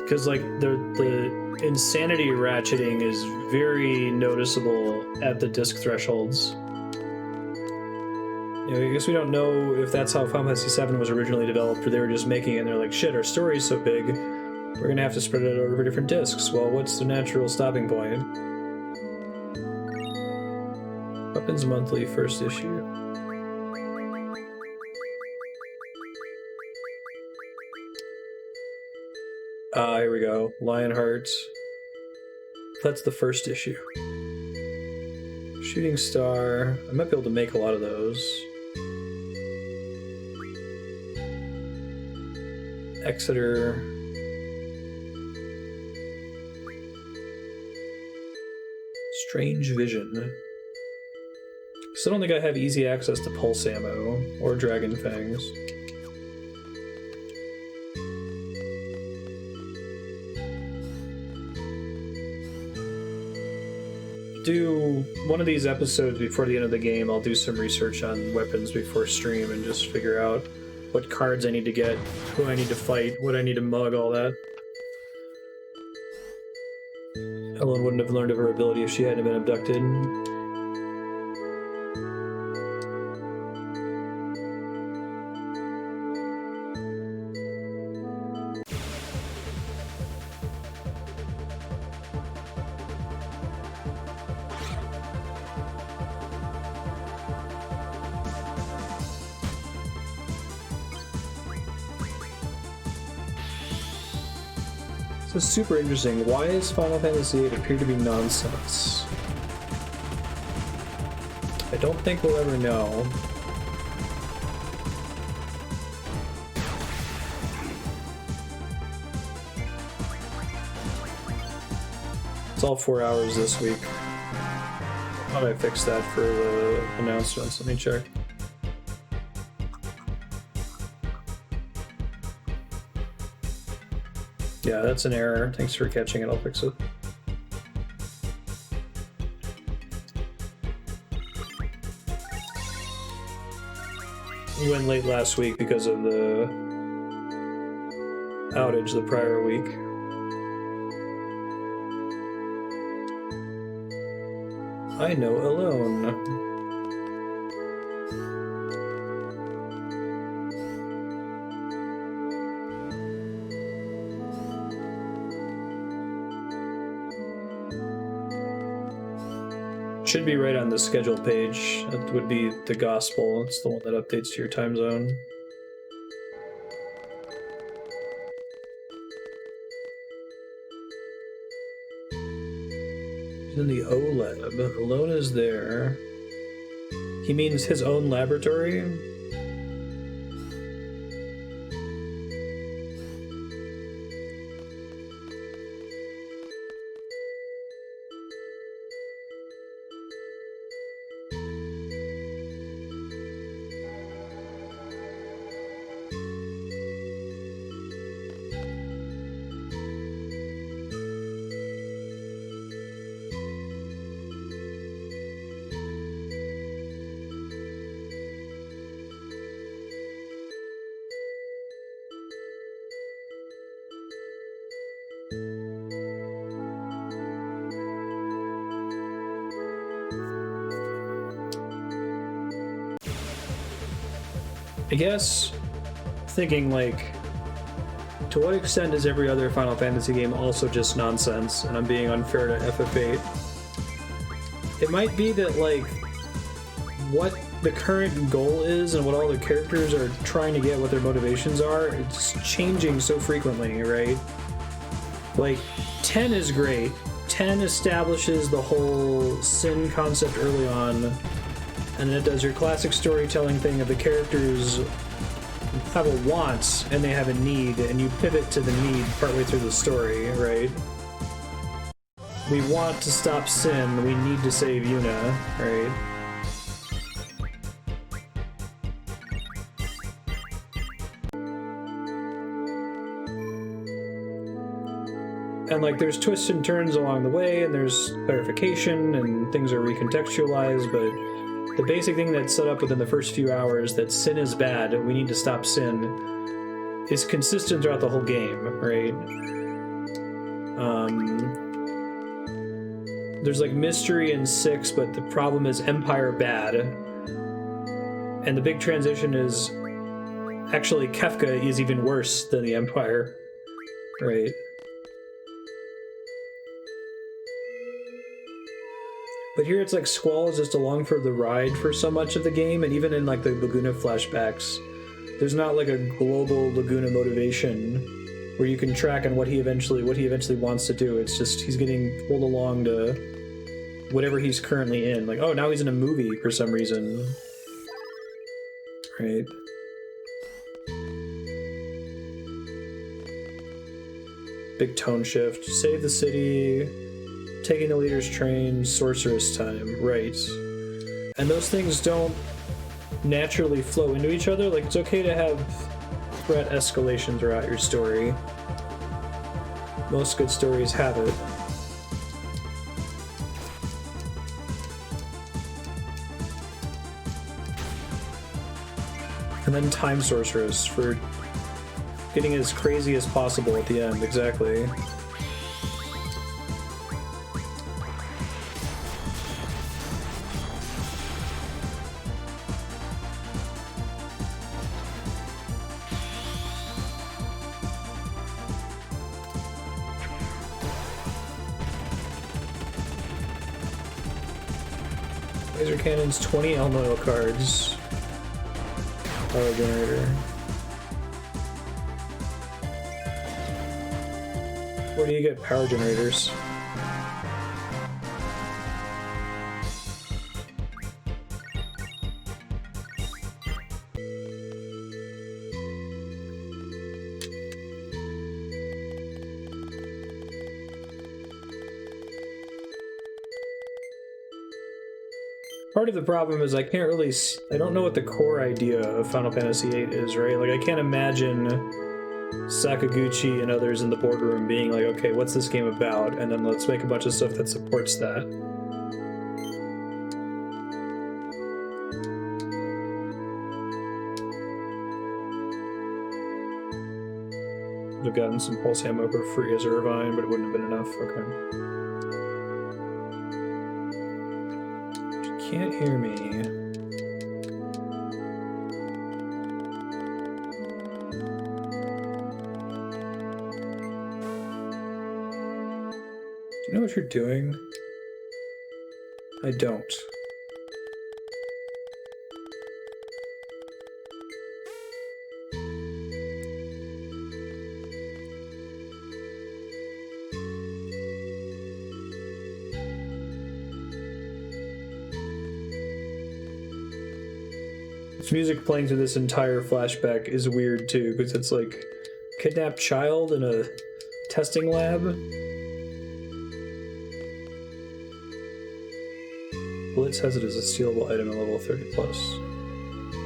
Because, like, the insanity ratcheting is very noticeable at the disc thresholds. You know, I guess we don't know if that's how Final Fantasy VII was originally developed, or they were just making it and they're like, shit, our story's so big, we're gonna have to spread it out over different discs. Well, what's the natural stopping point? Weapons Monthly, first issue. Ah, here we go. Lionheart. That's the first issue. Shooting Star. I might be able to make a lot of those. Exeter. Strange Vision. Still don't think I have easy access to Pulse Ammo or Dragon Fangs. Do one of these episodes before the end of the game. I'll do some research on weapons before stream and just figure out what cards I need to get, who I need to fight, what I need to mug, all that. Ellone wouldn't have learned of her ability if she hadn't been abducted. So super interesting. Why is Final Fantasy VIII appear to be nonsense? I don't think we'll ever know. It's all 4 hours this week. How do I fix that for the announcements? Let me check. Yeah, that's an error. Thanks for catching it. I'll fix it. We went late last week because of the outage the prior week. I know Ellone. Should be right on the schedule page. That would be the gospel. It's the one that updates to your time zone. He's in the O lab. Ellone is there. He means his own laboratory? I guess thinking like, to what extent is every other Final Fantasy game also just nonsense and I'm being unfair to FF8? It might be that like what the current goal is and what all the characters are trying to get, what their motivations are, it's changing so frequently, right? Like, 10 is great. 10 establishes the whole sin concept early on, and then it does your classic storytelling thing of the characters have a want and they have a need, and you pivot to the need partway through the story, right? We want to stop sin, we need to save Yuna, right? And like there's twists and turns along the way, and there's clarification, and things are recontextualized, but the basic thing that's set up within the first few hours, that sin is bad, we need to stop sin, is consistent throughout the whole game, right? There's like mystery in 6, but the problem is Empire bad. And the big transition is actually Kefka is even worse than the Empire, right? But here it's like Squall is just along for the ride for so much of the game, and even in like the Laguna flashbacks, there's not like a global Laguna motivation where you can track on what he eventually wants to do. It's just he's getting pulled along to whatever he's currently in. Like, oh, now he's in a movie for some reason. Right? Big tone shift. Save the city. Taking the leader's train. Sorceress time. Right. And those things don't naturally flow into each other. Like, it's okay to have threat escalation throughout your story. Most good stories have it. And then Time Sorceress for getting as crazy as possible at the end, exactly. Laser cannons, 20 Ellone cards. Power generator. Where do you get power generators? Part of the problem is I can't really I don't know what the core idea of Final Fantasy VIII is, right? Like, I can't imagine Sakaguchi and others in the boardroom being like, okay, what's this game about? And then let's make a bunch of stuff that supports that. I've gotten some pulse ammo for free as Irvine, but it wouldn't have been enough. Okay. Can't hear me. Do you know what you're doing? I don't. Music playing through this entire flashback is weird too, because it's like kidnapped child in a testing lab. Blitz has it as a stealable item at level 30+.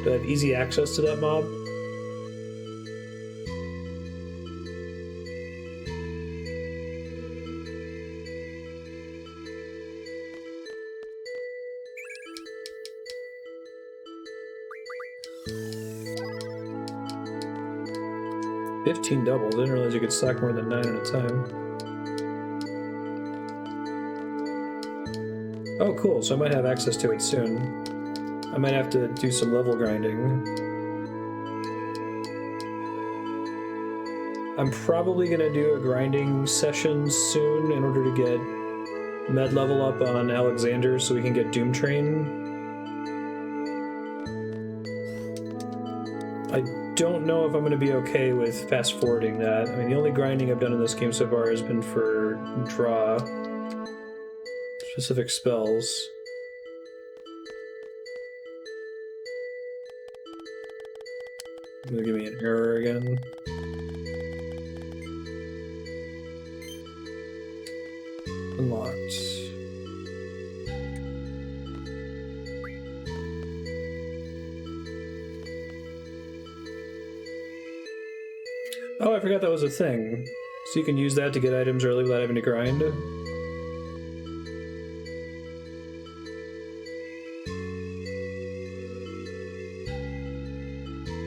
Do I have easy access to that mob? $15 doubles. I didn't realize you could stack more than 9 at a time. Oh, cool. So I might have access to it soon. I might have to do some level grinding. I'm probably going to do a grinding session soon in order to get med level up on Alexander so we can get Doom Train. I don't know if I'm going to be okay with fast forwarding that. I mean, the only grinding I've done in this game so far has been for draw specific spells. Gonna give me an error again. Unlocked. Oh, I forgot that was a thing. So you can use that to get items early without having to grind.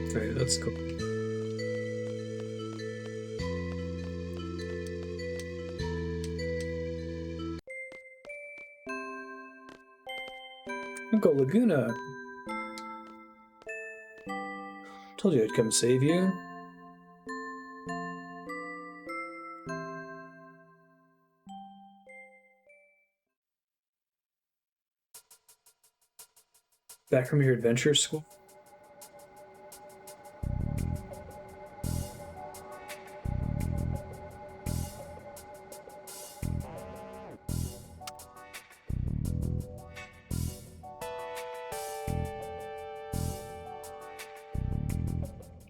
Okay, that's cool. Uncle Laguna. Told you I'd come save you. Back from your adventure school?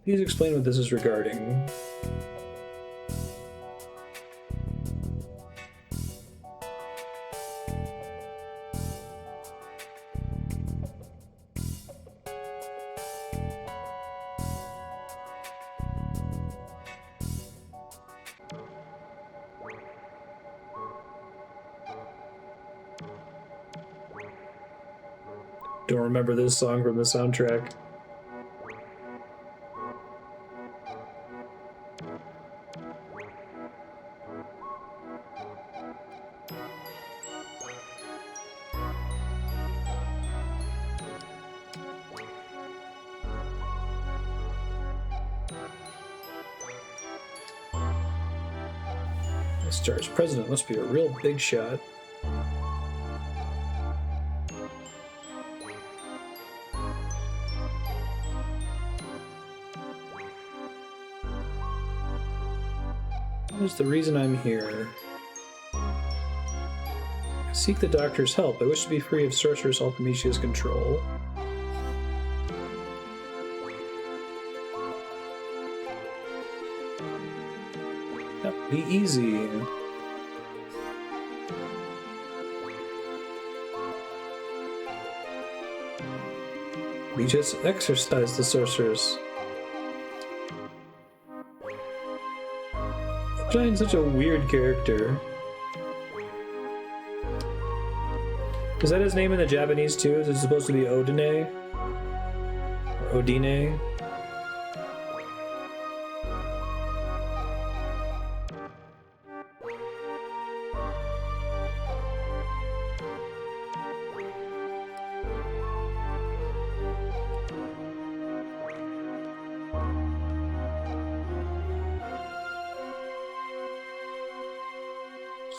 Please explain what this is regarding. Don't remember this song from the soundtrack. Estar's president must be a real big shot. What is the reason I'm here? I seek the doctor's help. I wish to be free of Sorceress Ultimatia's control. That would be easy. We just exorcised the Sorceress. Giant's such a weird character. Is that his name in the Japanese too? Is it supposed to be Odine? Or Odine?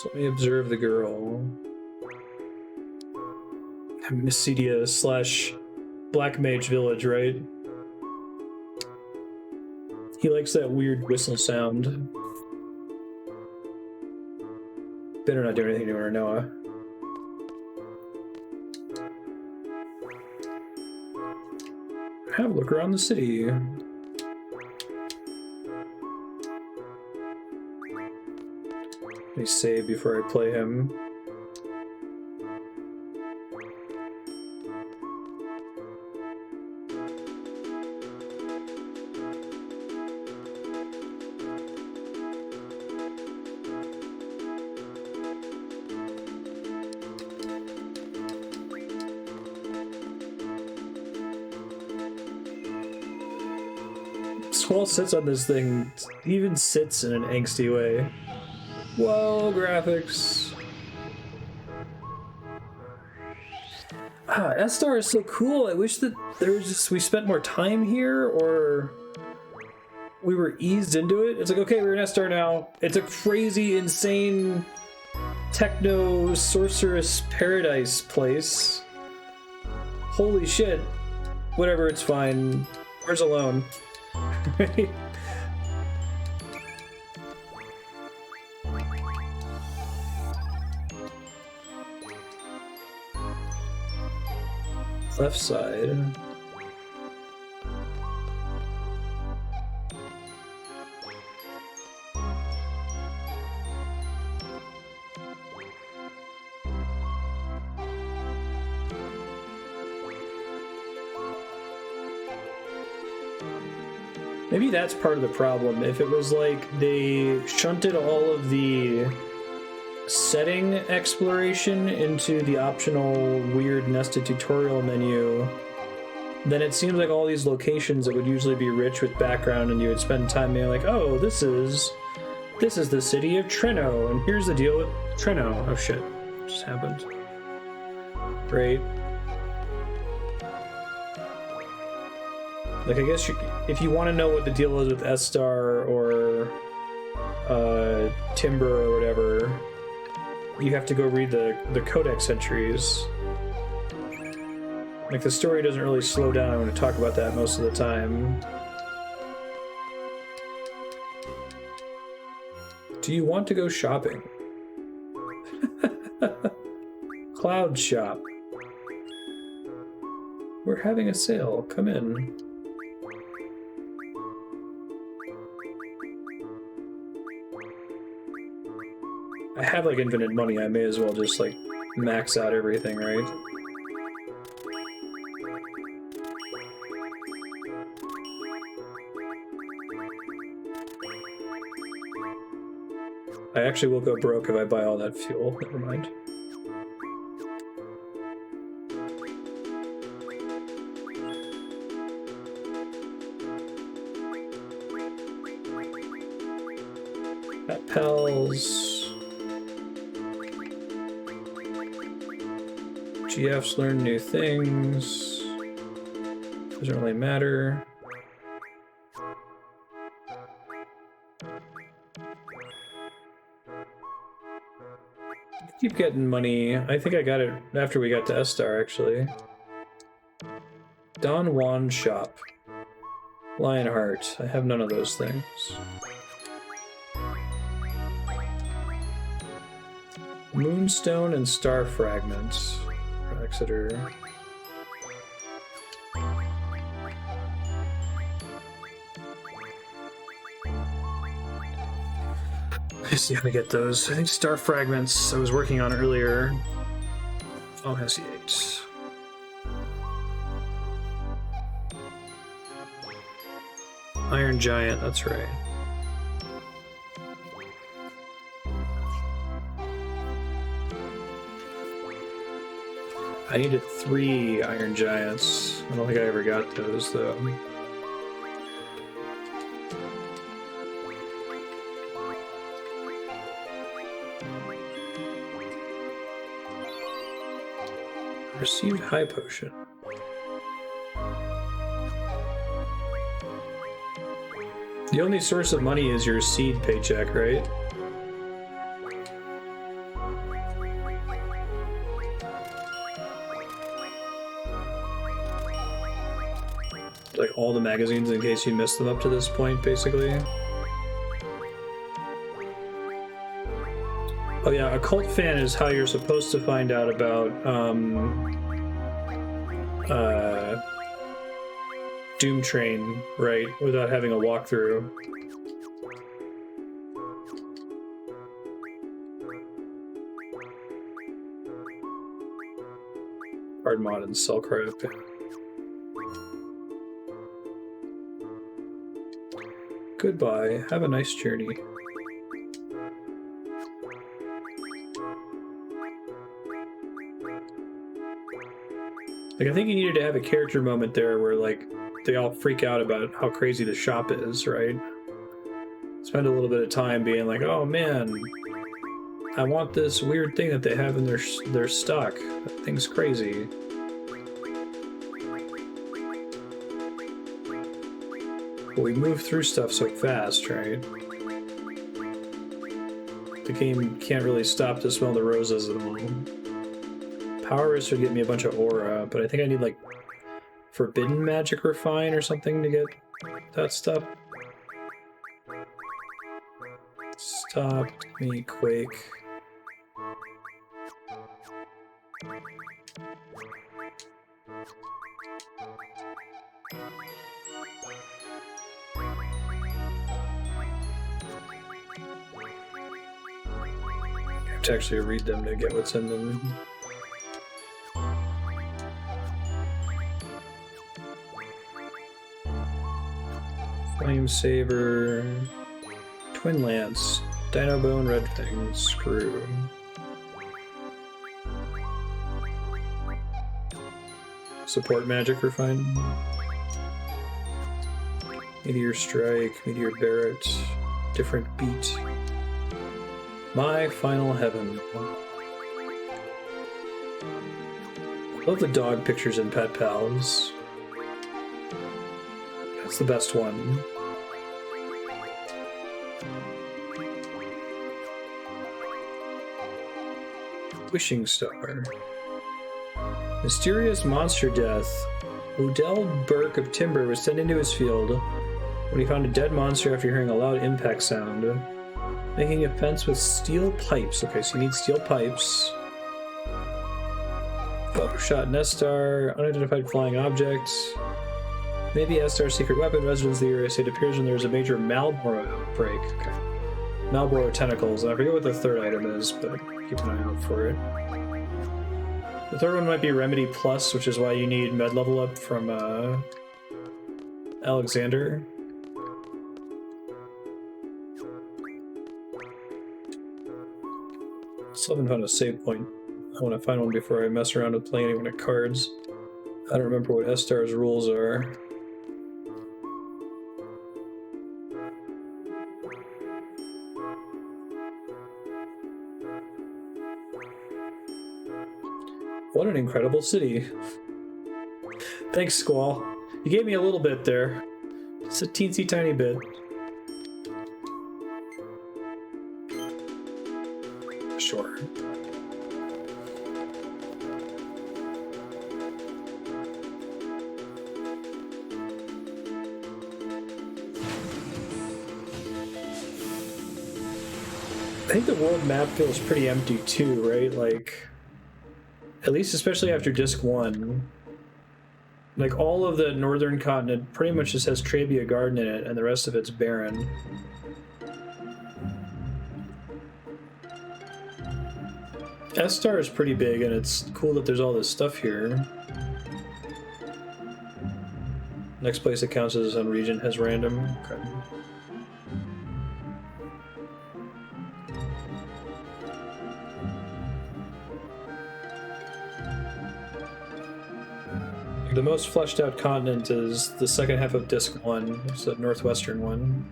So let me observe the girl. Mycedia / Black Mage Village, right? He likes that weird whistle sound. Better not do anything to Rinoa. Have a look around the city. Let me save before I play him. Squall sits on this thing. He even sits in an angsty way. Whoa, graphics. Ah, Esthar is so cool. I wish that we spent more time here, or we were eased into it. It's like, okay, we're in Esthar now. It's a crazy, insane, techno sorceress paradise place. Holy shit. Whatever, it's fine. Where's Ellone? Right? Left side. Maybe that's part of the problem. If it was like they shunted all of the setting exploration into the optional weird nested tutorial menu, then it seems like all these locations that would usually be rich with background and you would spend time being like, oh, this is the city of Treno, and here's the deal with Treno. Oh shit, just happened. Right? Like, I guess if you want to know what the deal is with Esthar or Timber or whatever, you have to go read the codex entries. Like, the story doesn't really slow down. I'm going to talk about that most of the time. Do you want to go shopping? Cloud shop. We're having a sale. Come in. I have like infinite money. I may as well just like max out everything, right? I actually will go broke if I buy all that fuel. Never mind. That pals. GFs learn new things. Doesn't really matter. Keep getting money. I think I got it after we got to Esthar, actually. Don Juan shop. Lionheart. I have none of those things. Moonstone and Star Fragments. Exeter. Let's see how to get those. I think Star Fragments I was working on earlier. Oh, has 8. Iron Giant, that's right. I needed 3 Iron Giants. I don't think I ever got those, though. Received High Potion. The only source of money is your seed paycheck, right? Like all the magazines in case you missed them up to this point, basically. Oh yeah, a cult fan is how you're supposed to find out about Doom Train, right? Without having a walkthrough. Hard mod and cell crap. Goodbye. Have a nice journey. Like, I think you needed to have a character moment there where, like, they all freak out about how crazy the shop is, right? Spend a little bit of time being like, oh man, I want this weird thing that they have in their stock. That thing's crazy. But we move through stuff so fast, right? The game can't really stop to smell the roses at all. Power Wrist would get me a bunch of aura, but I think I need like Forbidden Magic Refine or something to get That stop. Stop me, Quake. I have to actually read them to get what's in them. Flame Saber, Twin Lance, Dino Bone, Red Thing, Screw. Support magic refined. Meteor Strike, Meteor Barret, different beat. My Final Heaven. Love the dog pictures in Pet Pals. That's the best one. Wishing Star. Mysterious monster death. Odell Burke of Timber was sent into his field when he found a dead monster after hearing a loud impact sound. Making a fence with steel pipes. Okay, so you need steel pipes. Shot in Esthar. Unidentified flying object. Maybe Esthar's secret weapon. Residents of the area say it appears when there's a major Malboro outbreak. Okay. Malboro tentacles. I forget what the third item is, but keep an eye out for it. The third one might be Remedy Plus, which is why you need med level up from Alexander. Still haven't found a save point. I want to find one before I mess around with playing any of cards. I don't remember what Esthar's rules are. What an incredible city. Thanks, Squall. You gave me a little bit there. Just a teensy tiny bit. Sure. I think the world map feels pretty empty too, right? Like, at least especially after Disc 1. Like, all of the northern continent pretty much just has Trabia Garden in it, and the rest of it's barren. Esthar is pretty big, and it's cool that there's all this stuff here. Next place it counts as its own region has random. Okay. The most fleshed out continent is the second half of Disc 1. It's the northwestern one.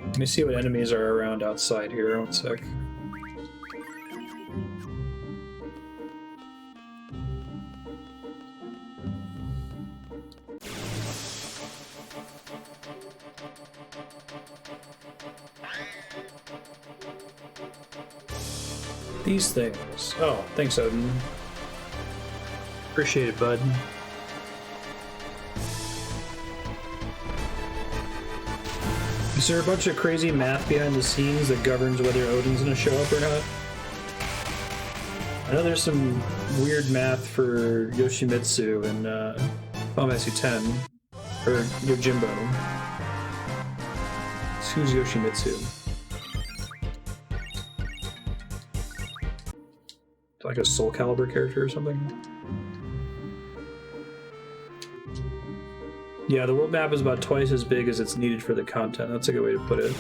Let me see what enemies are around outside here. One sec. These things. Oh, thanks, Odine. Appreciate it, bud. Is there a bunch of crazy math behind the scenes that governs whether Odine's gonna show up or not? I know there's some weird math for Yoshimitsu and Final Fantasy X, or Yojimbo. So who's Yoshimitsu? Like a Soul Calibur character or something? Yeah, the world map is about twice as big as it's needed for the content. That's a good way to put it.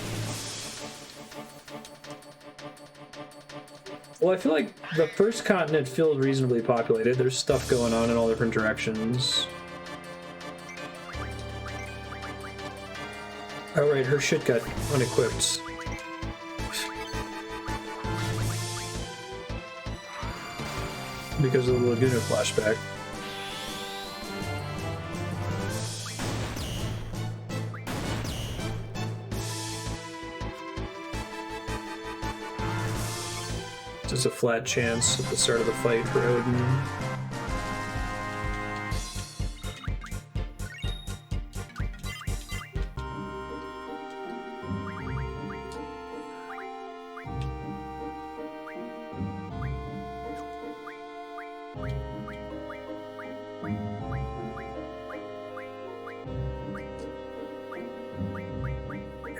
Well, I feel like the first continent feels reasonably populated. There's stuff going on in all different directions. Oh right, her shit got unequipped. Because of the Laguna flashback. Just a flat chance at the start of the fight for Odine.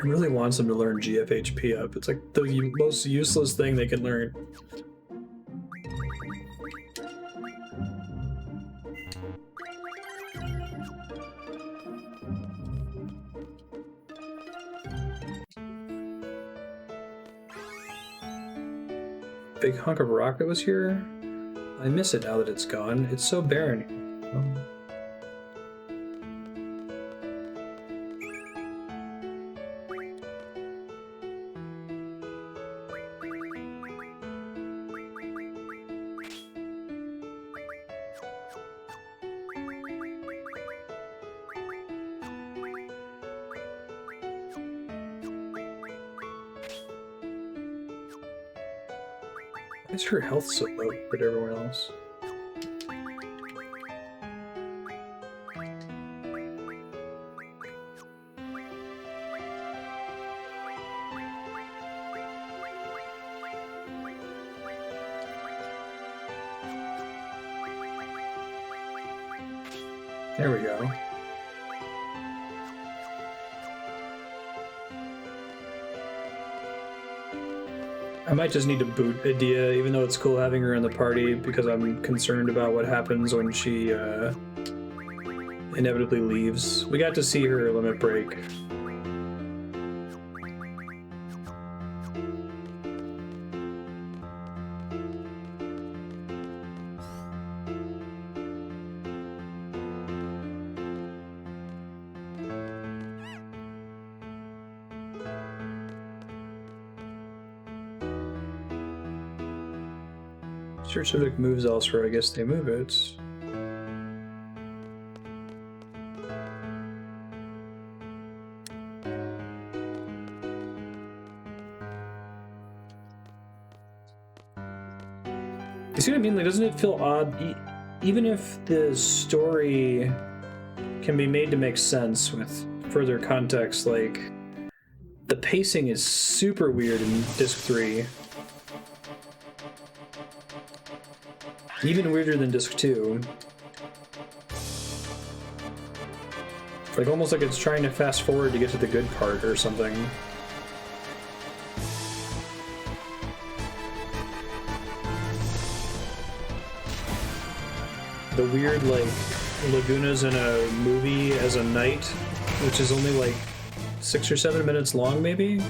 really wants them to learn GFHP up. It's like the most useless thing they can learn. Big hunk of rock that was here? I miss it now that it's gone. It's so barren. Oh. Why is her health so low compared to everyone else? There we go. I might just need to boot Edea, even though it's cool having her in the party, because I'm concerned about what happens when she inevitably leaves. We got to see her limit break. Search if it moves elsewhere, I guess they move it. You see what I mean? Like, doesn't it feel odd? Even if the story can be made to make sense with further context, like, the pacing is super weird in Disc 3. Even weirder than Disc 2. Like, almost like it's trying to fast forward to get to the good part or something. The weird, like, Laguna's in a movie as a knight, which is only like 6 or 7 minutes long, maybe?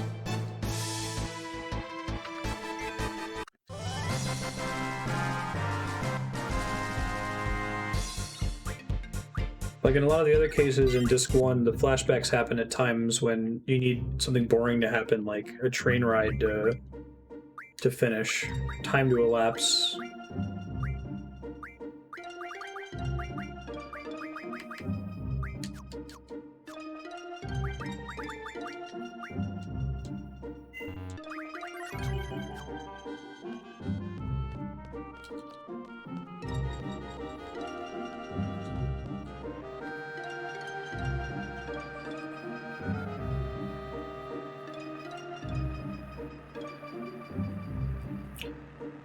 Like in a lot of the other cases in Disc 1, the flashbacks happen at times when you need something boring to happen, like a train ride to finish, time to elapse.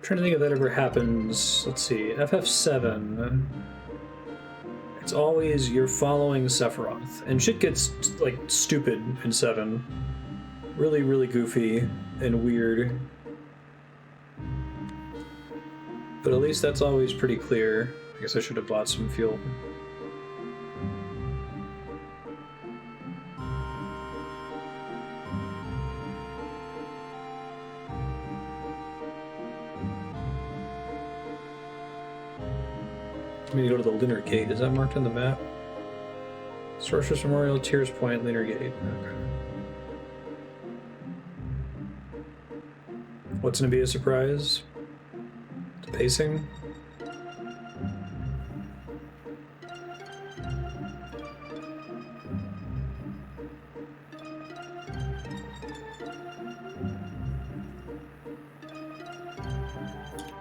Trying to think if that ever happens. Let's see, FF7. It's always you're following Sephiroth, and shit gets like stupid in 7. Really, really goofy and weird. But at least that's always pretty clear. I guess I should have bought some fuel. I'm gonna go to the Lunar Gate. Is that marked on the map? Sorceress Memorial, Tears Point, Lunar Gate. Okay. What's gonna be a surprise? The pacing?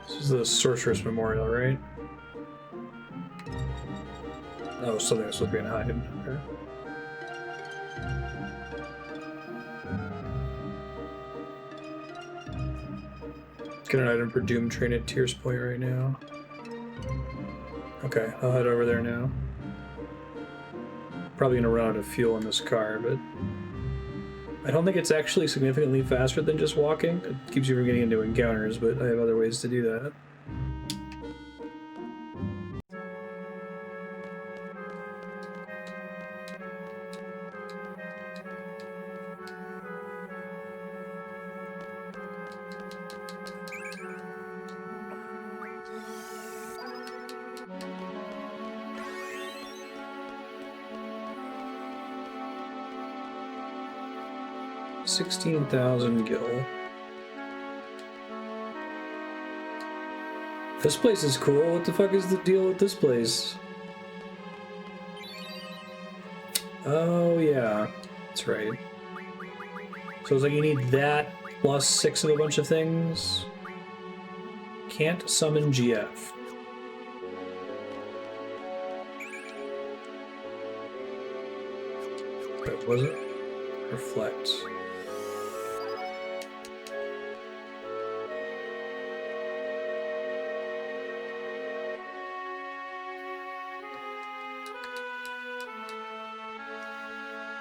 This is the Sorceress Memorial, right? Oh, something that's supposed to be in hiding. Okay. Get an item for Doom Train at Tears Point right now. Okay, I'll head over there now. Probably gonna run out of fuel in this car, but I don't think it's actually significantly faster than just walking. It keeps you from getting into encounters, but I have other ways to do that. $16,000 gil. This place is cool. What the fuck is the deal with this place? Oh yeah, that's right. So it's like you need that plus 6 of a bunch of things. Can't summon GF. What was it? Reflect.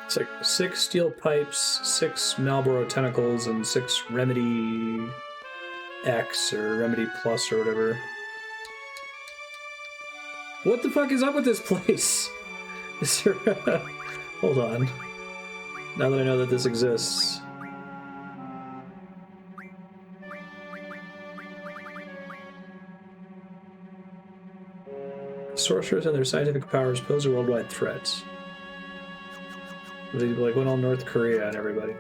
It's like 6 steel pipes, 6 Malboro tentacles, and 6 Remedy X or Remedy Plus or whatever. What the fuck is up with this place? Is there a... Hold on. Now that I know that this exists. Sorcerers and their scientific powers pose a worldwide threat. They like went all North Korea and everybody.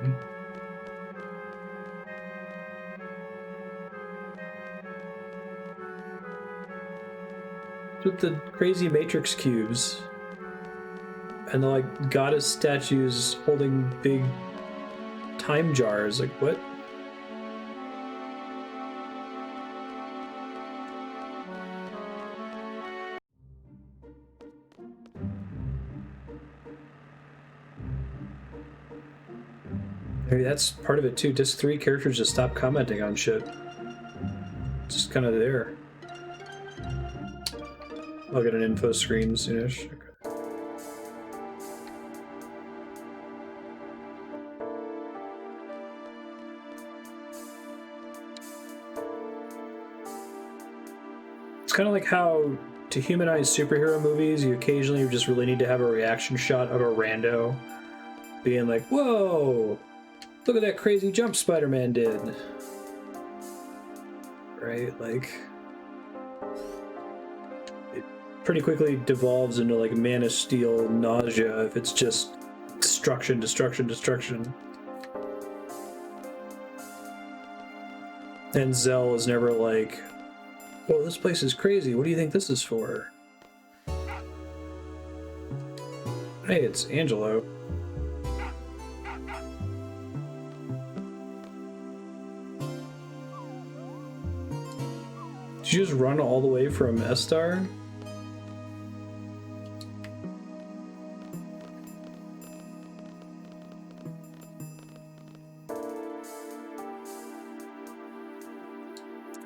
With the crazy matrix cubes and the like goddess statues holding big time jars, like what? Maybe that's part of it too. Disc 3 characters just stop commenting on shit. It's just kind of there. I'll get an info screen soonish. Okay. It's kind of like how to humanize superhero movies, you occasionally just really need to have a reaction shot of a rando being like, whoa, look at that crazy jump Spider-Man did. Right? Like, it pretty quickly devolves into like Man of Steel nausea if it's just destruction, destruction, destruction. And Zell is never like, oh, this place is crazy. What do you think this is for? Hey, it's Angelo. Did you just run all the way from Esthar?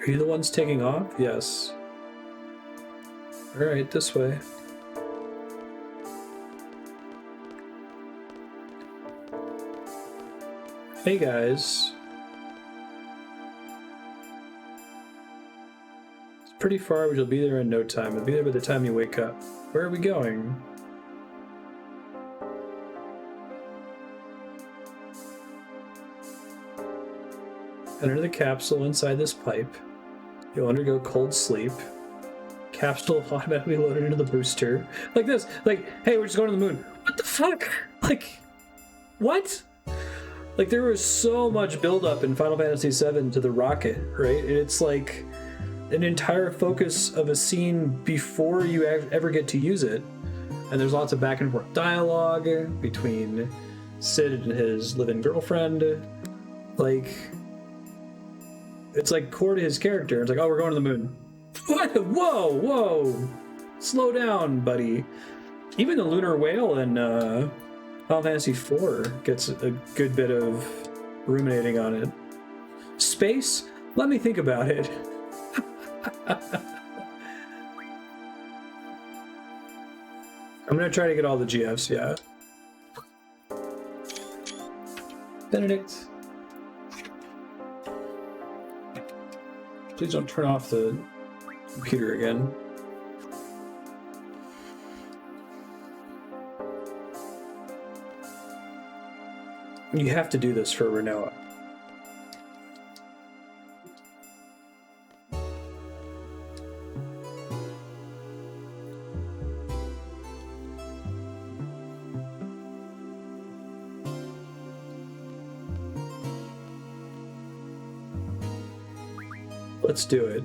Are you the ones taking off? Yes. Alright, this way. Hey guys. It's pretty far, but you'll be there in no time. You'll be there by the time you wake up. Where are we going? Enter the capsule inside this pipe. You'll undergo cold sleep. Capsule automatically loaded into the booster. Like this. Like, hey, we're just going to the moon. What the fuck? Like, what? Like, there was so much buildup in Final Fantasy VII to the rocket, right? It's like an entire focus of a scene before you ever get to use it. And there's lots of back and forth dialogue between Cid and his live-in girlfriend. Like, it's like core to his character. It's like, oh, we're going to the moon. What? Whoa, whoa. Slow down, buddy. Even the Lunar Whale in Final Fantasy IV gets a good bit of ruminating on it. Space? Let me think about it. I'm gonna try to get all the GFs, yeah. Benedict. Please don't turn off the computer again. You have to do this for Rinoa. Let's do it.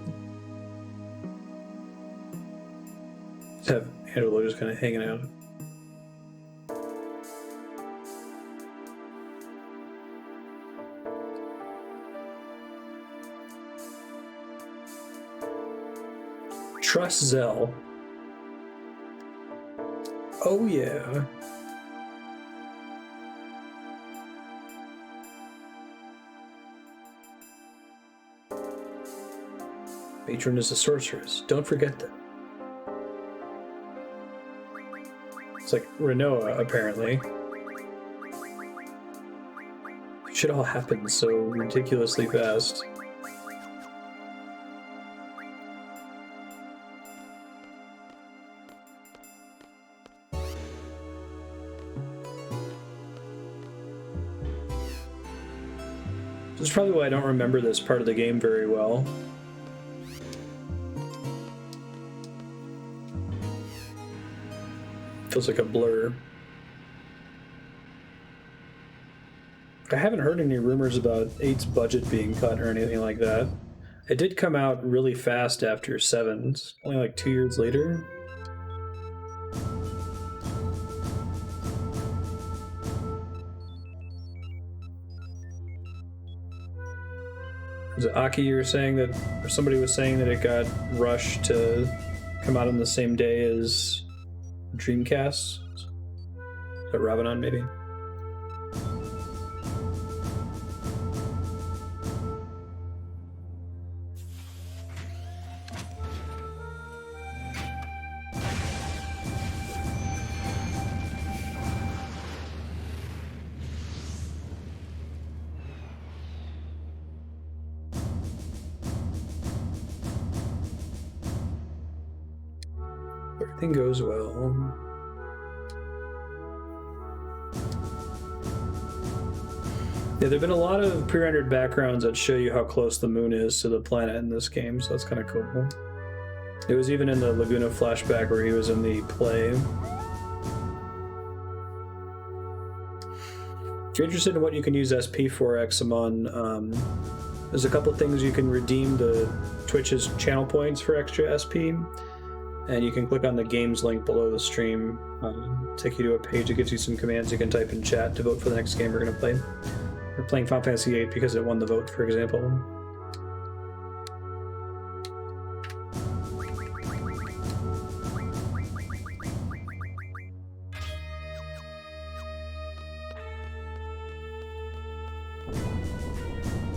Just have Angelo just kind of hanging out. Trust Zell. Oh yeah. Matron is a sorceress. Don't forget that. It's like Rinoa, apparently. Shit all happens so ridiculously fast. This is probably why I don't remember this part of the game very well. Feels like a blur. I haven't heard any rumors about 8's budget being cut or anything like that. It did come out really fast after 7's, only like 2 years later. Was it Aki you were saying that, or somebody was saying that it got rushed to come out on the same day as Dreamcast? Is that Abadon, maybe? Everything goes well. Yeah, there have been a lot of pre-rendered backgrounds that show you how close the moon is to the planet in this game, so that's kind of cool. It was even in the Laguna flashback where he was in the play. If you're interested in what you can use SP for, Examon, there's a couple things you can redeem the Twitch's channel points for extra SP. And you can click on the games link below the stream, take you to a page that gives you some commands you can type in chat to vote for the next game we're going to play. We're playing Final Fantasy VIII because it won the vote, for example.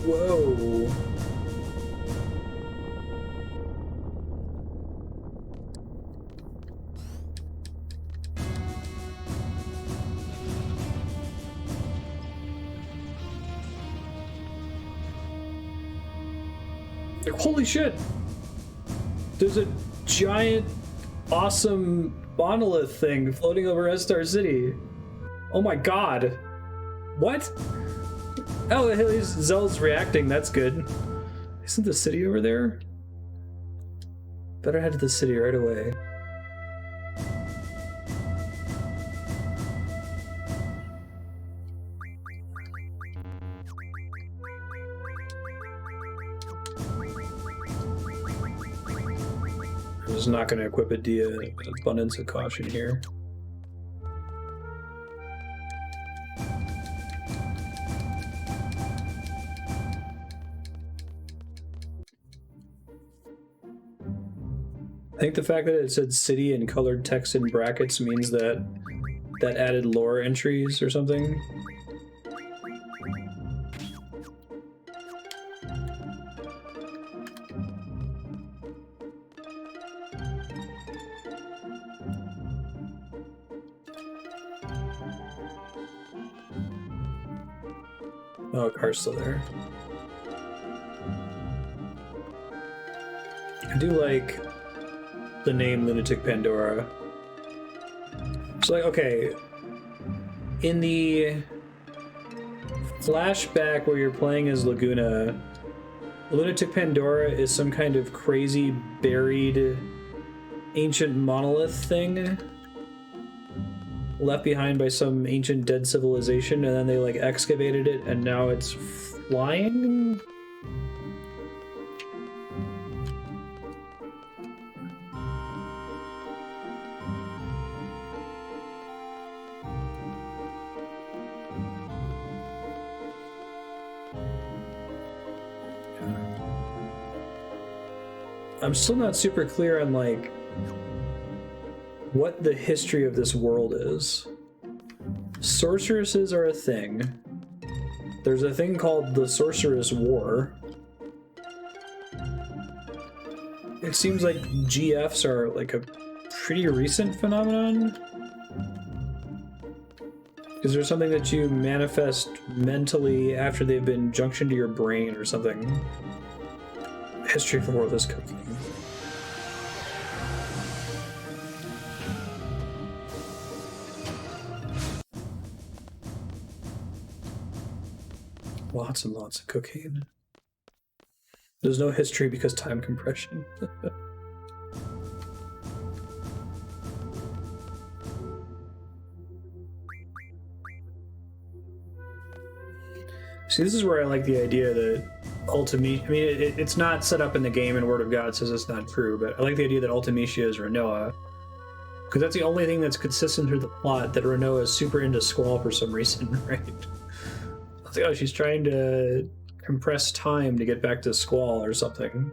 Whoa. Holy shit! There's a giant, awesome monolith thing floating over Esthar City. Oh my god. What? Oh, at least Zell's reacting, that's good. Isn't the city over there? Better head to the city right away. I'm just not going to equip Edea with abundance of caution here. I think the fact that it said city in colored text in brackets means that that added lore entries or something. Oh, car's still there. I do like the name Lunatic Pandora. So, like, okay, in the flashback where you're playing as Laguna, Lunatic Pandora is some kind of crazy buried ancient monolith thing left behind by some ancient dead civilization, and then they like excavated it and now it's flying? I'm still not super clear on like what the history of this world is. Sorceresses are a thing. There's a thing called the Sorceress War. It seems like GFs are like a pretty recent phenomenon. Is there something that you manifest mentally after they've been junctioned to your brain or something? History of the world is cooking. Lots and lots of cocaine. There's no history because time compression. See, this is where I like the idea that Ultimate. I mean, it's not set up in the game, and Word of God says it's not true, but I like the idea that Ultimecia is Rinoa. Because that's the only thing that's consistent through the plot, that Rinoa is super into Squall for some reason, right? I was like, oh, she's trying to compress time to get back to Squall or something.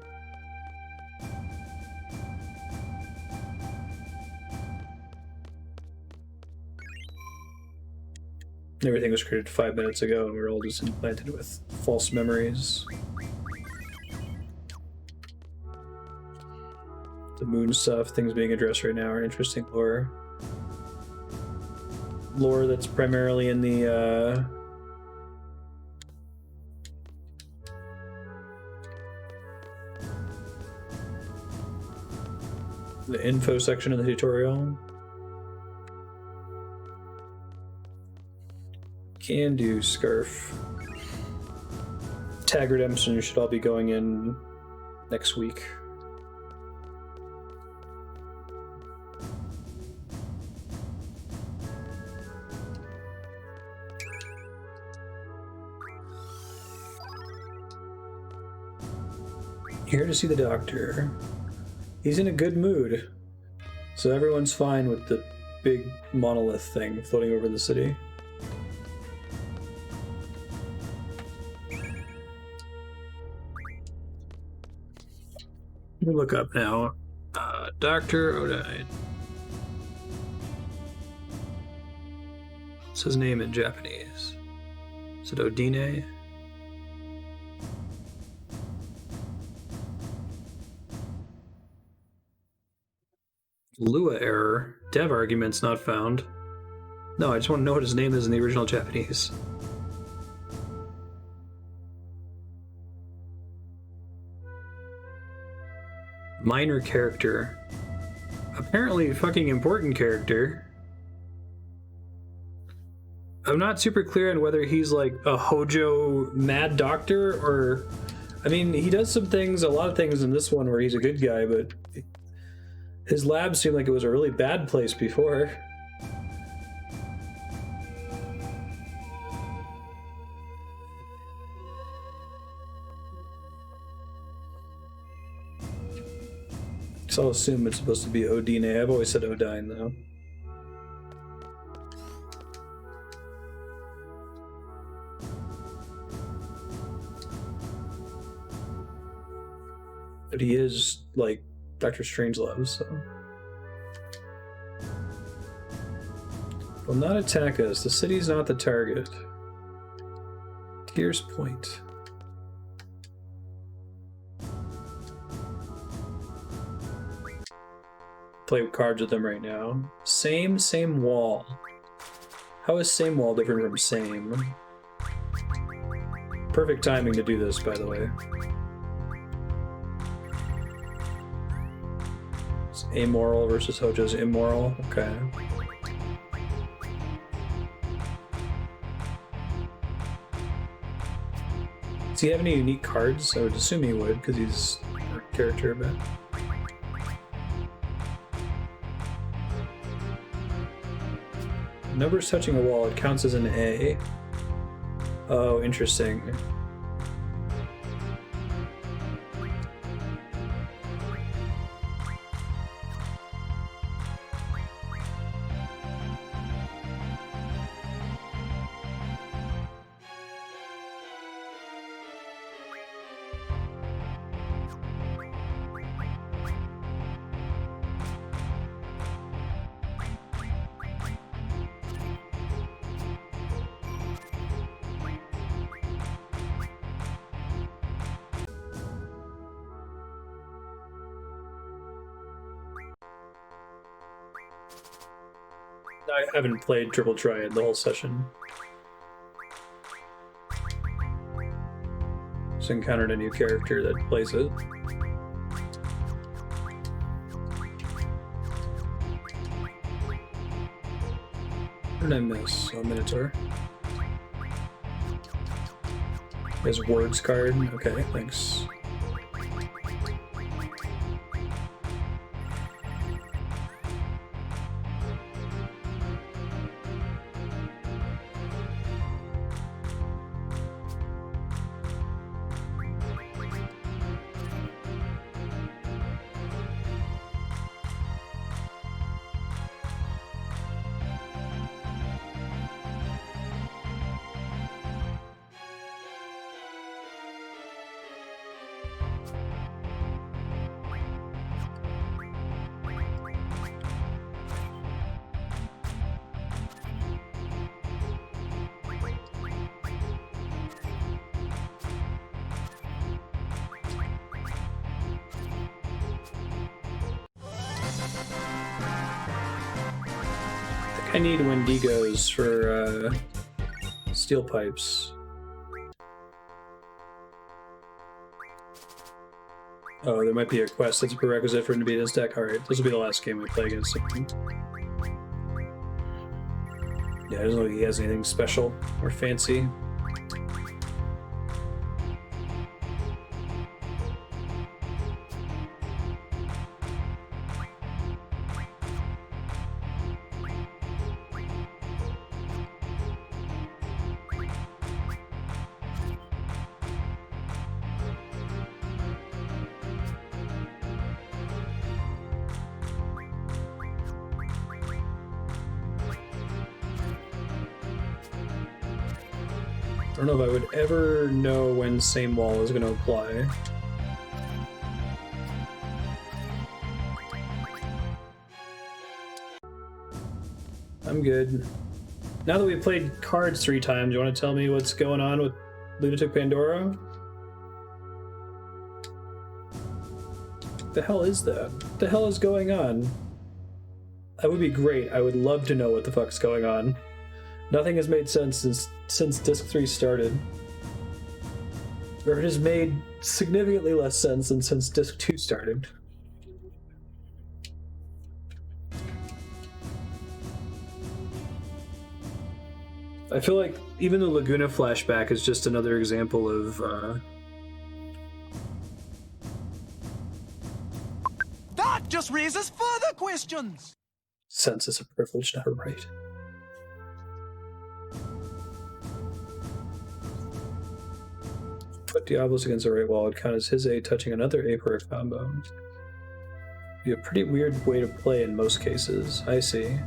Everything was created 5 minutes ago, and we were all just implanted with false memories. The moon stuff, things being addressed right now are interesting lore. Lore that's primarily in the, the info section of the tutorial. Can do scarf. Tag redemption should all be going in next week. Here to see the doctor. He's in a good mood. So everyone's fine with the big monolith thing floating over the city. Let me look up now. Dr. Odine. What's his name in Japanese? Is it Odine? Lua error. Dev arguments not found. No, I just want to know what his name is in the original Japanese. Minor character. Apparently fucking important character. I'm not super clear on whether he's like a Hojo mad doctor or... I mean, he does some things, a lot of things in this one where he's a good guy, but his lab seemed like it was a really bad place before. So I'll assume it's supposed to be Odine. I've always said Odine, though. But he is, like, Dr. Strangelove, so... Will not attack us. The city's not the target. Tears Point. Play cards with them right now. Same wall. How is same wall different from same? Perfect timing to do this, by the way. It's amoral versus Hojo's immoral. Okay. Does he have any unique cards? I would assume he would, because he's a character a bit. Numbers touching a wall, it counts as an A. Oh, interesting. I haven't played Triple Triad the whole session. Just encountered a new character that plays it. What did I miss? Oh, Minotaur. His words card. Okay, thanks. I need Wendigos for steel pipes. Oh, there might be a quest that's a prerequisite for him to be in this deck. Alright, this will be the last game we play against him. Yeah, I don't know if he has anything special or fancy. I don't know if I would ever know when Same Wall is going to apply. I'm good. Now that we've played cards 3 times, you want to tell me what's going on with Lunatic Pandora? What the hell is that? What the hell is going on? That would be great. I would love to know what the fuck's going on. Nothing has made sense since Disc 3 started. Or it has made significantly less sense than since Disc 2 started. I feel like even the Laguna flashback is just another example of That just raises further questions! sense is a privilege, not a right. Put Diablos against the right wall would count as his A touching another A per combo. Be a pretty weird way to play in most cases. I see.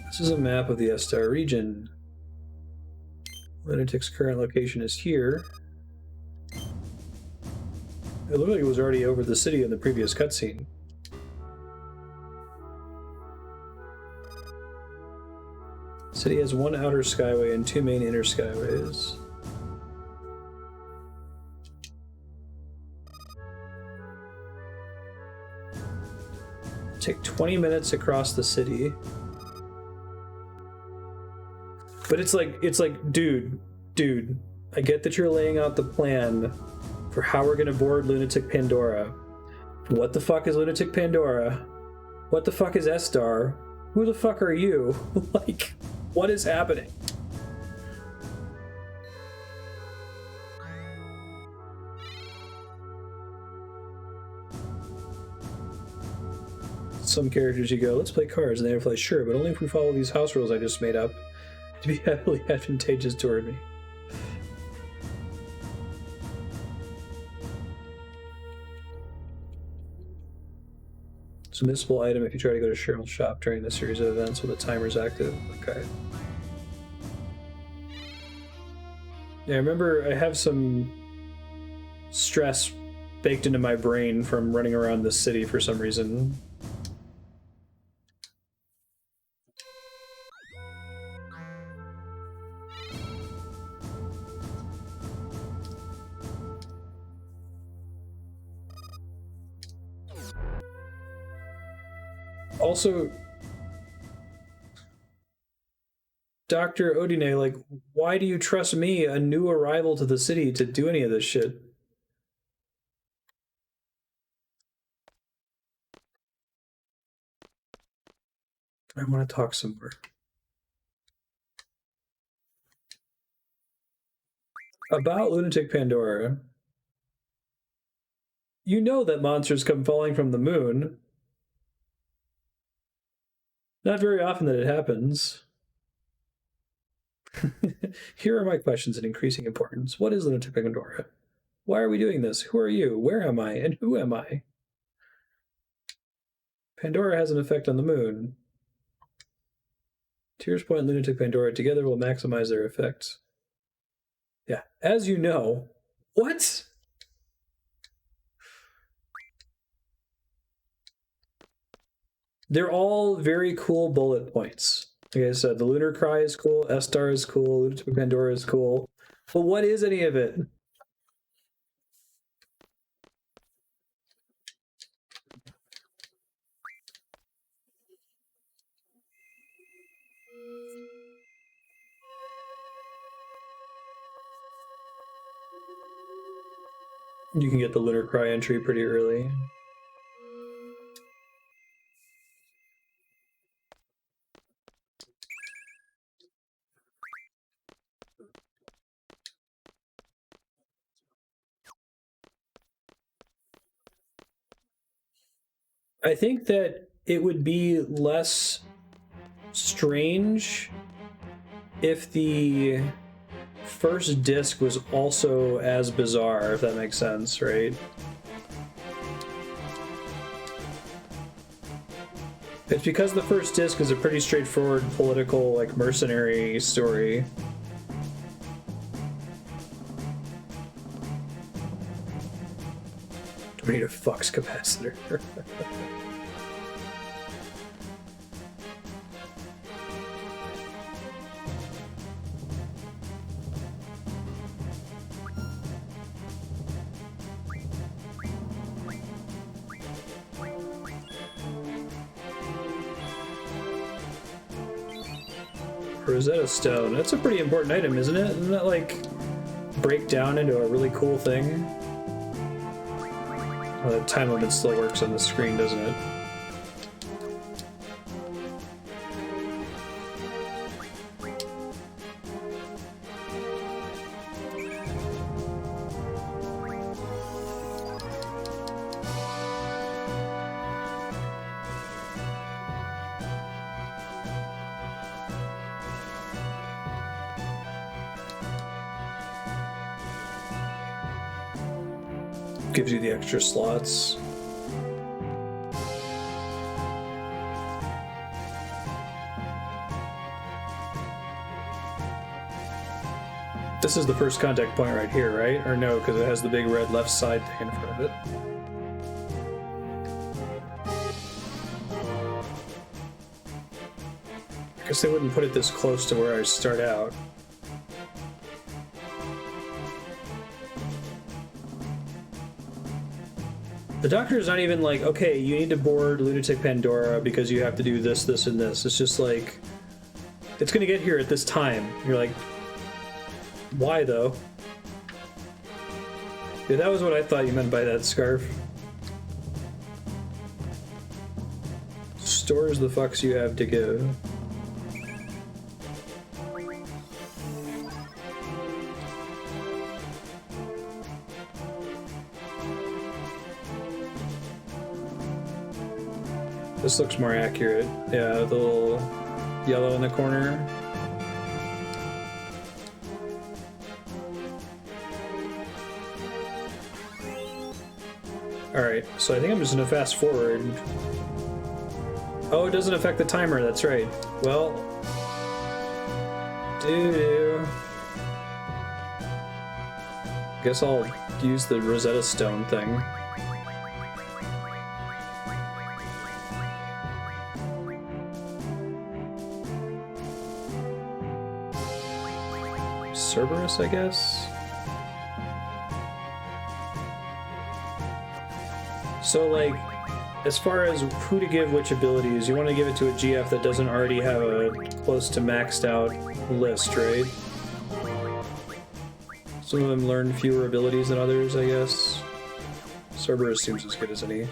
This is a map of the Esthar region. Lunatic's current location is here. It looked like it was already over the city in the previous cutscene. City has one outer skyway and two main inner skyways. Take 20 minutes across the city. But it's like, dude, I get that you're laying out the plan for how we're gonna board Lunatic Pandora. What the fuck is Lunatic Pandora? What the fuck is Esthar? Who the fuck are you? Like, what is happening? Some characters you go, let's play cards, and they reply, sure, but only if we follow these house rules I just made up to be heavily advantageous toward me. It's a missable item if you try to go to Cheryl's shop during the series of events when the timer's active. Okay. Yeah, I remember I have some stress baked into my brain from running around this city for some reason. Also, Dr. Odine, like, why do you trust me, a new arrival to the city, to do any of this shit? I want to talk some more. About Lunatic Pandora. You know that monsters come falling from the moon. Not very often that it happens. Here are my questions in increasing importance. What is Lunatic Pandora? Why are we doing this? Who are you? Where am I? And who am I? Pandora has an effect on the moon. Tears Point and Lunatic Pandora together will maximize their effects. Yeah, as you know. What? They're all very cool bullet points. Like I said, the Lunar Cry is cool, Esthar is cool, Lunatic Pandora is cool. But what is any of it? You can get the Lunar Cry entry pretty early. I think that it would be less strange if the first disc was also as bizarre, if that makes sense, right? It's because the first disc is a pretty straightforward political, like, mercenary story. We need a Fox capacitor. Rosetta Stone. That's a pretty important item, isn't it? Doesn't that, like, break down into a really cool thing? Well, the time limit still works on the screen, doesn't it? Gives you the extra slots. This is the first contact point right here, right? Or no, because it has the big red left side thing in front of it. guess they wouldn't put it this close to where I start out. The doctor is not even like, okay, you need to board Lunatic Pandora because you have to do this, this, and this. It's just like, it's gonna get here at this time. You're like, why though? Yeah, that was what I thought you meant by that scarf. Stores the fucks you have to give. This looks more accurate. Yeah, the little yellow in the corner. Alright, so I think I'm just gonna fast forward. Oh, it doesn't affect the timer, that's right. Well, guess I'll use the Rosetta Stone thing. Sorceress, I guess? So, like, as far as who to give which abilities, you want to give it to a GF that doesn't already have a close to maxed out list, right? Some of them learn fewer abilities than others, I guess. Cerberus seems as good as any. And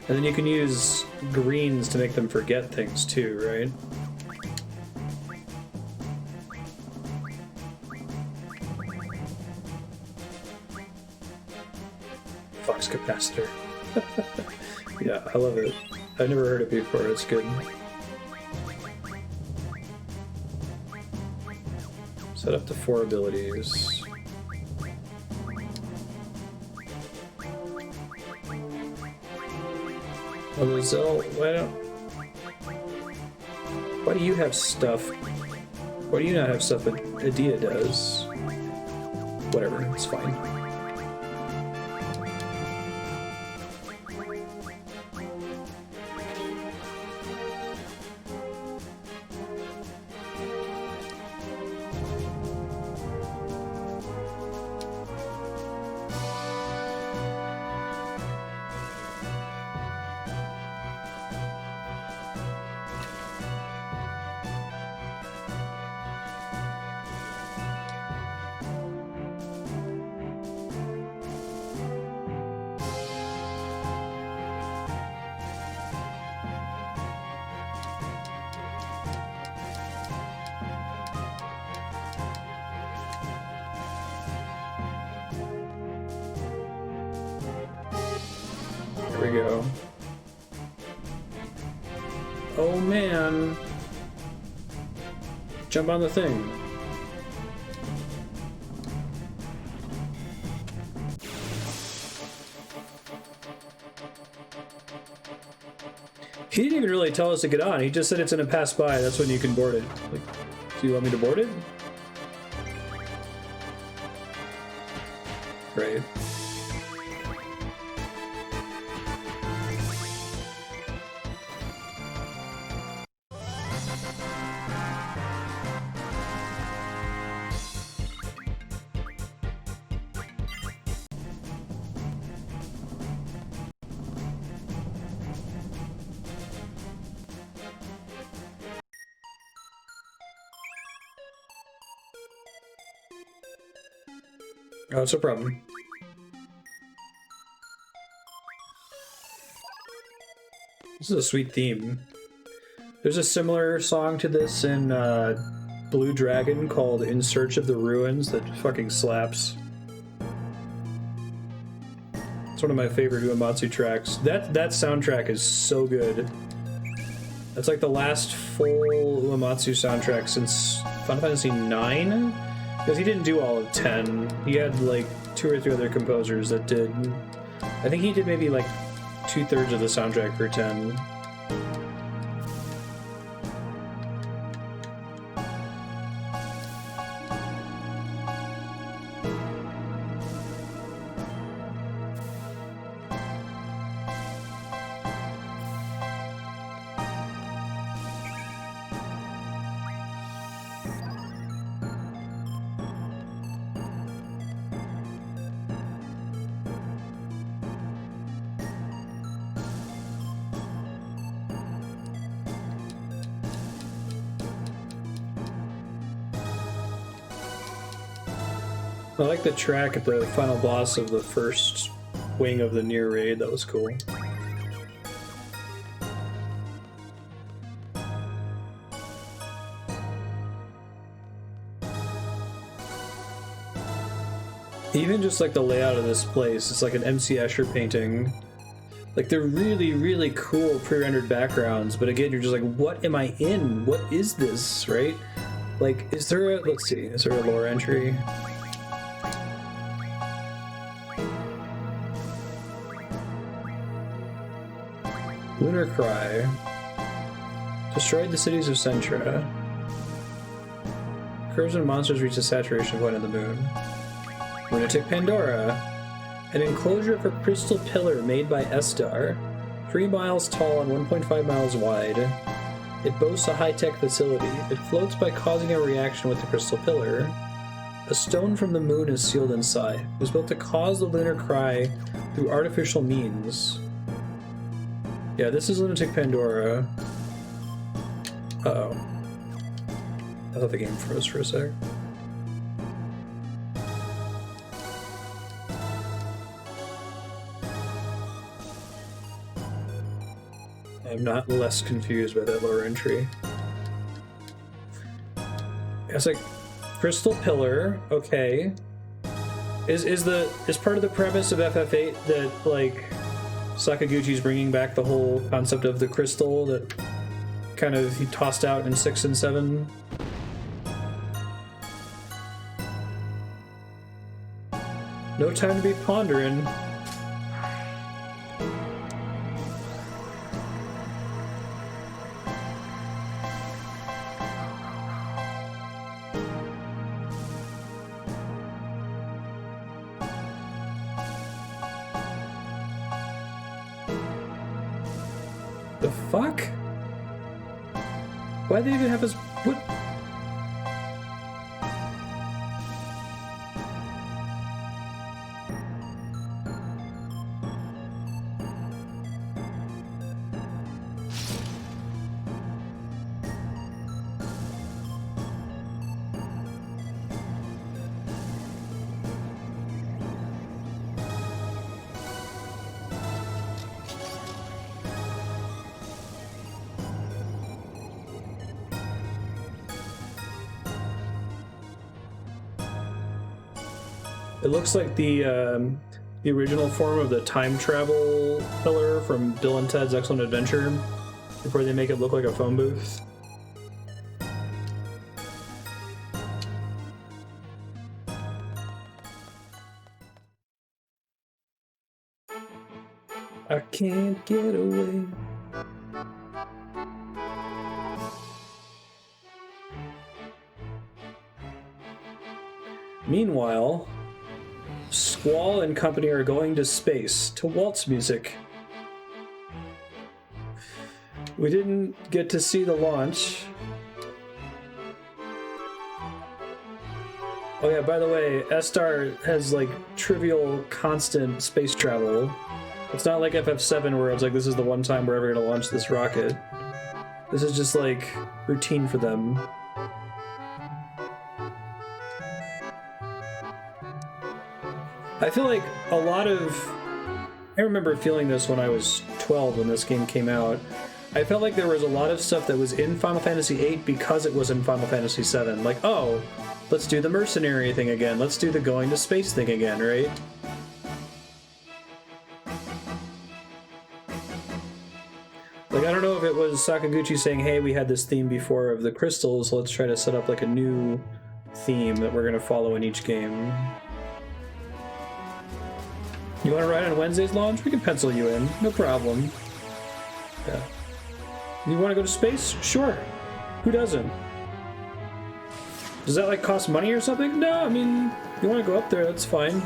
then you can use greens to make them forget things too, right? Fox capacitor. Yeah, I love it. I've never heard it before, it's good. Set up to 4 abilities. Oh, Lizelle, why do you have stuff? Why do you not have stuff that Edea does? Whatever, it's fine. There we go. Oh man! Jump on the thing. He didn't even really tell us to get on. He just said it's gonna pass by. That's when you can board it. Like, do you want me to board it? Great. Oh, it's no problem. This is a sweet theme. There's a similar song to this in Blue Dragon called In Search of the Ruins that fucking slaps. It's one of my favorite Uematsu tracks. That soundtrack is so good. That's like the last full Uematsu soundtrack since Final Fantasy IX? Because he didn't do all of 10. He had like 2 or 3 other composers that did. I think he did maybe like 2/3 of the soundtrack for 10. I like the track at the final boss of the first wing of the near raid. That was cool. Even just like the layout of this place, it's like an MC Escher painting. Like they're really, really cool pre-rendered backgrounds, but again, you're just like, what am I in? What is this, right? Like, is there a, let's see, is there a lore entry? Lunar Cry. Destroyed the cities of Centra. Curves and monsters reach the saturation point of the moon. Lunatic Pandora. An enclosure of a crystal pillar made by Esthar, 3 miles tall and 1.5 miles wide. It boasts a high-tech facility. It floats by causing a reaction with the crystal pillar. A stone from the moon is sealed inside. It was built to cause the Lunar Cry through artificial means. Yeah, this is Lunatic Pandora. Uh-oh. I thought the game froze for a sec. I'm not less confused by that lower entry. It's like crystal pillar, okay. Is part of the premise of FF8 that like Sakaguchi's bringing back the whole concept of the crystal that kind of he tossed out in 6 and 7? No time to be pondering. The fuck? Why'd they even have us? What? It looks like the original form of the time travel pillar from Bill and Ted's Excellent Adventure, before they make it look like a phone booth. I can't get away. Meanwhile, Squall and company are going to space to waltz music. We didn't get to see the launch. Oh yeah, by the way, Esthar has like trivial constant space travel. It's not like FF7 where it's like this is the one time we're ever gonna launch this rocket. This is just like routine for them. I feel like a lot of... I remember feeling this when I was 12 when this game came out. I felt like there was a lot of stuff that was in Final Fantasy VIII because it was in Final Fantasy VII. Like, oh, let's do the mercenary thing again. Let's do the going to space thing again, right? Like, I don't know if it was Sakaguchi saying, hey, we had this theme before of the crystals, let's try to set up like a new theme that we're going to follow in each game. You want to ride on Wednesday's launch? We can pencil you in. No problem. Yeah. You want to go to space? Sure. Who doesn't? Does that, like, cost money or something? No, I mean, you want to go up there, that's fine.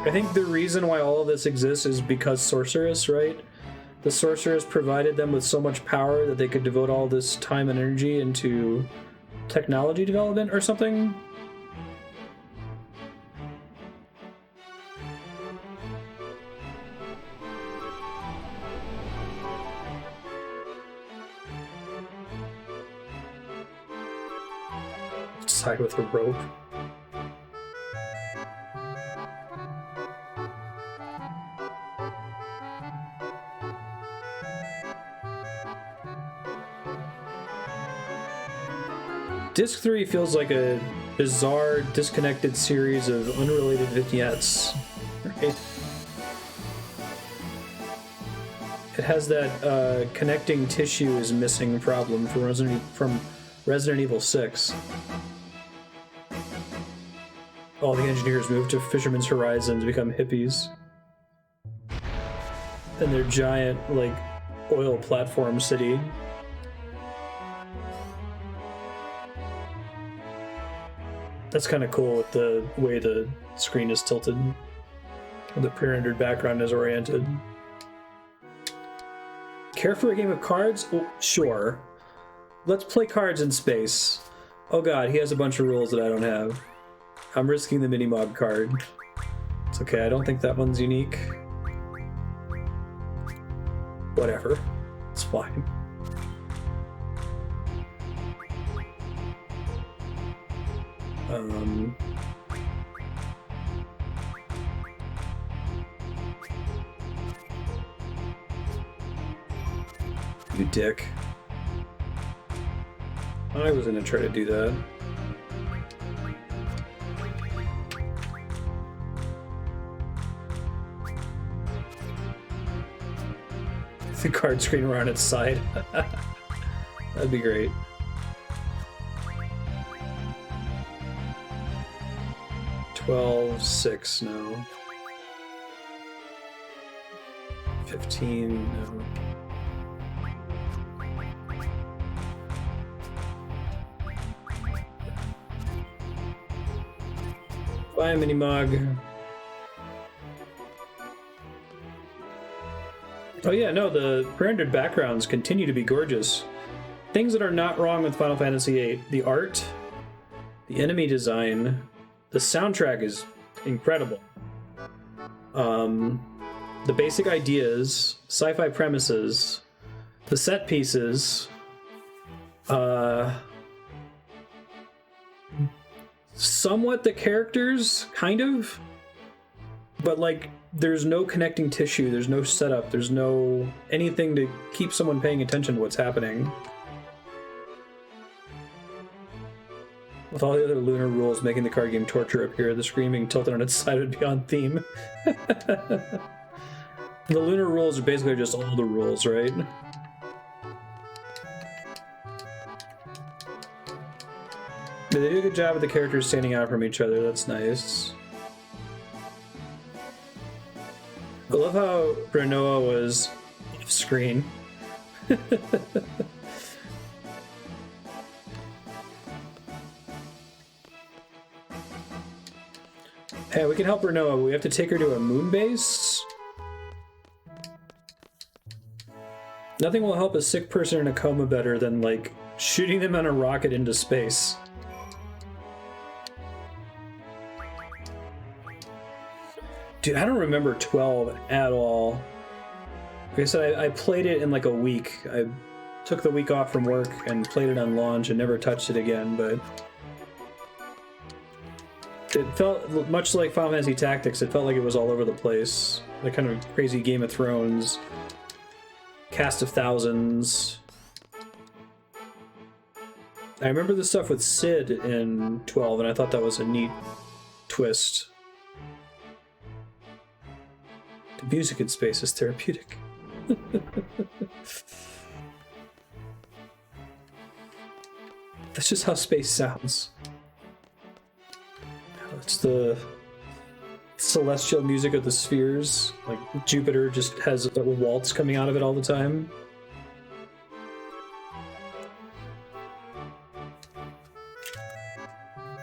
I think the reason why all of this exists is because Sorceress, right? The Sorceress provided them with so much power that they could devote all this time and energy into technology development or something. outside with a rope. Disc 3 feels like a bizarre, disconnected series of unrelated vignettes. Right? It has that connecting tissue is missing problem from Resident Evil 6. All the engineers moved to Fisherman's Horizon to become hippies. And their giant, like, oil platform city. That's kind of cool with the way the screen is tilted. The pre-rendered background is oriented. Care for a game of cards? Oh, sure. Let's play cards in space. Oh god, he has a bunch of rules that I don't have. I'm risking the Minimog card. It's okay, I don't think that one's unique. Whatever. It's fine. You dick. I was gonna try to do that. The card screen were on its side. That'd be great. $12.6 now. 15 no. Bye, Minimog. Oh yeah, no, the pre-rendered backgrounds continue to be gorgeous. Things that are not wrong with Final Fantasy VIII. The art, the enemy design, the soundtrack is incredible. The basic ideas, sci-fi premises, the set pieces, somewhat the characters, kind of, but like there's no connecting tissue, there's no setup, there's no anything to keep someone paying attention to what's happening. With all the other Lunar rules making the card game torture up here, the screen being tilted on its side would be on theme. The Lunar rules are basically just all the rules, right? They do a good job with the characters standing out from each other, that's nice. I love how Rinoa was off screen. Hey, we can help Rinoa, but we have to take her to a moon base? Nothing will help a sick person in a coma better than, like, shooting them on a rocket into space. Dude, I don't remember 12 at all. Like I said, I played it in like a week. I took the week off from work and played it on launch and never touched it again, but it felt much like Final Fantasy Tactics. It felt like it was all over the place. Like kind of crazy Game of Thrones, cast of thousands. I remember the stuff with Cid in 12, and I thought that was a neat twist. The music in space is therapeutic. That's just how space sounds. It's the celestial music of the spheres. Like Jupiter just has a waltz coming out of it all the time.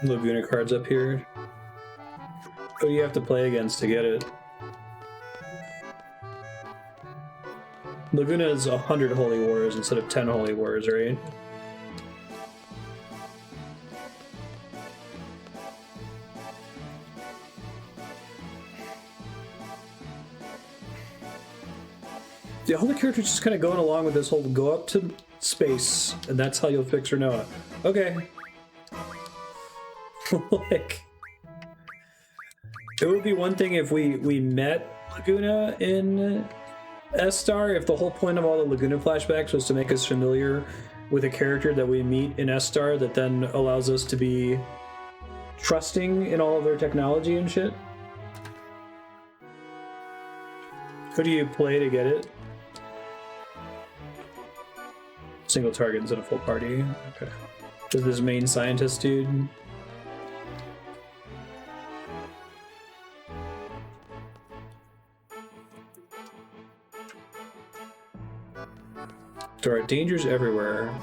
Laguna card's up here. Who do you have to play against to get it? Laguna is 100 Holy Wars instead of 10 Holy Wars, right? Yeah, all the characters just kind of going along with this whole go up to space, and that's how you'll fix Rinoa. Okay. Like, it would be one thing if we met Laguna in Esthar, if the whole point of all the Laguna flashbacks was to make us familiar with a character that we meet in Esthar that then allows us to be trusting in all of their technology and shit. Who do you play to get it? Single target instead of full party. Okay. Is this main scientist dude? There are dangers everywhere.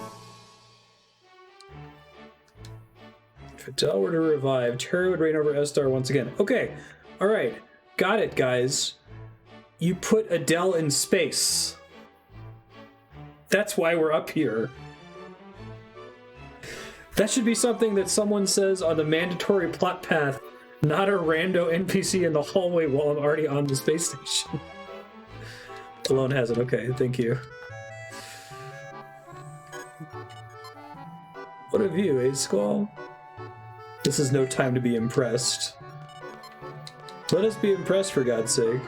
If Adele were to revive, terror would reign over Esthar once again. Okay, alright. Got it, guys. You put Adele in space. That's why we're up here. That should be something that someone says on the mandatory plot path, not a rando NPC in the hallway while I'm already on the space station. Ellone has it. Okay, thank you. What a view, eh, Squall? This is no time to be impressed. Let us be impressed, for God's sake.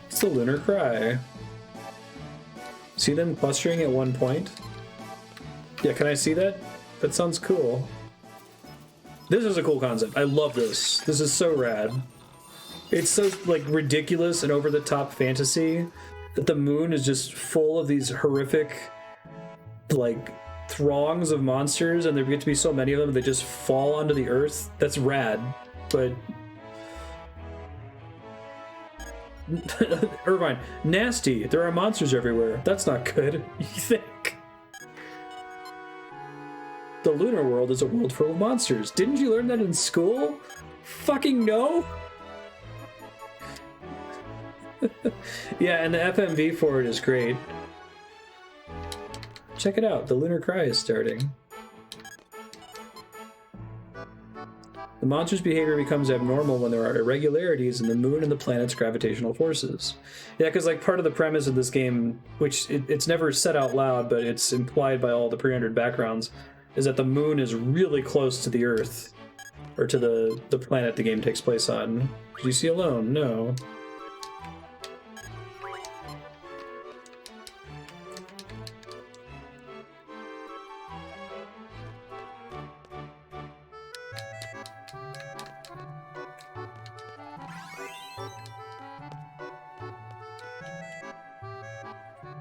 It's the Lunar Cry. See them clustering at one point? Yeah, can I see that? That sounds cool. This is a cool concept. I love this. This is so rad. It's so, like, ridiculous and over-the-top fantasy that the moon is just full of these horrific, like, throngs of monsters, and there get to be so many of them that just fall onto the earth. That's rad, but... Irvine, nasty. There are monsters everywhere. That's not good. You think? The lunar world is a world full of monsters. Didn't you learn that in school? Fucking no! Yeah, and the FMV for it is great. Check it out. The Lunar Cry is starting. The monster's behavior becomes abnormal when there are irregularities in the moon and the planet's gravitational forces. Yeah, because like part of the premise of this game, which it's never said out loud, but it's implied by all the pre-rendered backgrounds, is that the moon is really close to the Earth, or to the planet the game takes place on. Did you see Ellone? No.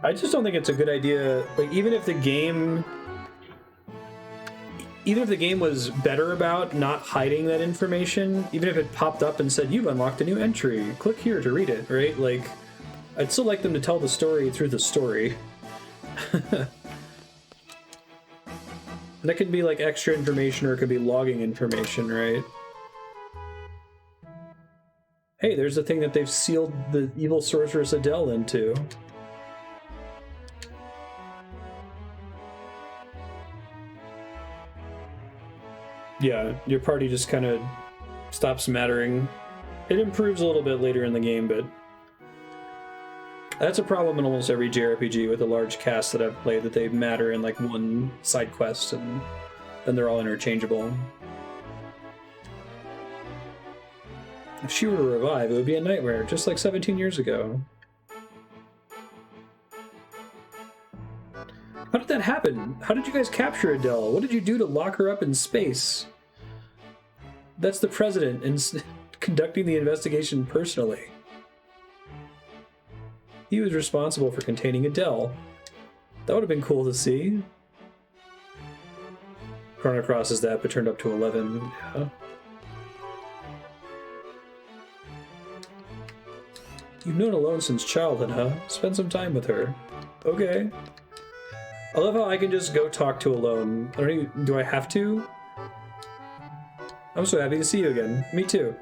I just don't think it's a good idea. Like, even if the game was better about not hiding that information, even if it popped up and said, you've unlocked a new entry, click here to read it, right? Like, I'd still like them to tell the story through the story. That could be like extra information, or it could be logging information, right? Hey, there's the thing that they've sealed the evil sorceress Adele into. Yeah, your party just kind of stops mattering. It improves a little bit later in the game, but that's a problem in almost every JRPG with a large cast that I've played, that they matter in like one side quest and then they're all interchangeable. If she were to revive, it would be a nightmare, just like 17 years ago. How did that happen? How did you guys capture Adele? What did you do to lock her up in space? That's the president and conducting the investigation personally. He was responsible for containing Adele. That would have been cool to see. Chrono Cross is that, but turned up to 11. Yeah. You've known Ellone since childhood, huh? Spend some time with her. Okay. I love how I can just go talk to Ellone. I don't even, do I have to? I'm so happy to see you again. Me too.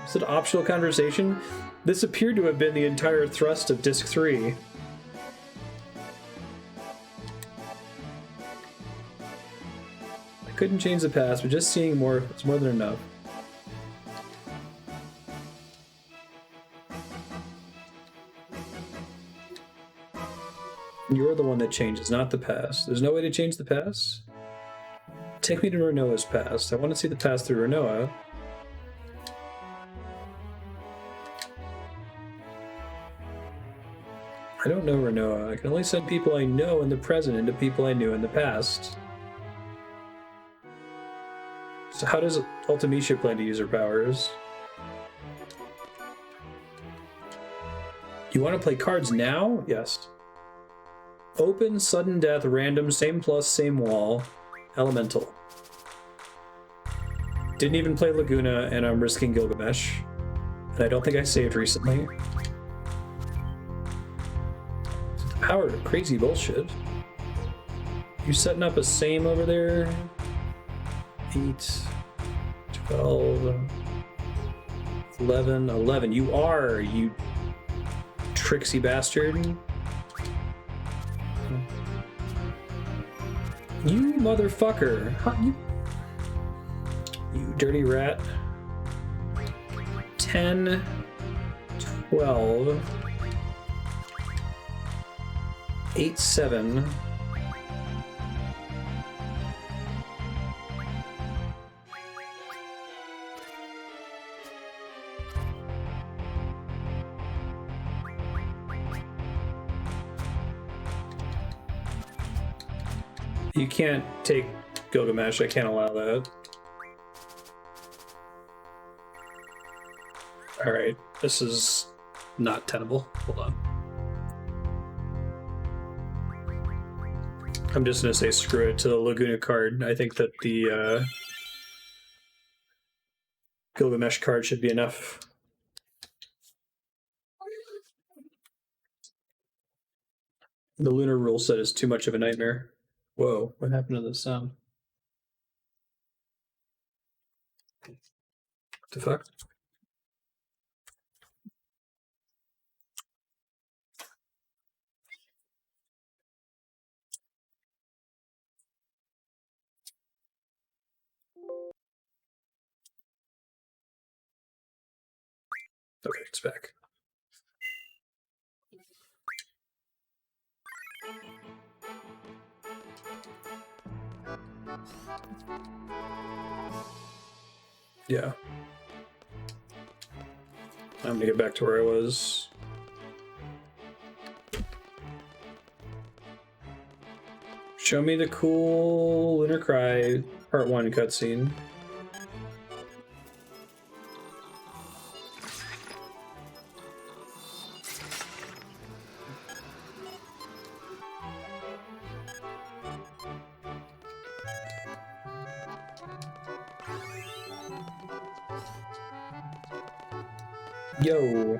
Is it an optional conversation? This appeared to have been the entire thrust of Disc 3. I couldn't change the past, but just seeing more is more than enough. You're the one that changes, not the past. There's no way to change the past? Take me to Rinoa's past. I want to see the past through Rinoa. I don't know Rinoa. I can only send people I know in the present into people I knew in the past. So how does Ultimecia plan to use her powers? You want to play cards now? Yes. Open, sudden death, random, same plus, same wall, elemental. Didn't even play Laguna, and I'm risking Gilgamesh. And I don't think I saved recently. Power, crazy bullshit. You setting up a same over there? 8, 12, 11, 11. You are, you tricksy bastard. You motherfucker. You dirty rat. 10, 12, 8, 7. You can't take Gilgamesh, I can't allow that. Alright, this is not tenable. Hold on. I'm just gonna say screw it to the Laguna card. I think that the Gilgamesh card should be enough. The Lunar rule set is too much of a nightmare. Whoa, what happened to the sound? What the fuck? Okay, it's back. Yeah. I'm gonna get back to where I was. Show me the cool Lunar Cry Part 1 cutscene. Yo.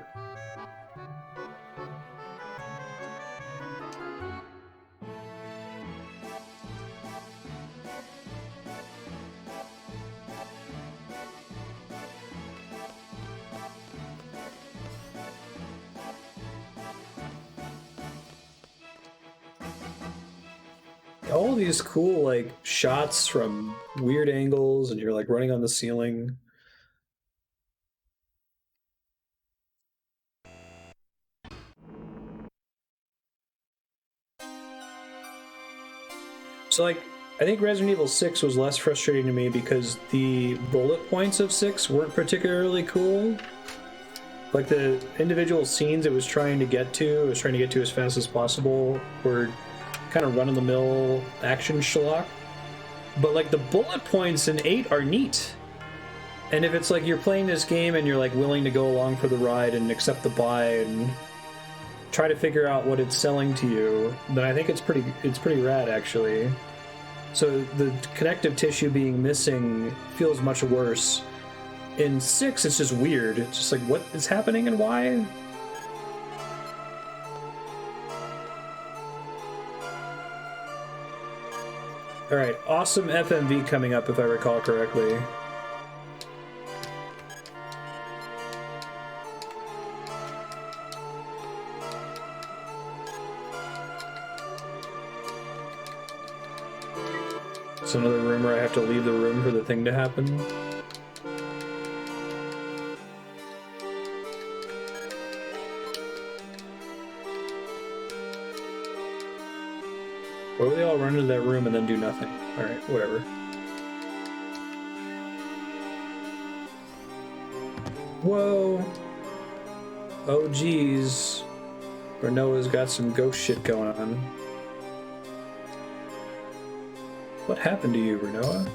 All these cool like shots from weird angles and you're like running on the ceiling. So like I think Resident Evil 6 was less frustrating to me because the bullet points of 6 weren't particularly cool. Like the individual scenes it was trying to get to, as fast as possible, were kind of run-of-the-mill action schlock. But like the bullet points in 8 are neat. And if it's like you're playing this game and you're like willing to go along for the ride and accept the buy and try to figure out what it's selling to you, then I think it's pretty rad actually. So the connective tissue being missing feels much worse. In 6, it's just weird. It's just like, what is happening and why? Alright, awesome FMV coming up if I recall correctly. It's another room where I have to leave the room for the thing to happen. Why would they all run into that room and then do nothing? Alright, whatever. Whoa! Oh geez. Rinoa's got some ghost shit going on. What happened to you, Rinoa?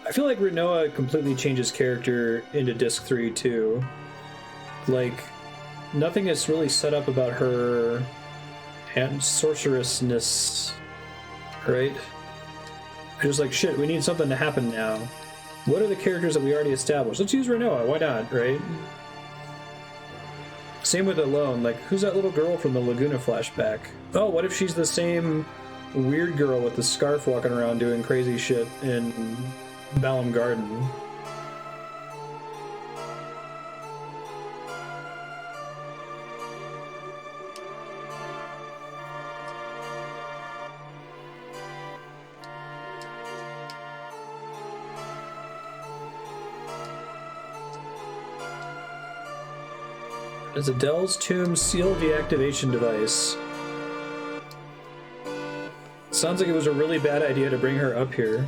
I feel like Rinoa completely changes character into Disc 3 too. Like, nothing is really set up about her and sorceressness, right? Just like, shit, we need something to happen now. What are the characters that we already established? Let's use Rinoa, why not, right? Same with Ellone, like, who's that little girl from the Laguna flashback? Oh, what if she's the same weird girl with the scarf walking around doing crazy shit in Balamb Garden? Does Adele's tomb seal the activation device? Sounds like it was a really bad idea to bring her up here.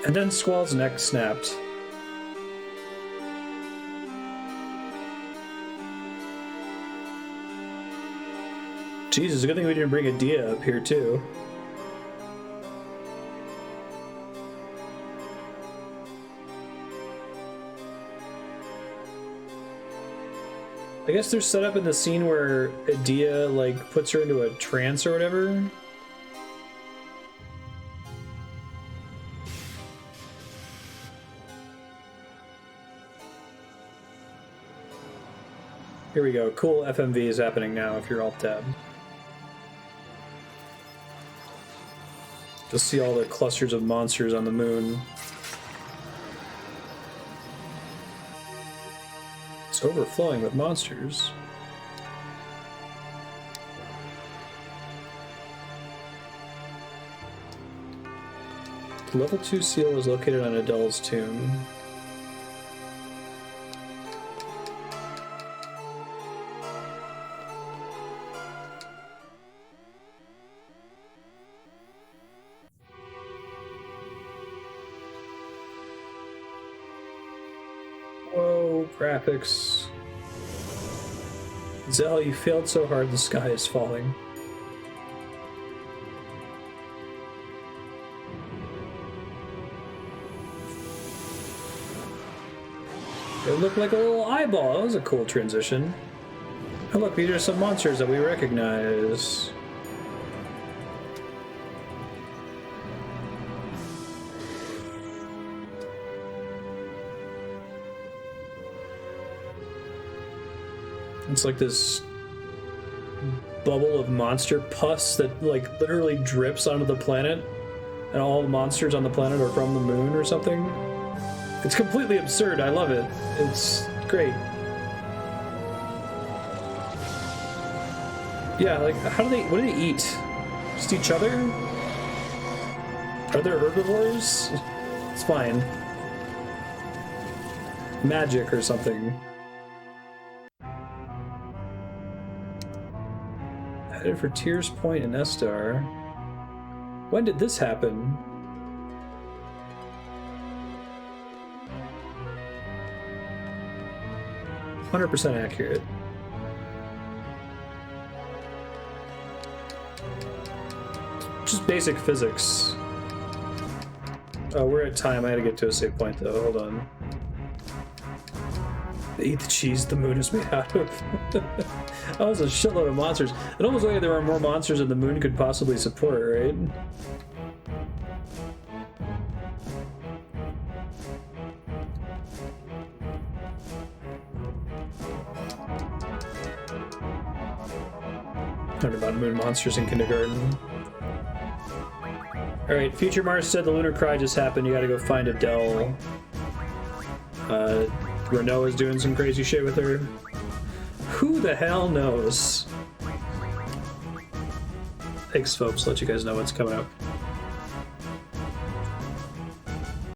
And then Squall's neck snapped. Jesus, a good thing we didn't bring Edea up here too. I guess they're set up in the scene where Edea, like, puts her into a trance or whatever. Here we go. Cool FMV is happening now if you're Alt-Tab. You'll see all the clusters of monsters on the moon. It's overflowing with monsters. The level 2 seal is located on Adele's tomb. Whoa, graphics. Zell, you failed so hard the sky is falling. It looked like a little eyeball. That was a cool transition. Oh look, these are some monsters that we recognize. It's like this bubble of monster pus that like literally drips onto the planet, and all the monsters on the planet are from the moon or something. It's completely absurd. I love it. It's great. Yeah, like what do they eat? Just each other? Are there herbivores? It's fine. Magic or something. Headed for Tears Point and Esthar. When did this happen? %100% accurate. Just basic physics. Oh, we're at time. I had to get to a save point though. Hold on. They eat the cheese the moon is made out of. That was a shitload of monsters. It almost looked like there were more monsters than the moon could possibly support, right? Learned about moon monsters in kindergarten. Alright, future Marstead, the Lunar Cry just happened. You gotta go find Adele. Rinoa's doing some crazy shit with her. Who the hell knows? Thanks, folks. Let you guys know what's coming up.